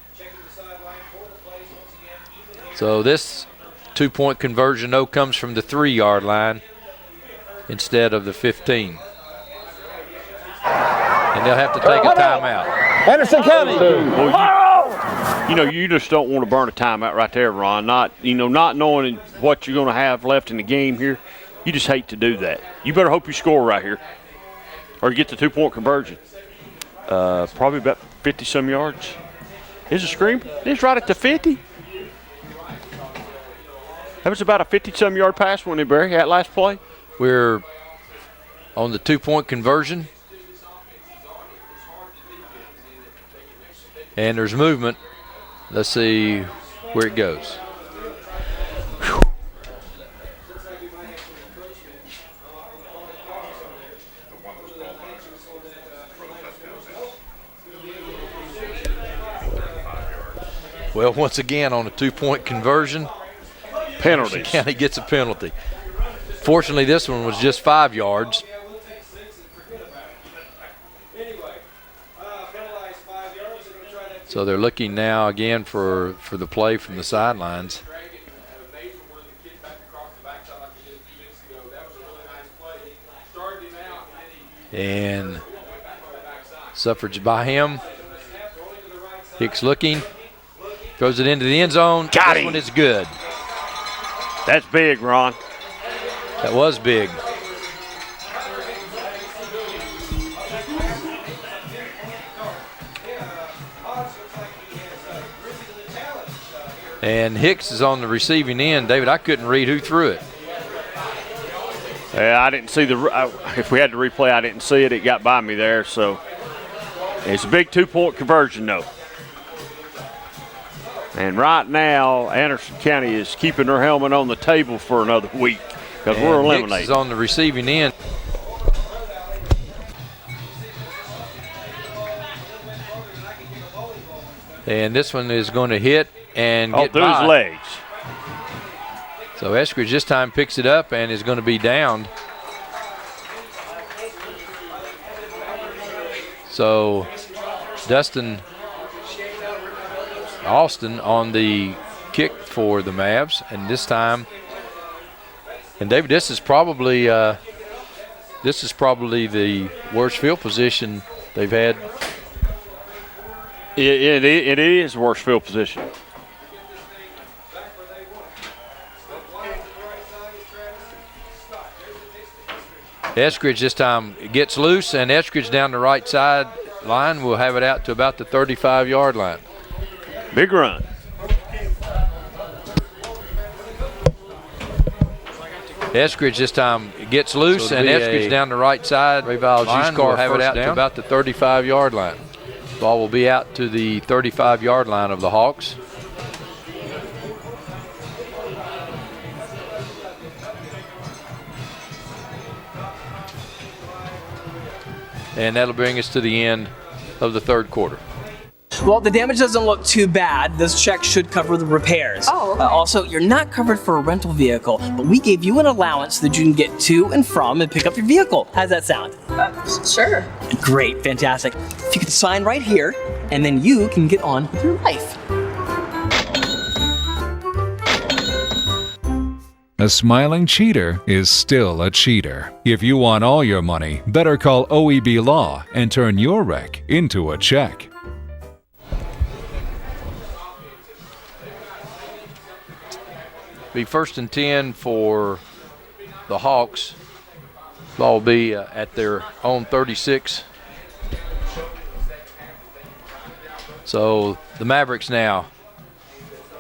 So this 2-point conversion, though, comes from the 3-yard line instead of the 15. And they'll have to take a timeout. Anderson County. You just don't want to burn a timeout right there, Ron. Not knowing what you're going to have left in the game here. You just hate to do that. You better hope you score right here or you get the 2-point conversion. Probably about 50-some yards. Is a screen? It's right at the 50. That was about a 50-some yard pass, wasn't it, Barry, that last play? We're on the 2-point conversion. And there's movement. Let's see where it goes. Well, once again, on a 2-point conversion, penalties. County gets a penalty. Fortunately, this one was just 5 yards. So they're looking now again for the play from the sidelines. And suffrage by him. Hicks looking. Throws it into the end zone. Got this him. One is good. That's big, Ron. That was big. And Hicks is on the receiving end. David, I couldn't read who threw it. Yeah, I didn't see if we had to replay, I didn't see it. It got by me there. So it's a big 2-point conversion, though. And right now, Anderson County is keeping their helmet on the table for another week because we're eliminated. Hicks is on the receiving end. And this one is going to hit and get through by his legs. So Eskridge this time picks it up and is going to be downed. So Dustin Austin on the kick for the Mavs, and this time, and David, this is probably the worst field position they've had. It is worst field position. Eskridge this time gets loose, and Eskridge down the right side line will have it out to about the 35-yard line. Big run. Eskridge this time gets loose, and Eskridge down the right side line will have it out to about the 35-yard line. Ball will be out to the 35-yard line of the Hawks. And that'll bring us to the end of the third quarter. Well, the damage doesn't look too bad. This check should cover the repairs. Oh, okay. Also, you're not covered for a rental vehicle, but we gave you an allowance so that you can get to and from and pick up your vehicle. How's that sound? Sure. Great, fantastic. If you could sign right here, and then you can get on with your life. A smiling cheater is still a cheater. If you want all your money, better call OEB Law and turn your wreck into a check. Be 1st and 10 for the Hawks. Ball will be at their own 36. So the Mavericks now,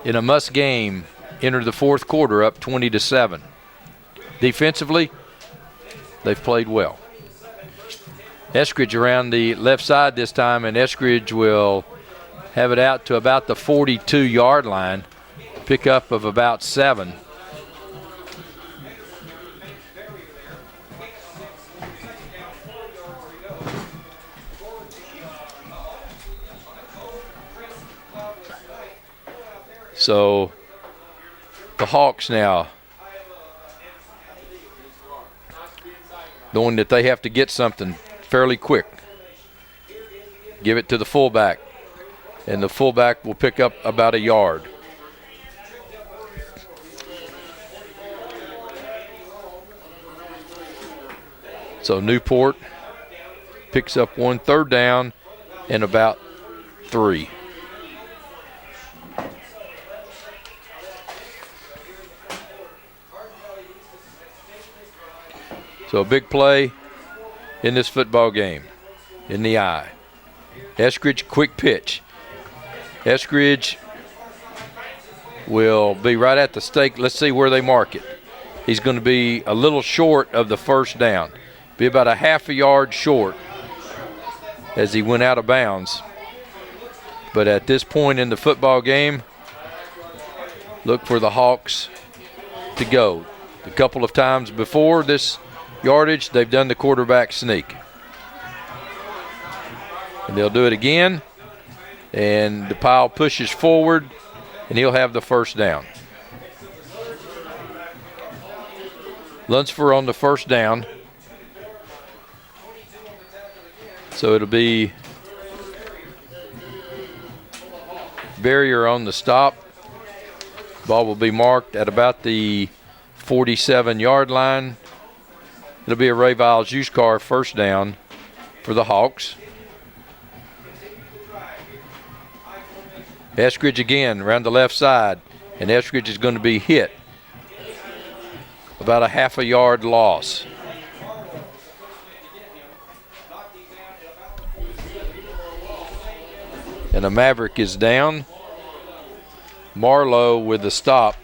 in a must game, enter the fourth quarter up 20-7. Defensively, they've played well. Eskridge around the left side this time, and Eskridge will have it out to about the 42-yard line. Pickup of about 7. So the Hawks now, knowing that they have to get something fairly quick, give it to the fullback, and the fullback will pick up about a yard. So Newport picks up 1 third down and about 3. So a big play in this football game in the eye. Eskridge, quick pitch. Eskridge will be right at the stake. Let's see where they mark it. He's going to be a little short of the first down. Be about a half a yard short as he went out of bounds. But at this point in the football game, look for the Hawks to go. A couple of times before this yardage, they've done the quarterback sneak. And they'll do it again. And the pile pushes forward, and he'll have the first down. Lunsford on the first down. So it'll be Barrier on the stop. Ball will be marked at about the 47-yard line. It'll be a Ray Viles used car first down for the Hawks. Eskridge again around the left side, and Eskridge is going to be hit. About a half a yard loss. And a Maverick is down. Marlowe with the stop.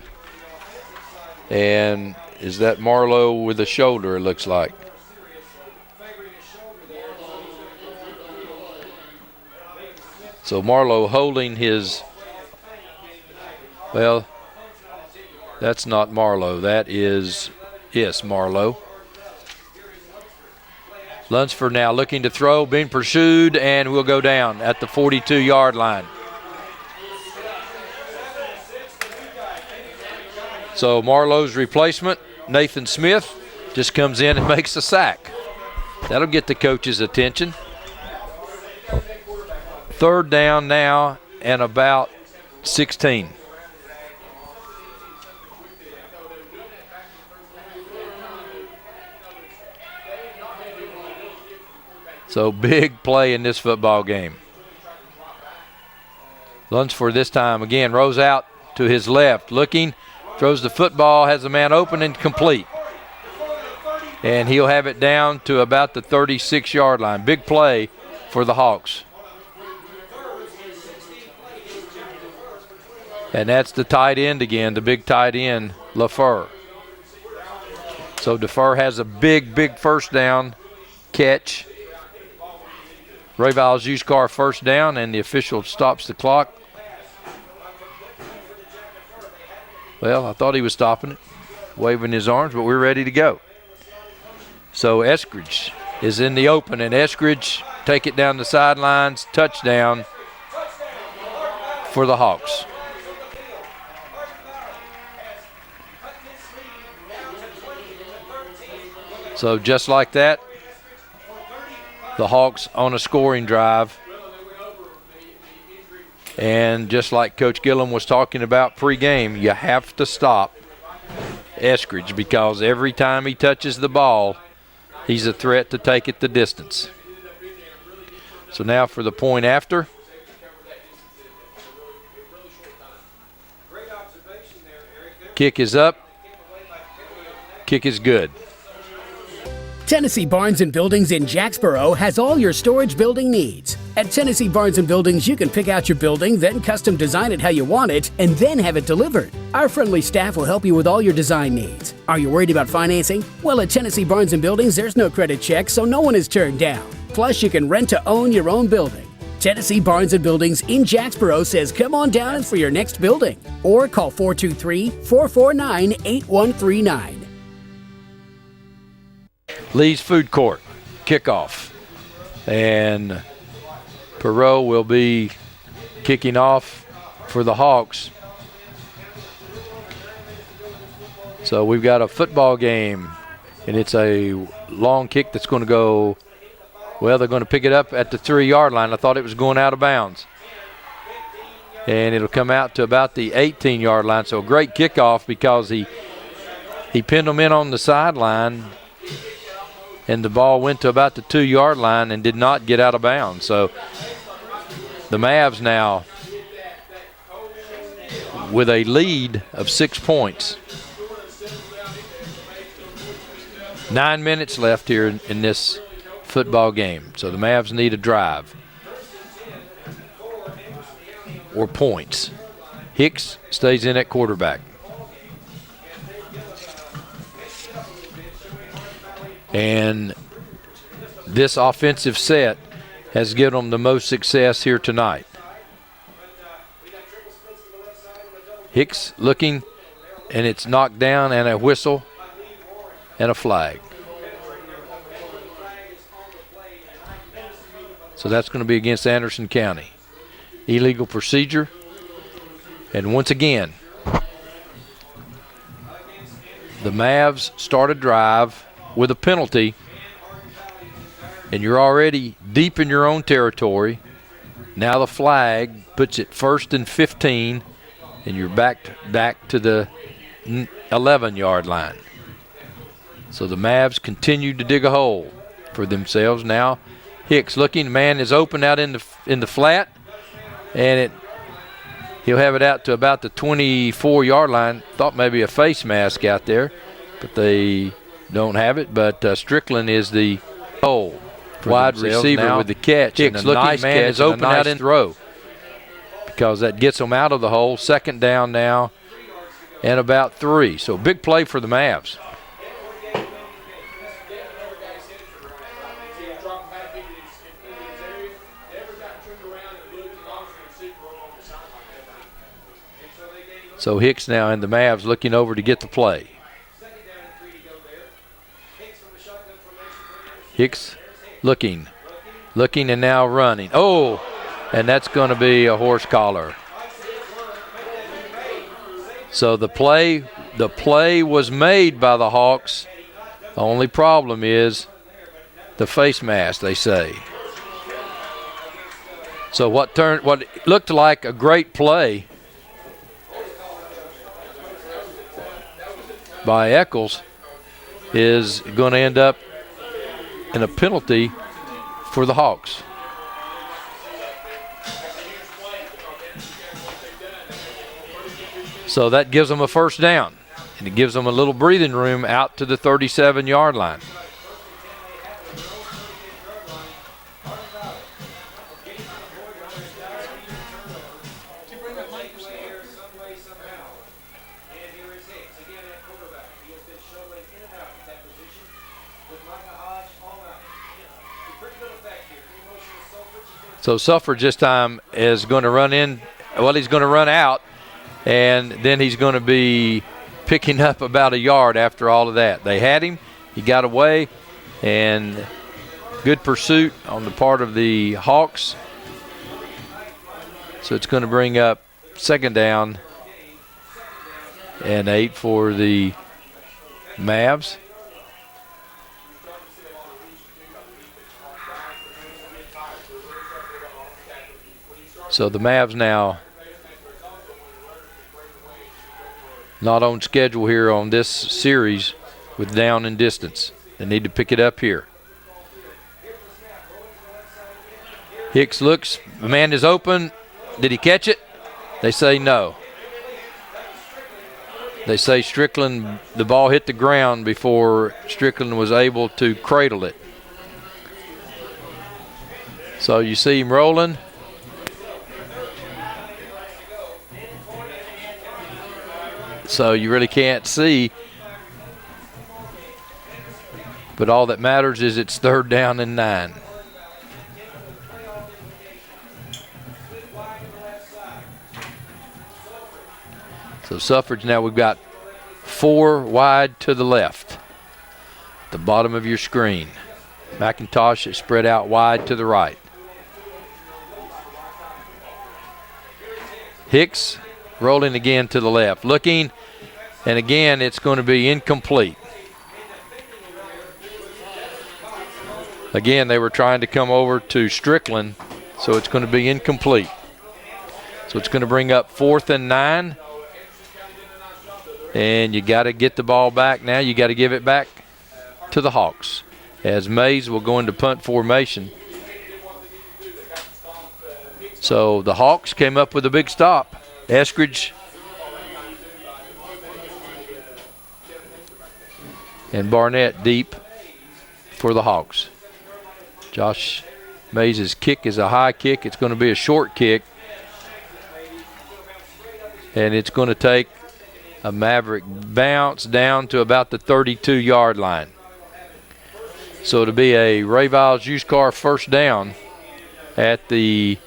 And is that Marlowe with the shoulder, it looks like. So Marlowe holding his, well, that's not Marlowe. That is, yes, Marlowe. Lunsford now looking to throw, being pursued, and will go down at the 42-yard line. So Marlowe's replacement, Nathan Smith, just comes in and makes a sack. That'll get the coach's attention. Third down now and about 16. So big play in this football game. Lunsford this time again rolls out to his left, looking, throws the football, has a man open and complete. And he'll have it down to about the 36-yard line. Big play for the Hawks. And that's the tight end again, the big tight end, LaFleur. So DeFur has a big first down catch. Ray Viles used car first down, and the official stops the clock. Well, I thought he was stopping it, waving his arms, but we're ready to go. So Eskridge is in the open, and Eskridge take it down the sidelines, touchdown for the Hawks. So just like that, the Hawks on a scoring drive. And just like Coach Gillum was talking about pregame, you have to stop Eskridge because every time he touches the ball, he's a threat to take it the distance. So now for the point after. Kick is up. Kick is good. Tennessee Barnes & Buildings in Jacksboro has all your storage building needs. At Tennessee Barnes & Buildings, you can pick out your building, then custom design it how you want it, and then have it delivered. Our friendly staff will help you with all your design needs. Are you worried about financing? Well, at Tennessee Barnes & Buildings, there's no credit check, so no one is turned down. Plus, you can rent to own your own building. Tennessee Barnes & Buildings in Jacksboro says come on down for your next building. Or call 423-449-8139. Lee's Food Court, kickoff. And Perot will be kicking off for the Hawks. So we've got a football game, and it's a long kick that's going to go, well, they're going to pick it up at the 3-yard line. I thought it was going out of bounds. And it'll come out to about the 18-yard line. So a great kickoff because he pinned them in on the sideline. and the ball went to about the 2-yard line and did not get out of bounds. So the Mavs now with a lead of 6 points. 9 minutes left here in this football game. So the Mavs need a drive or points. Hicks stays in at quarterback. And this offensive set has given them the most success here tonight. Hicks looking, and it's knocked down, and a whistle and a flag. So that's going to be against Anderson County. Illegal procedure. And once again, the Mavs start a drive with a penalty, and you're already deep in your own territory. Now the flag puts it 1st and 15, and you're back to the 11-yard line. So the Mavs continue to dig a hole for themselves. Now Hicks looking, man is open out in the flat, and he'll have it out to about the 24-yard line. Thought maybe a face mask out there, but they don't have it. But Strickland is the hole. Wide receiver now with the catch. Hicks looking, nice man is open out in throw, because that gets them out of the hole. 2nd down now and about 3. So big play for the Mavs. So Hicks now and the Mavs looking over to get the play. Hicks looking and now running. Oh, and that's going to be a horse collar. So the play was made by the Hawks. The only problem is the face mask, they say. So what looked like a great play by Eccles is going to end up in a penalty for the Hawks. So that gives them a 1st down, and it gives them a little breathing room out to the 37-yard line. So Suffridge this time is going to run in. Well, he's going to run out, and then he's going to be picking up about a yard after all of that. They had him. He got away, and good pursuit on the part of the Hawks. So it's going to bring up 2nd down and 8 for the Mavs. So the Mavs now not on schedule here on this series with down and distance. They need to pick it up here. Hicks looks, the man is open. Did he catch it? They say no. They say Strickland, the ball hit the ground before Strickland was able to cradle it. So you see him rolling. So you really can't see. But all that matters is it's 3rd down and 9. So Suffridge now, we've got 4 wide to the left. The bottom of your screen. McIntosh is spread out wide to the right. Hicks rolling again to the left. Looking, and again it's going to be incomplete. Again, they were trying to come over to Strickland, so it's going to be incomplete. So it's going to bring up 4th and 9. And you got to get the ball back now. You got to give it back to the Hawks. as Mays will go into punt formation. So the Hawks came up with a big stop. Eskridge and Barnett deep for the Hawks. Josh Mays' kick is a high kick. It's going to be a short kick. And it's going to take a Maverick bounce down to about the 32-yard line. So it'll be a Ray Viles used car first down at the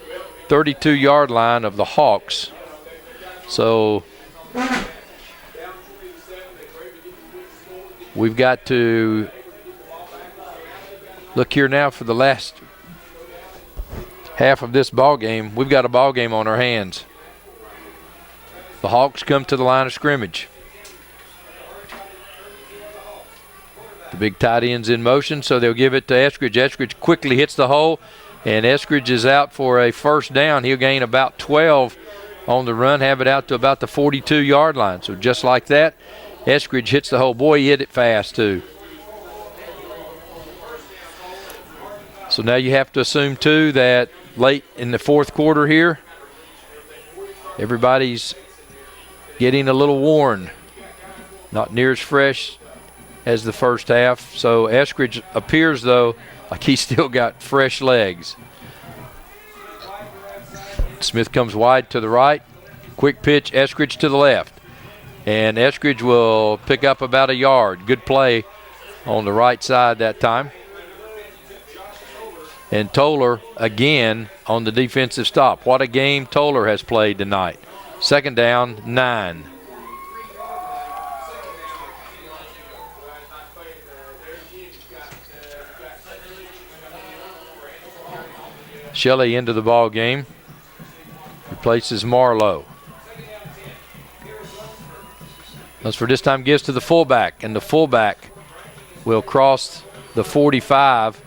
32-yard line of the Hawks. So we've got to look here now for the last half of this ball game. We've got a ball game on our hands. The Hawks come to the line of scrimmage. The big tight end's in motion, so they'll give it to Eskridge. Eskridge quickly hits the hole, and Eskridge is out for a first down. He'll gain about 12 on the run, have it out to about the 42-yard line. So just like that, Eskridge hits the hole. Boy, he hit it fast, too. So now you have to assume, too, that late in the fourth quarter here, everybody's getting a little worn. Not near as fresh as the first half. So Eskridge appears, though, like he's still got fresh legs. Smith comes wide to the right. Quick pitch, Eskridge to the left. And Eskridge will pick up about a yard. Good play on the right side that time. And Toller again on the defensive stop. What a game Toller has played tonight. Second down, 9. Shelley into the ball game. Replaces Marlowe. As for this time, gives to the fullback, and the fullback will cross the 45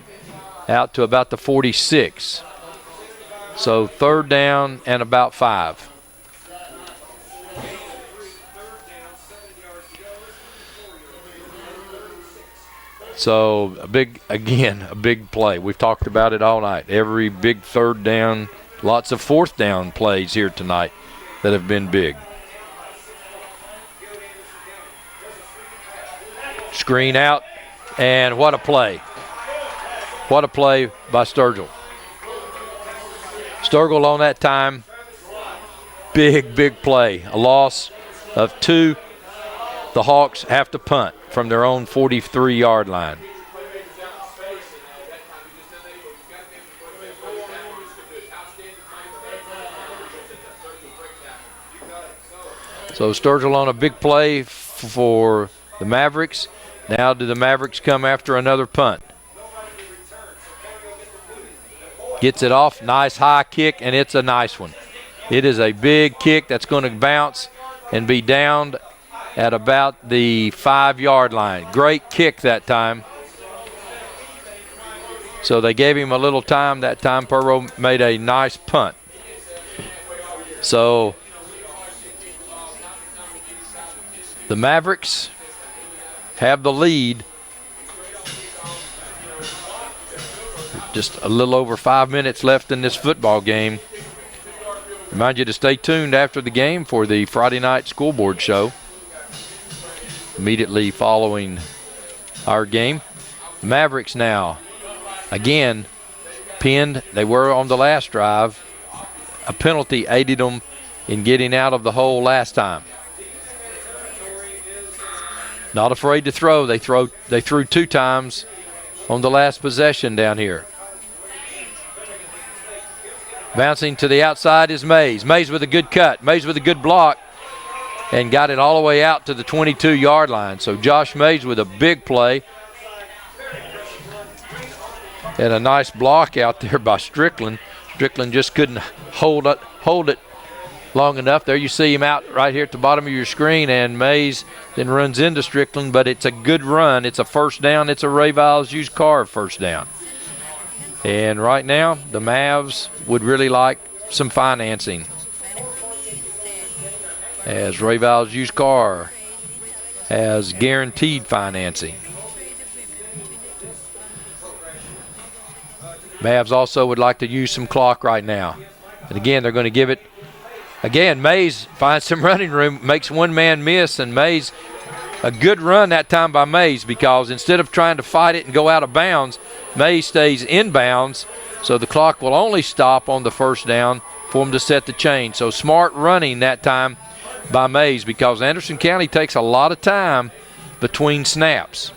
out to about the 46. So third down and about 5. So a big play. We've talked about it all night. Every big third down, lots of fourth down plays here tonight that have been big. Screen out, and what a play. What a play by Sturgill. Sturgill on that time, big play. A loss of 2. The Hawks have to punt from their own 43-yard line. So Sturgill on a big play for the Mavericks. Now do the Mavericks come after another punt? Gets it off, nice high kick, and it's a nice one. It is a big kick that's going to bounce and be downed at about the 5-yard line. Great kick that time. So they gave him a little time that time. Perro made a nice punt. So the Mavericks have the lead. Just a little over 5 minutes left in this football game. Remind you to stay tuned after the game for the Friday night scoreboard show. Immediately following our game. Mavericks now, again, pinned. They were on the last drive. A penalty aided them in getting out of the hole last time. Not afraid to throw. They threw 2 times on the last possession down here. Bouncing to the outside is Mays. Mays with a good cut. Mays with a good block. And got it all the way out to the 22-yard line. So Josh Mays with a big play. And a nice block out there by Strickland. Strickland just couldn't hold it long enough. There you see him out right here at the bottom of your screen, and Mays then runs into Strickland, but it's a good run. It's a first down. It's a Ray Viles used car first down. And right now, the Mavs would really like some financing, as Ray Viles used car has guaranteed financing. Mavs also would like to use some clock right now. And again, they're going to give it. Again, Mays finds some running room, makes one man miss, and Mays, a good run that time by Mays, because instead of trying to fight it and go out of bounds, Mays stays in bounds, so the clock will only stop on the first down for him to set the chain. So smart running that time by Mays, because Anderson County takes a lot of time between snaps.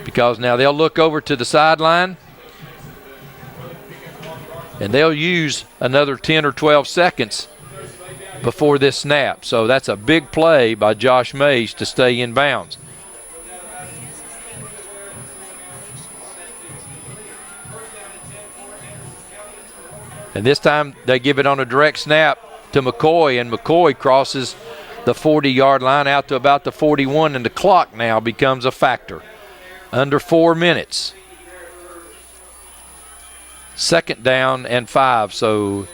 Because now they'll look over to the sideline, and they'll use another 10 or 12 seconds before this snap. So that's a big play by Josh Mays to stay in bounds. And this time they give it on a direct snap to McCoy, and McCoy crosses the 40-yard line out to about the 41, and the clock now becomes a factor. Under 4 minutes. 2nd down and 5, so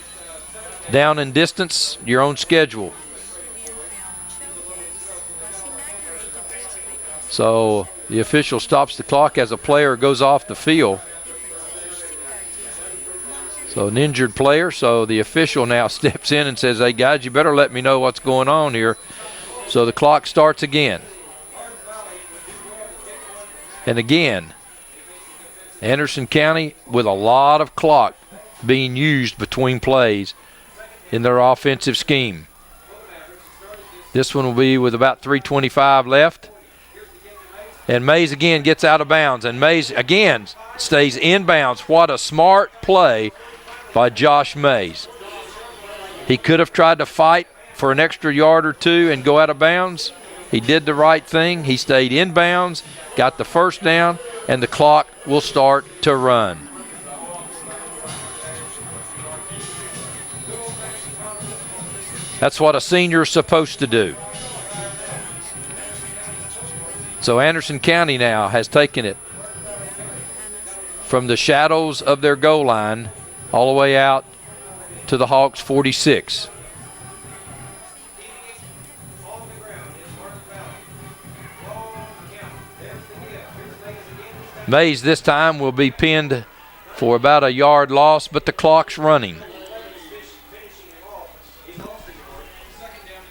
down in distance, your own schedule. So the official stops the clock as a player goes off the field. So an injured player, so the official now steps in and says, hey guys, you better let me know what's going on here. So the clock starts again. And again, Anderson County with a lot of clock being used between plays in their offensive scheme. This one will be with about 3:25 left. And Mays again gets out of bounds, and Mays again stays in bounds. What a smart play by Josh Mays. He could have tried to fight for an extra yard or two and go out of bounds. He did the right thing. He stayed in bounds, got the first down, and the clock will start to run. That's what a senior is supposed to do. So Anderson County now has taken it from the shadows of their goal line all the way out to the Hawks 46. Mays this time will be pinned for about a yard loss, but the clock's running.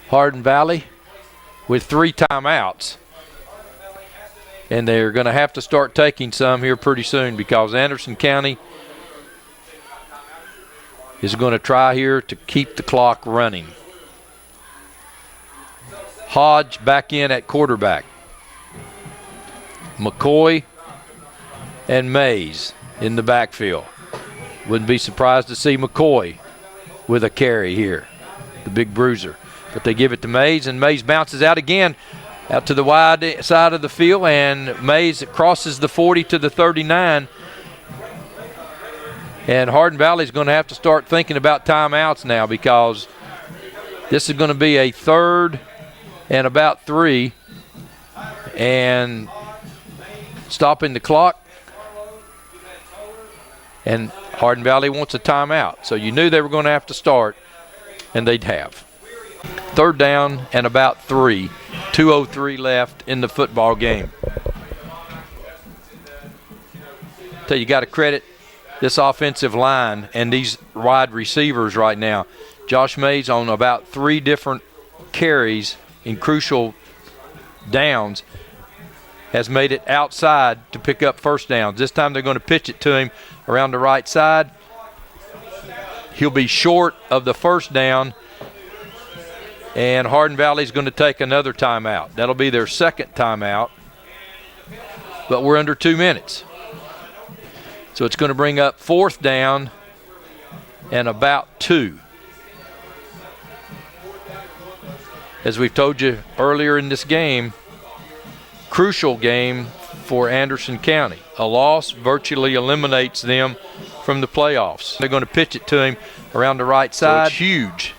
Hardin Valley with 3 timeouts. And they're going to have to start taking some here pretty soon, because Anderson County is going to try here to keep the clock running. Hodge back in at quarterback. McCoy and Mays in the backfield. Wouldn't be surprised to see McCoy with a carry here, the big bruiser. But they give it to Mays, and Mays bounces out again out to the wide side of the field, and Mays crosses the 40 to the 39. And Hardin Valley is going to have to start thinking about timeouts now, because this is going to be a 3rd and about 3, and stopping the clock. And Hardin Valley wants a timeout. So you knew they were going to have to start, and they'd have. 3rd down and about 3. 2:03 left in the football game. So you got to credit this offensive line and these wide receivers right now. Josh Mays on about 3 different carries in crucial downs has made it outside to pick up first downs. This time they're going to pitch it to him around the right side. He'll be short of the first down, and Hardin Valley is going to take another timeout. That'll be their 2nd timeout, but we're under 2 minutes. So it's going to bring up 4th down and about 2. As we've told you earlier in this game, crucial game for Anderson County. A loss virtually eliminates them from the playoffs. They're going to pitch it to him around the right side. So it's huge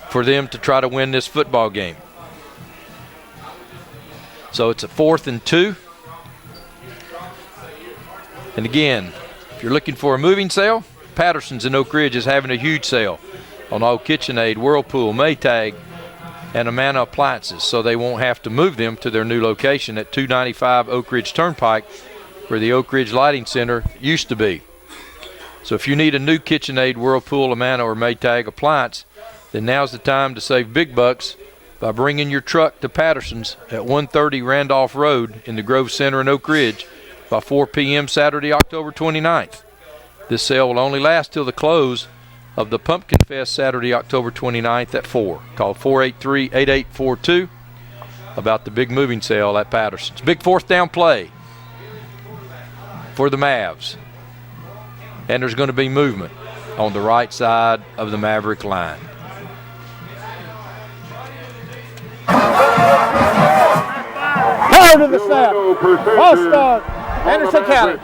for them to try to win this football game. So it's a 4th and 2. And again, if you're looking for a moving sale, Patterson's in Oak Ridge is having a huge sale on all KitchenAid, Whirlpool, Maytag, and Amana Appliances, so they won't have to move them to their new location at 295 Oak Ridge Turnpike, where the Oak Ridge Lighting Center used to be. So if you need a new KitchenAid, Whirlpool, Amana, or Maytag appliance, then now's the time to save big bucks by bringing your truck to Patterson's at 130 Randolph Road in the Grove Center in Oak Ridge by 4 p.m. Saturday, October 29th. This sale will only last till the close of the Pumpkin Fest Saturday, October 29th at 4. Call 483-8842 about the big moving sale at Patterson's. Big fourth down play for the Mavs. And there's going to be movement on the right side of the Maverick line. Hard to the snap. Ball start. Anderson County.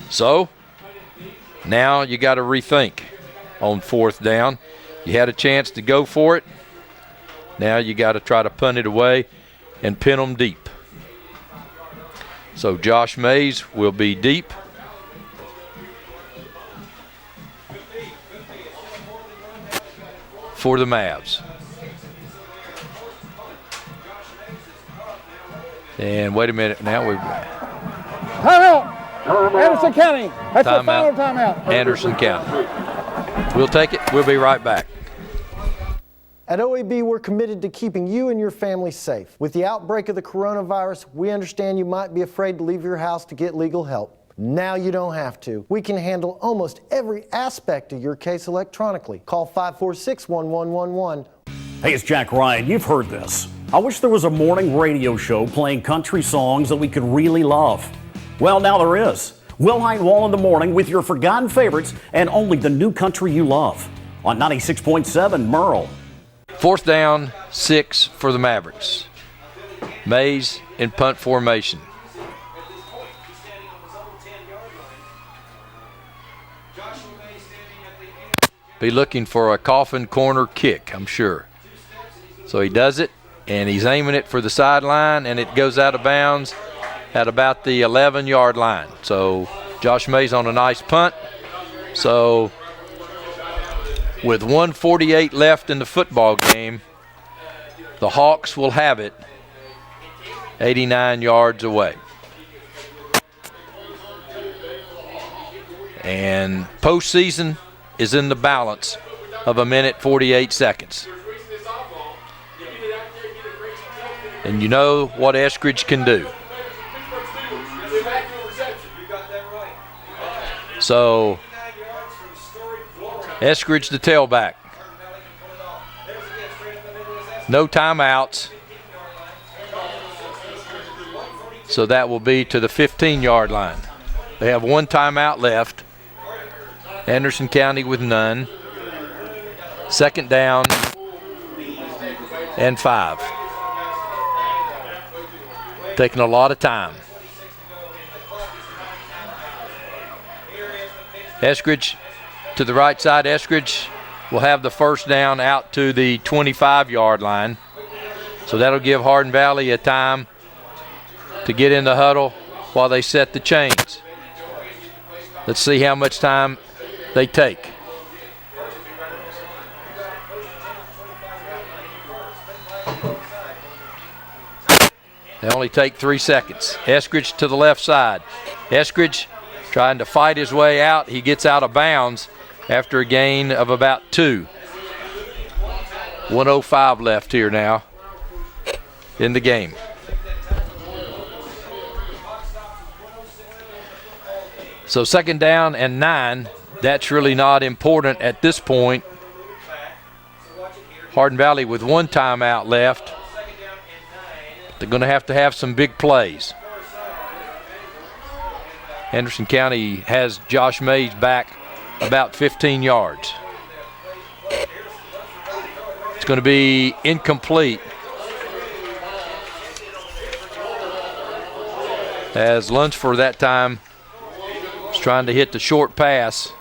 So now you got to rethink on fourth down. You had a chance to go for it. Now you got to try to punt it away and pin them deep. So Josh Mays will be deep. For the Mavs. And wait a minute, now we've Timeout. Anderson County. That's the final timeout. Anderson County. We'll take it. We'll be right back. At OEB, we're committed to keeping you and your family safe. With the outbreak of the coronavirus, we understand you might be afraid to leave your house to get legal help. Now you don't have to. We can handle almost every aspect of your case electronically. Call 546-1111. Hey, it's Jack Ryan. You've heard this. I wish there was a morning radio show playing country songs that we could really love. Well, now there is. Wilhite Wall in the morning with your forgotten favorites and only the new country you love. On 96.7 Merle. Fourth down, 6 for the Mavericks. Mays in punt formation. Be looking for a coffin corner kick, I'm sure. So he does it, and he's aiming it for the sideline, and it goes out of bounds at about the 11-yard line. So Josh Mays on a nice punt. So with 1:48 left in the football game, the Hawks will have it 89 yards away. And postseason is in the balance of 1:48. And you know what Eskridge can do. So Eskridge the tailback. No timeouts. So that will be to the 15-yard line. They have one timeout left. Anderson County with none. Second down and 5. Taking a lot of time. Eskridge to the right side. Eskridge will have the first down out to the 25-yard line. So that'll give Hardin Valley a time to get in the huddle while they set the chains. Let's see how much time they take. They only take 3 seconds. Eskridge to the left side. Eskridge trying to fight his way out. He gets out of bounds after a gain of about 2. 1:05 left here now in the game. So second down and 9. That's really not important at this point. Hardin Valley with one timeout left. They're going to have some big plays. Anderson County has Josh Mays back about 15 yards. It's going to be incomplete as Lunsford that time was trying to hit the short pass.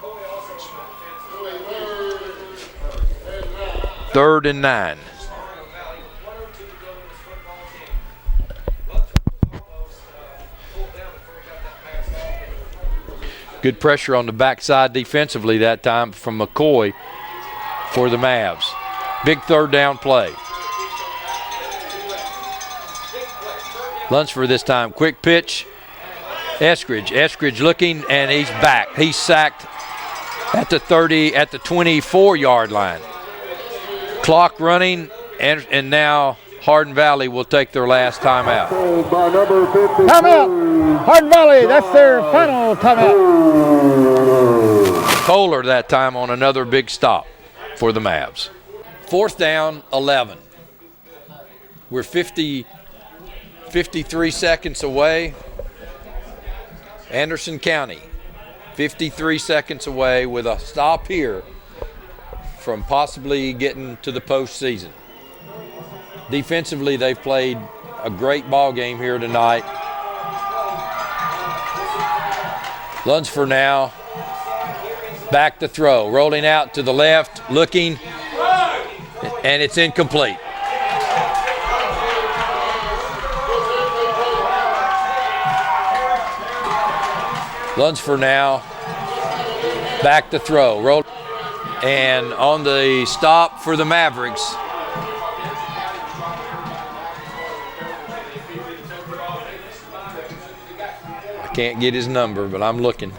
3rd and 9. Good pressure on the backside defensively that time from McCoy for the Mavs. Big third down play. Lunsford this time. Quick pitch. Eskridge looking, and he's back. He's sacked at the 24-yard line. Clock running, and now Hardin Valley will take their last timeout. Timeout! Hardin Valley, that's their final timeout. Kohler that time on another big stop for the Mavs. 4th down, 11. We're 53 seconds away. Anderson County, 53 seconds away with a stop here from possibly getting to the postseason. Defensively, they've played a great ball game here tonight. Lunsford now, back to throw, rolling out to the left, looking, and it's incomplete. Lunsford now, back to throw, roll, and on the stop for the Mavericks. I can't get his number, but I'm looking.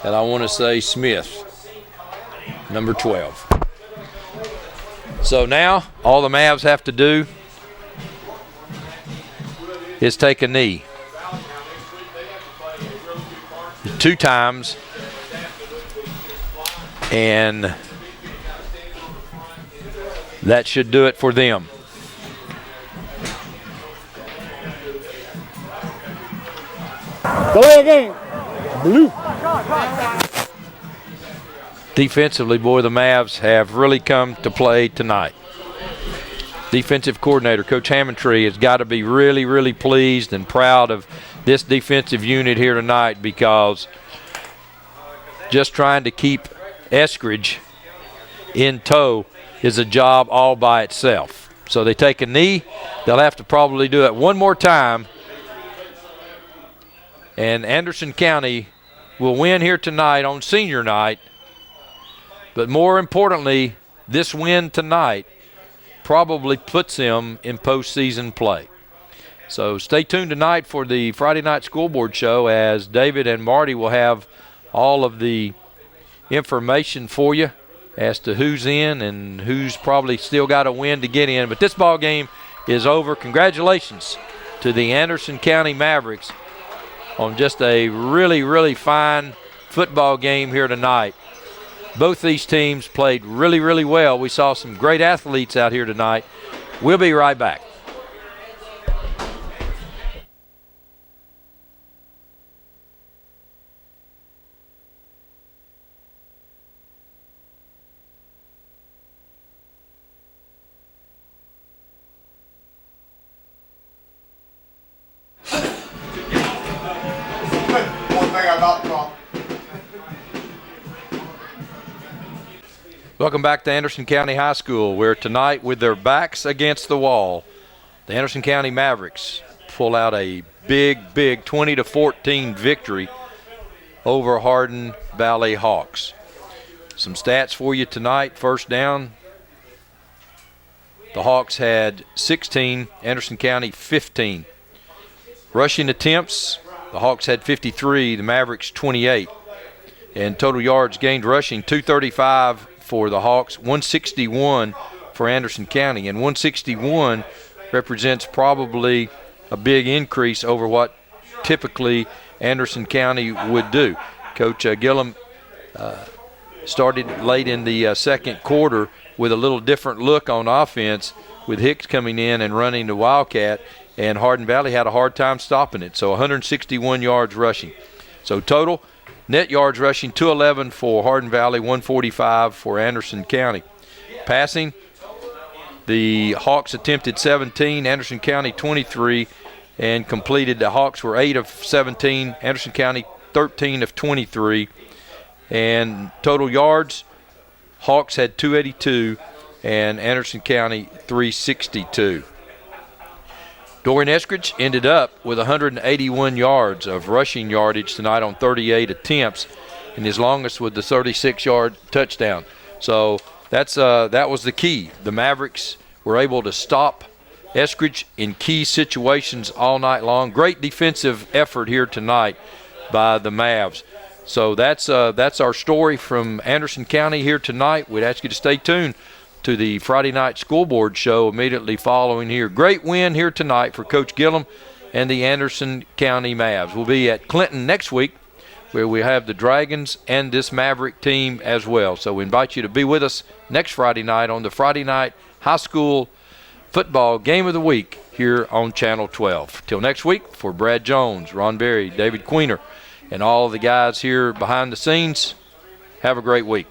And I want to say Smith, number 12. So now all the Mavs have to do is take a knee 2 times, and that should do it for them. Delay game. Blue. Defensively, boy, the Mavs have really come to play tonight. Defensive coordinator, Coach Hammondtree, has got to be really, really pleased and proud of this defensive unit here tonight, because just trying to keep Eskridge in tow is a job all by itself. So they take a knee. They'll have to probably do it one more time. And Anderson County will win here tonight on senior night. But more importantly, this win tonight probably puts them in postseason play. So stay tuned tonight for the Friday night scoreboard show, as David and Marty will have all of the information for you as to who's in and who's probably still got a win to get in. But this ball game is over. Congratulations to the Anderson County Mavericks on just a really, really fine football game here tonight. Both these teams played really, really well. We saw some great athletes out here tonight. We'll be right back. Welcome back to Anderson County High School, where tonight, with their backs against the wall, the Anderson County Mavericks pull out a big 20-14 victory over Hardin Valley Hawks. Some stats for you tonight. First down, the Hawks had 16, Anderson County 15. Rushing attempts, the Hawks had 53, the Mavericks 28. And total yards gained rushing, 235 for the Hawks, 161 for Anderson County. And 161 represents probably a big increase over what typically Anderson County would do. Coach Gillum started late in the second quarter with a little different look on offense, with Hicks coming in and running the Wildcat, and Hardin Valley had a hard time stopping it. So 161 yards rushing. So total net yards rushing, 211 for Hardin Valley, 145 for Anderson County. Passing, the Hawks attempted 17, Anderson County 23, and completed. The Hawks were 8 of 17, Anderson County 13 of 23. And total yards, Hawks had 282 and Anderson County 362. Dorian Eskridge ended up with 181 yards of rushing yardage tonight on 38 attempts, and his longest with the 36-yard touchdown. So that was the key. The Mavericks were able to stop Eskridge in key situations all night long. Great defensive effort here tonight by the Mavs. So that's our story from Anderson County here tonight. We'd ask you to stay tuned to the Friday night school board show immediately following here. Great win here tonight for Coach Gillum and the Anderson County Mavs. We'll be at Clinton next week, where we have the Dragons and this Maverick team as well. So we invite you to be with us next Friday night on the Friday night high school football game of the week here on Channel 12. Till next week, for Brad Jones, Ron Berry, David Queener, and all of the guys here behind the scenes, have a great week.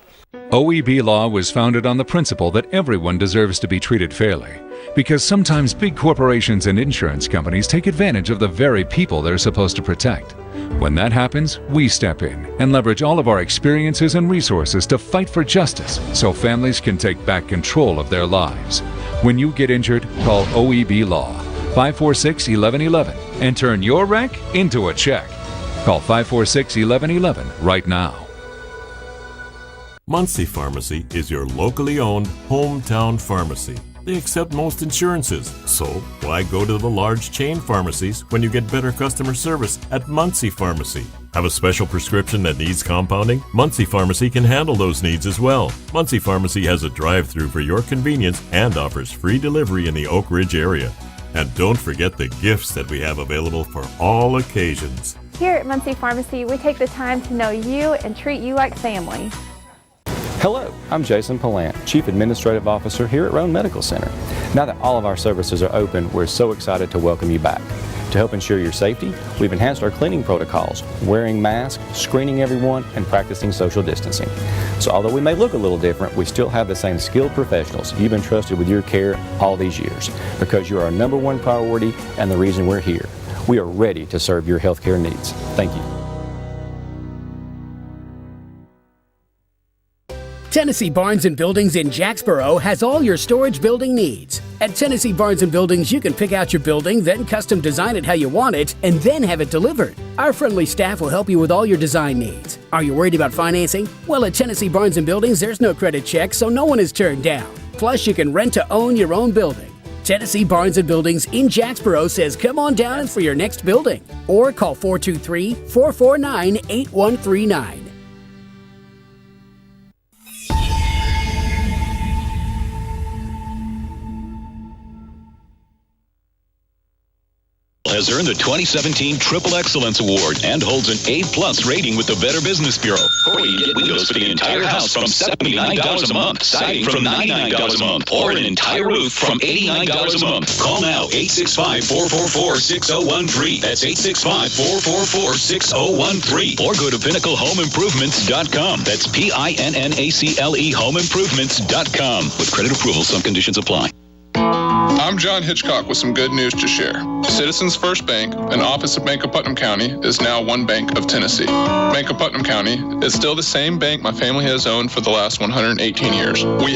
OEB Law was founded on the principle that everyone deserves to be treated fairly, because sometimes big corporations and insurance companies take advantage of the very people they're supposed to protect. When that happens, we step in and leverage all of our experiences and resources to fight for justice so families can take back control of their lives. When you get injured, call OEB Law, 546-1111, and turn your wreck into a check. Call 546-1111 right now. Muncie Pharmacy is your locally owned hometown pharmacy. They accept most insurances, so why go to the large chain pharmacies when you get better customer service at Muncie Pharmacy? Have a special prescription that needs compounding? Muncie Pharmacy can handle those needs as well. Muncie Pharmacy has a drive-thru for your convenience and offers free delivery in the Oak Ridge area. And don't forget the gifts that we have available for all occasions. Here at Muncie Pharmacy, we take the time to know you and treat you like family. Hello, I'm Jason Palant, Chief Administrative Officer here at Roan Medical Center. Now that all of our services are open, we're so excited to welcome you back. To help ensure your safety, we've enhanced our cleaning protocols, wearing masks, screening everyone, and practicing social distancing. So although we may look a little different, we still have the same skilled professionals you've been trusted with your care all these years, because you're our #1 priority and the reason we're here. We are ready to serve your healthcare needs. Thank you. Tennessee Barnes & Buildings in Jacksboro has all your storage building needs. At Tennessee Barnes & Buildings, you can pick out your building, then custom design it how you want it, and then have it delivered. Our friendly staff will help you with all your design needs. Are you worried about financing? Well, at Tennessee Barnes & Buildings, there's no credit check, so no one is turned down. Plus, you can rent to own your own building. Tennessee Barnes & Buildings in Jacksboro says come on down for your next building. Or call 423-449-8139. Has earned the 2017 Triple Excellence Award and holds an A+ rating with the Better Business Bureau. Or you get windows for the entire house from $79 a month, siding from $99 a month, or an entire roof from $89 a month. Call now, 865-444-6013. That's 865-444-6013. Or go to PinnacleHomeImprovements.com. That's PINNACLE HomeImprovements.com. With credit approval, some conditions apply. I'm John Hitchcock with some good news to share. Citizens First Bank, an office of Bank of Putnam County, is now One Bank of Tennessee. Bank of Putnam County is still the same bank my family has owned for the last 118 years. We